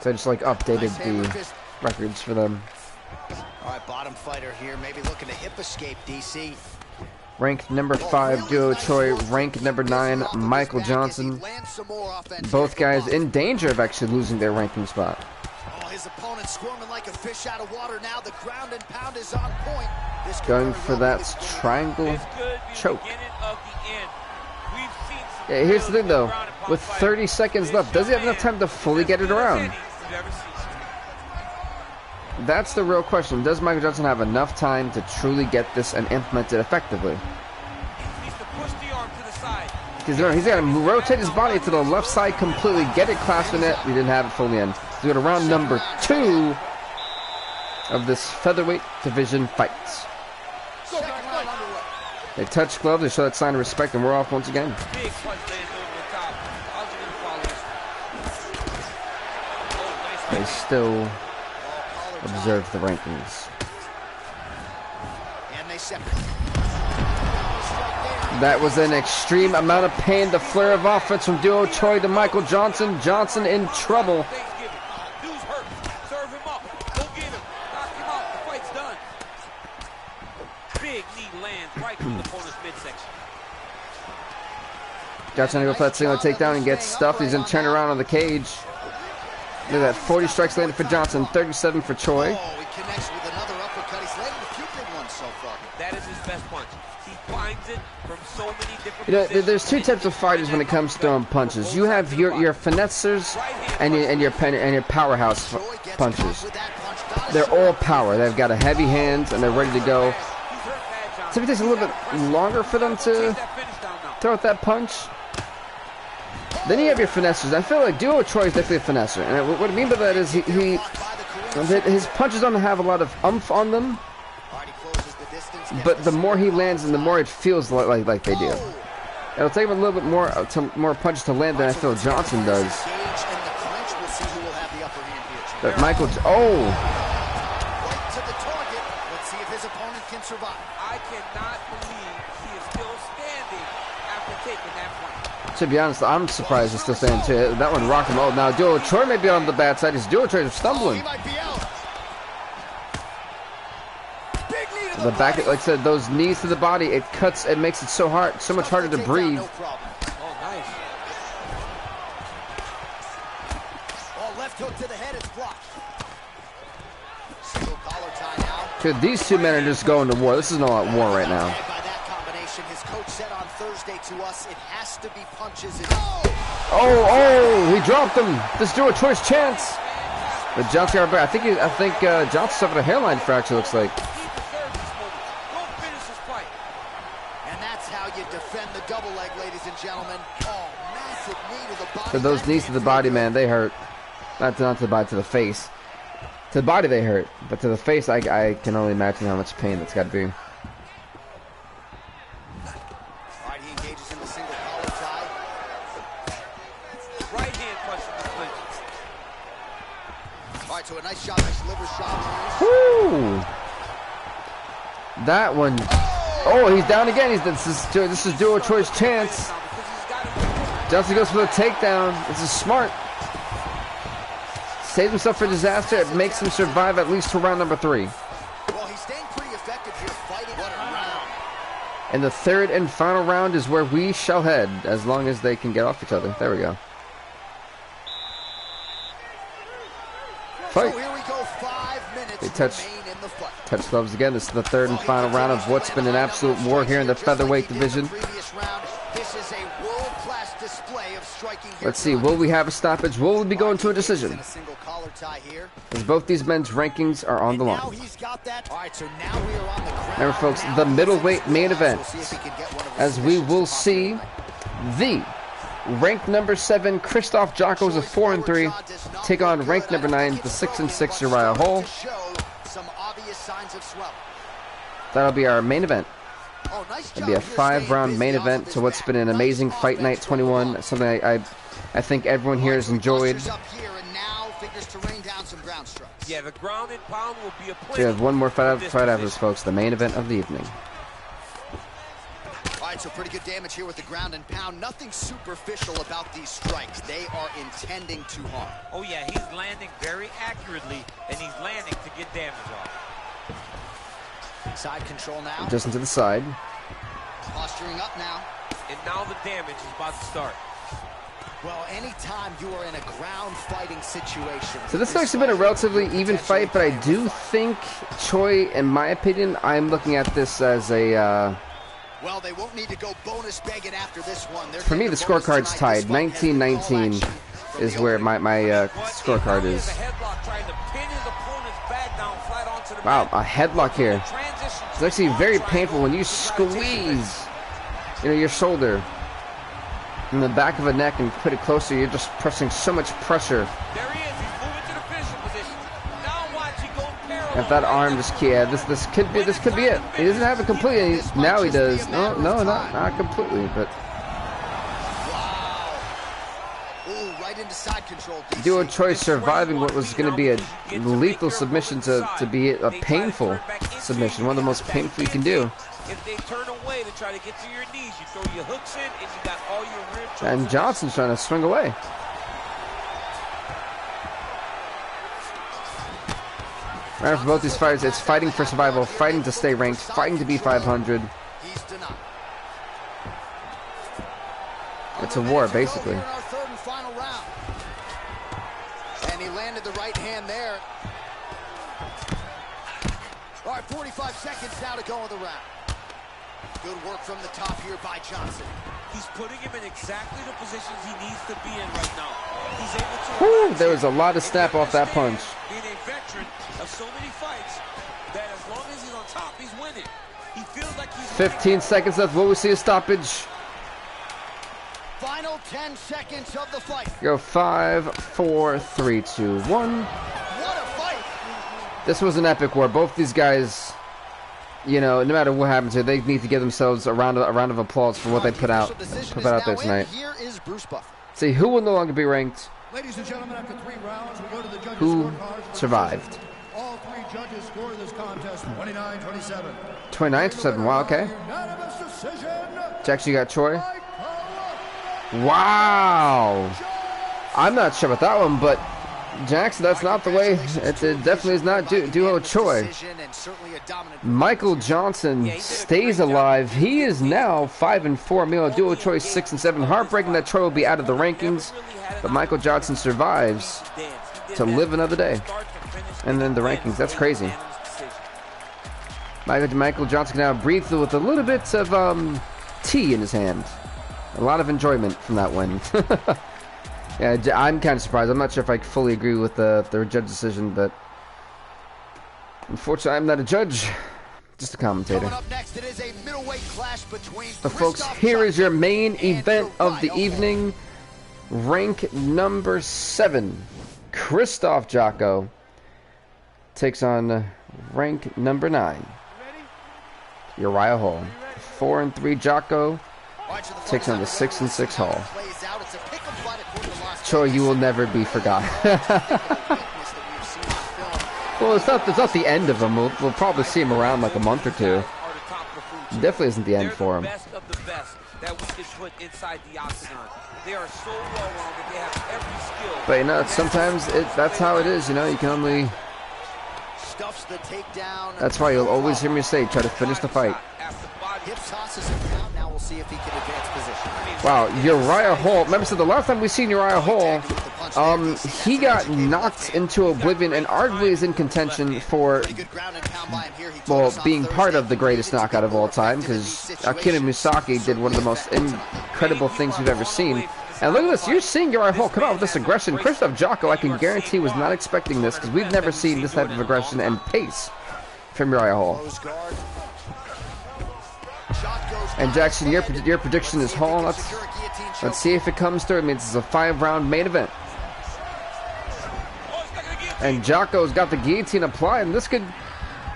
So I just like updated the records for them. All right, bottom fighter here, maybe looking to hip escape, DC. Ranked number 5, Duo Choi. Ranked number 9, Michael Johnson. Both guys in danger of actually losing their ranking spot. Oh, his opponent squirming like a fish out of water now. The ground and pound is on point. Going for that triangle choke. Yeah, here's the thing though. With 30 seconds left, does he have enough time to fully get it around? That's the real question. Does Michael Johnson have enough time to truly get this and implement it effectively? Because he's got to rotate his body to the left side completely, get it clasped in it. He didn't have it fully in. So we go to round number 2 of this featherweight division fights. They touch gloves, they show that sign of respect, and we're off once again. They still observe the rankings. That was an extreme amount of pain. The flare of offense from Duo Choi to Michael Johnson. Johnson in trouble. Johnson to go for that single takedown and gets stuffed. He's going to turn around on the cage. Look at that, 40 strikes landed for Johnson, 37 for Choi. Oh, he connects with another uppercut. He's landed a few big ones so far. That is his best punch. He finds it from so many different positions. There's two types of fighters when it comes to throwing punches. You have your finessers and your powerhouse punches. they're all power. They've got a heavy hands and they're ready to go. So if it takes a little bit longer for them to throw out that punch, then you have your finessers. I feel like Duo Troy is definitely a finesser, and what I mean by that is his punches don't have a lot of oomph on them, but the more he lands and the more it feels like they do. It'll take him a little bit more punches to land than I feel Johnson does. But Michael, I cannot believe he is still standing after taking that punch. To be honest, I'm surprised he's still standing too. That one rocked him. Oh, now Duo Troy may be on the bad side. His Duo Troy is stumbling. The back, like I said, those knees to the body, it cuts, it makes it so hard, so much harder to breathe. Oh, nice. Oh, left hook to the head, it's blocked. Single collar tie now. Dude, these two men are just going to war. This is not war right now. By that combination, his coach said on Thursday to us, it has to be punches. Oh, he dropped him. This Duo Troy's chance. But Johnson got back. I think Johnson suffered a hairline fracture, looks like. Double leg, ladies and gentlemen. Oh, massive knee to the body. So those knees to the body, man, they hurt. Not to the body, to the face. To the body, they hurt. But to the face, I can only imagine how much pain that's got to be. All right, he engages in the single collar tie. Right hand punch in the clinch. All right, so a nice shot, nice liver shot. Woo! That one. Oh, he's down again. This is Duo Troy's chance. Johnson goes for the takedown. This is smart. Saves himself for disaster. It makes him survive at least to round number 3. Well, he's staying pretty effective here, fighting. What a round. And the third and final round is where we shall head, as long as they can get off each other. There we go. Fight. So here we go, 5 minutes. They touch fight. gloves again. This is the third and final round of what's been an absolute war here in the featherweight division. This is a world-class display of striking. Let's see, will we have a stoppage? Will we be going to a decision? As both these men's rankings are on the line. Remember, folks, the middleweight main event, as we will see the ranked number 7 Christoph Jocko's a 4-3 take on ranked number 9 the 6-6 Uriah Hall. That'll be our main event. It'll be a 5-round main event to what's been an amazing Fight Night 21. Something I think everyone here has enjoyed. Yeah, the ground and pound will be a So we have one more fight after this, folks. The main event of the evening. All right, so pretty good damage here with the ground and pound. Nothing superficial about these strikes. They are intending to harm. Oh, yeah, he's landing very accurately, and he's landing to get damage off. Side control now. Just into the side. Posturing up now. And now the damage is about to start. Well, anytime you are in a ground fighting situation. So this has actually been a relatively even fight, but I do think Choi, in my opinion, I'm looking at this as a... well, they won't need to go bonus begging after this one. For me, the scorecard's tied. 19-19 is where my scorecard is. Wow, a headlock here. It's actually very painful when you squeeze, your shoulder in the back of the neck and put it closer. You're just pressing so much pressure. There he is. He's moving to the finishing position. Now watch, he goes parallel. If that arm just this could be it. He doesn't have it completely. Now he does. No, not completely, but. Into side control. Duo Troy surviving what was going to be a lethal submission to be a painful submission, one of the most painful you can do. If they turn away to try to get to your knees, you throw your hooks in and you got all your rear shoulders. And Johnson's trying to swing away. Right, for both these fighters, it's fighting for survival, fighting to stay ranked, fighting to be 500. It's a war, basically. The right hand there. All right, 45 seconds now to go in the round. Good work from the top here by Johnson. He's putting him in exactly the positions he needs to be in right now. He's able to. Whew, there was a lot of snap off that punch. Being a veteran of so many fights, that as long as he's on top, he's winning. He feels like he's 15 seconds left. Will we see a stoppage? Final 10 seconds of the fight. Go 5, 4, 3, 2, 1. What a fight! This was an epic war. Both these guys, you know, no matter what happens here, they need to give themselves a round of applause for what they put out there tonight. Here is Bruce Buffer. See who will no longer be ranked. Ladies and gentlemen, after 3 rounds, we go to the judges' Who scorecards. survived? All 3 judges score this contest 29-27. 29-7. Wow. Okay. Unanimous decision. Jackson, you got Troy. Wow. I'm not sure about that one, but Jackson, that's not the way. It definitely is not Duo Choi. Michael Johnson stays alive. He is now 5-4. Meanwhile, Duo Choi 6-7. Heartbreaking that Troy will be out of the rankings, but Michael Johnson survives to live another day. And then the rankings. That's crazy. Michael Johnson can now breathe with a little bit of tea in his hand. A lot of enjoyment from that win. Yeah, I'm kind of surprised. I'm not sure if I fully agree with the judge decision, but unfortunately, I'm not a judge, just a commentator. Coming up next, it is a middleweight clash between So, folks, here is your main event of the evening. Rank number 7, Krzysztof Jotko takes on rank number 9, Uriah Hall. 4-3 Jotko takes on the 6-6 Hall. Choi, you will never be forgotten. Well, it's not the end of him. We'll probably see him around like a month or two. Definitely isn't the end for him. Best of the best that we can put inside the octagon. They are so well-rounded. They have every skill. But you know, sometimes that's how it is. You know, you can only. Stuffs the takedown. That's why you'll always hear me say, try to finish the fight. Hip tosses him down. Now we'll see if he can advance position. Wow, Uriah Hall. Remember, so the last time we seen Uriah Hall, he got knocked into oblivion and arguably is in contention for, well, being part of the greatest knockout of all time, because Akira Musaki did one of the most incredible things we've ever seen. And look at this, you're seeing Uriah Hall come out with this aggression. Krzysztof Jotko, I can guarantee, was not expecting this, because we've never seen this type of aggression and pace from Uriah Hall. And Jackson, your prediction is Hall. Let's see if it comes through. It means it's a 5-round main event. And Jotko's got the guillotine applied, and this could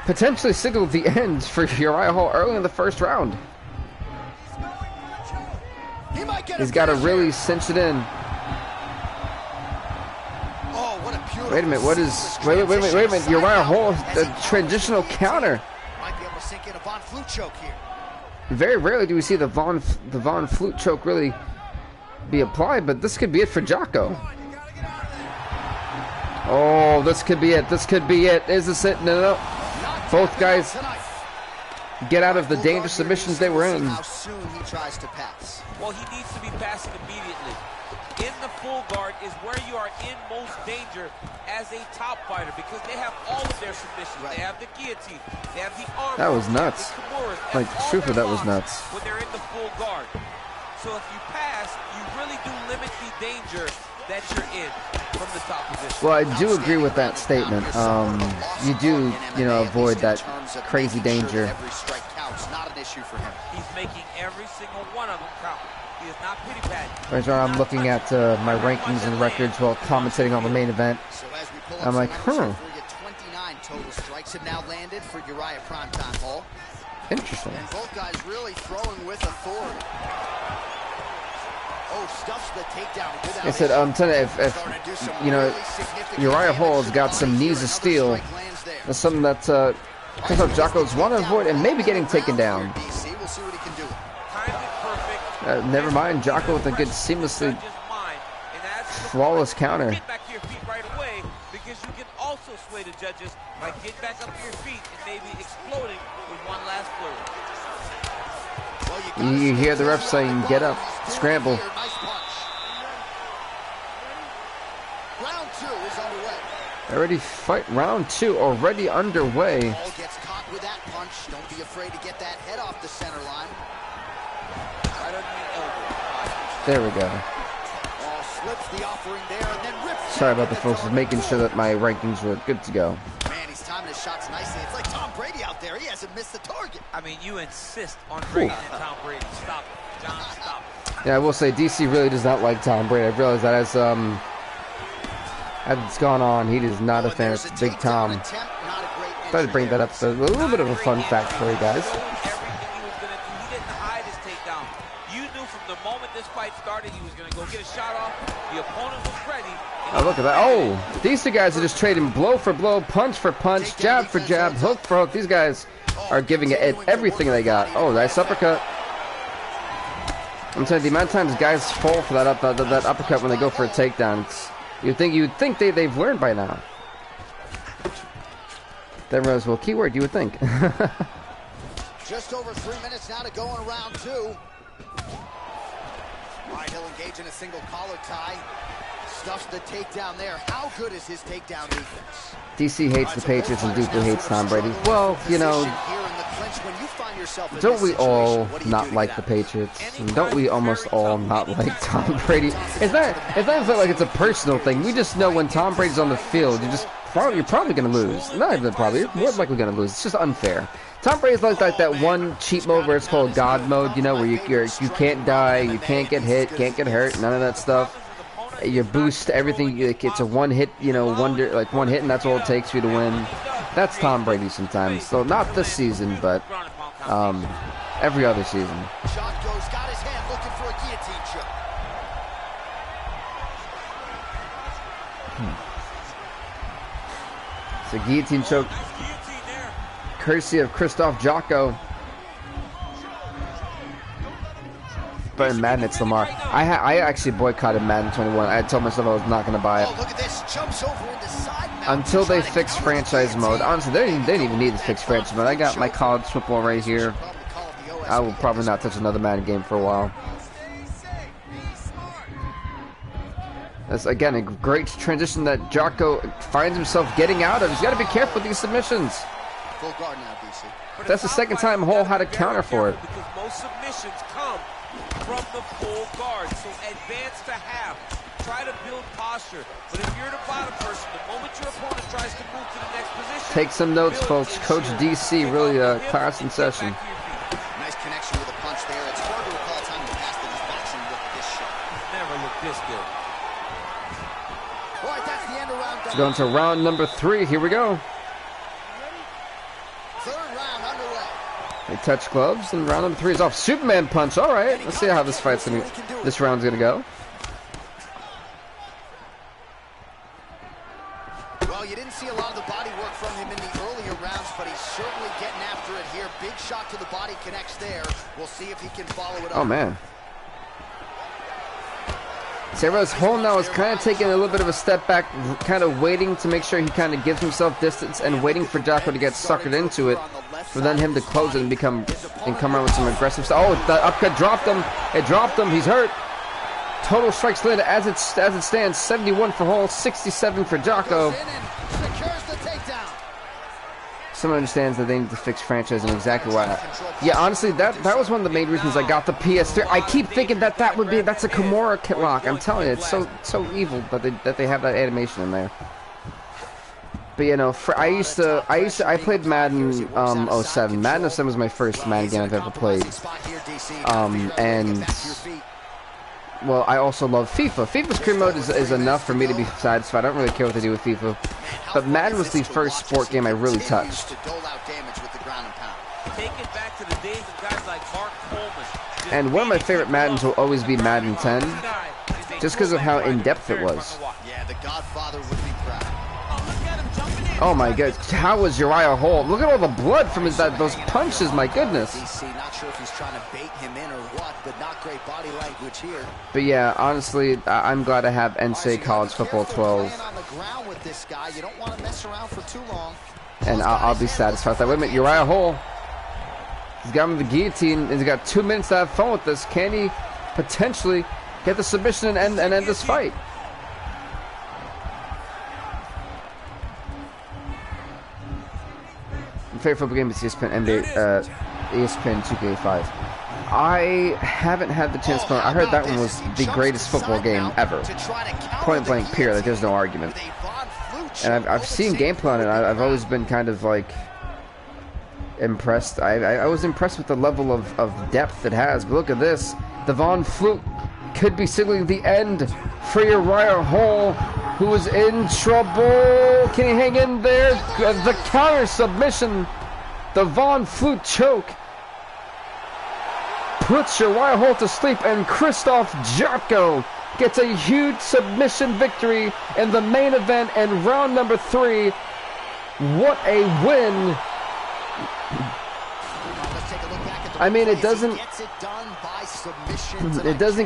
potentially signal the end for Uriah Hall early in the first round. He's got to really cinch it in. Wait a minute, what is... Wait a minute, Uriah Hall, a transitional counter. Might be able to sink in a Von Flute choke here. Very rarely do we see the Von Flute choke really be applied, but this could be it for Jotko. Oh, this could be it. This could be it. Is this it? No, no. Both guys get out of the dangerous submissions they were in. How soon he tries to pass. Well, he needs to be passing immediately. In the full guard is where you are in most danger as a top fighter, because they have all of their submissions. Right. They have the guillotine, they have the arm. That was nuts. Like, truthfully, that was nuts. When they're in the full guard. So if you pass, you really do limit the danger that you're in from the top position. Well, I do agree with that statement. You do, you know, avoid that crazy danger. Every strike counts. Not an issue for him. He's making every single one of them count. He is not pity-patting. Right now, I'm looking at my rankings and records while commentating on the main event. So as we pull up I'm like, we get 29 total strikes have now landed for Uriah Primetime Hall. Interesting. And both guys really throwing with authority. Oh, stuffs the takedown. I said, I'm telling you, if you know, Uriah Hall's got some knees of steel. That's something that Krzysztof Jotko's want to avoid and maybe getting taken down. We'll see what he can do. Never mind, Jotko with a good, seamlessly flawless counter. Get back to your feet right away, because you can also sway the judges by getting back up to your feet and maybe exploding with one last flurry. You hear the ref saying, get up, scramble. Nice punch. Round 2 is underway. Round 2 already underway. Hall gets caught with that punch. Don't be afraid to get that head off the center line. Right under the elbow. There we go. Oh, slips the offering there and then rips. Sorry about the folks. Just making sure that my rankings were good to go. Man, he's timing his shots nicely. It's like Tom Brady out there. He hasn't missed the target. I mean, you insist on bringing in Tom Brady. Stop it. John, stop it. Yeah, I will say DC really does not like Tom Brady. I realize that as it's gone on, he is not a fan of Big Tom. Try to bring that up. So a little bit of a fun fact for you guys. He didn't hide his takedown. You knew from the moment this fight started he was going to go get a shot off. The opponent was ready. Oh, look at that. Oh, these two guys are just trading blow for blow, punch for punch, jab for jab, hook for hook. These guys are giving it everything they got. Oh, nice uppercut. I'm telling you, the amount of times guys fall for that uppercut when they go for a takedown, you'd think they've learned by now. Then Rose, well, keyword, you would think. Just over 3 minutes now to go in round 2. All right, he'll engage in a single collar tie. Stuffs the takedown there. How good is his takedown defense? DC hates the Patriots and Duke hates Tom Brady. Well, you know, don't we all not like the Patriots? And don't we almost all not like Tom Brady? It's not like it's a personal thing. We just know when Tom Brady's on the field, you're probably going to lose. Not even probably, you're more likely going to lose. It's just unfair. Tom Brady's like that one cheat mode where it's called God mode, you know, where you can't die, you can't get hit, can't get hurt, none of that stuff. You boost everything. It's a one hit, you know, one hit, and that's all it takes for you to win. That's Tom Brady sometimes. So not this season, but every other season. Jocko's got his hand looking for a guillotine choke. It's a guillotine choke, courtesy of Christoph Jocko. But in Madden, it's Lamar. I actually boycotted Madden 21. I told myself I was not going to buy it. Oh, look at this. Jumps over into side mount. Until they fix franchise mode. Honestly, they didn't even need to fix franchise mode. I got my college football right here. I will probably not touch another Madden game for a while. That's, again, a great transition that Jocko finds himself getting out of. He's got to be careful with these submissions. Full guard now, DC. That's the second time Hall had a counter for it. Because most submissions come from the full guard. So advance to half. Try to build posture. But if you're the bottom person, the moment your opponent tries to move to the next position, take some notes, folks. Coach DC, really a class in session. Nice connection with a punch there. It's hard to recall a time in the past that his boxing looked this sharp. Never looked this good. All right, that's the end of round. Let's go into round number 3. Here we go. Third round underway. They touch gloves, and round number 3 is off. Superman punch. All right, let's see how this this round's gonna go. Well, you didn't see a lot of the body work from him in the earlier rounds, but he's certainly getting after it here. Big shot to the body connects there. We'll see if he can follow it up. Oh man. Sarah's Hall now is kind of taking a little bit of a step back, kind of waiting to make sure he kind of gives himself distance and waiting for Jocko to get suckered into it, for then him to close it and come around with some aggressive stuff. Oh, the upcut dropped him. It dropped him. He's hurt. Total strikes landed as it stands. 71 for Hall, 67 for Jocko. Someone understands that they need to fix franchise and exactly why. Yeah, honestly, that was one of the main reasons I got the PS3. I keep thinking that's a Kimura lock. I'm telling you, it's so evil that they have that animation in there. But you know, I played Madden 07. Madden 07 was my first Madden game I've ever played. Well, I also love FIFA. FIFA's career mode is enough for me to be satisfied. I don't really care what they do with FIFA. But Madden was the first sport game I really touched. And one of my favorite Maddens will always be Madden 10, just because of how in-depth it was. Oh my god, how was Uriah Hall? Look at all the blood from those punches, my goodness. Not sure if he's trying to bait him in or what, but not great body language here. But yeah, honestly, I'm glad I have NCAA College Football 12. And I'll be satisfied with that. Wait a minute, Uriah Hall. He's got him with the guillotine, and he's got 2 minutes to have fun with this. Can he potentially get the submission and end this fight? My favorite football game is ESPN 2K5. I haven't had the chance to play. I heard that one was the greatest football game ever. Point blank period, like there's no argument. And I've seen gameplay on it. I've always been kind of like impressed. I was impressed with the level of depth it has. But look at this. The Von Flute could be signaling the end for Uriah Hall, who is in trouble. Can he hang in there? The counter submission. The Von Flute choke puts Uriah Hall to sleep, and Krzysztof Jotko gets a huge submission victory in the main event and round number 3. What a win! I mean, it doesn't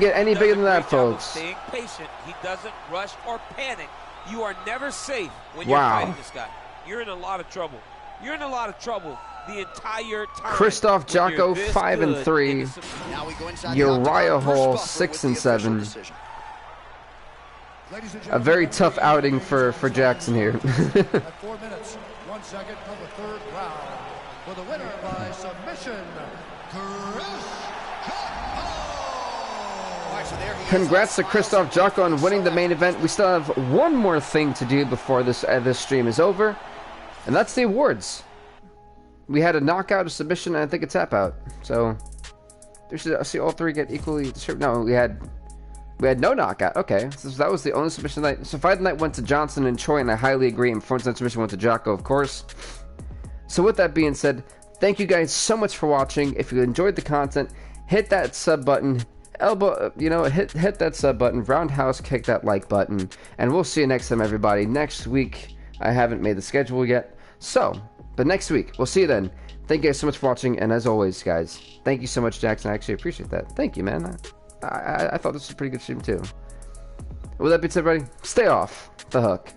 get any bigger than that, folks. Staying patient. He doesn't rush or panic. You are never safe when you're fighting this guy. You're in a lot of trouble. You're in a lot of trouble the entire time. Krzysztof Jotko 5-3. Uriah Hall 6-7. A very tough outing for Jackson here. At 4 minutes, 1 second of the third round. For the winner by submission, Congrats to Krzysztof Jotko on winning the main event. We still have one more thing to do before this stream is over, and that's the awards. We had a knockout, a submission, and I think a tap out. So I see all 3 get equally distributed. No, we had no knockout. Okay, so that was the only submission night. So Fight Night went to Johnson and Choi, and I highly agree. And Performance Night submission went to Jotko, of course. So with that being said, thank you guys so much for watching. If you enjoyed the content, hit that sub button, hit that sub button, roundhouse kick that like button, and we'll see you next time, everybody. Next week, I haven't made the schedule yet, but next week, we'll see you then. Thank you guys so much for watching, and as always, guys, thank you so much, Jackson. I actually appreciate that. Thank you, man. I thought this was a pretty good stream, too. With that being said, everybody, stay off the hook.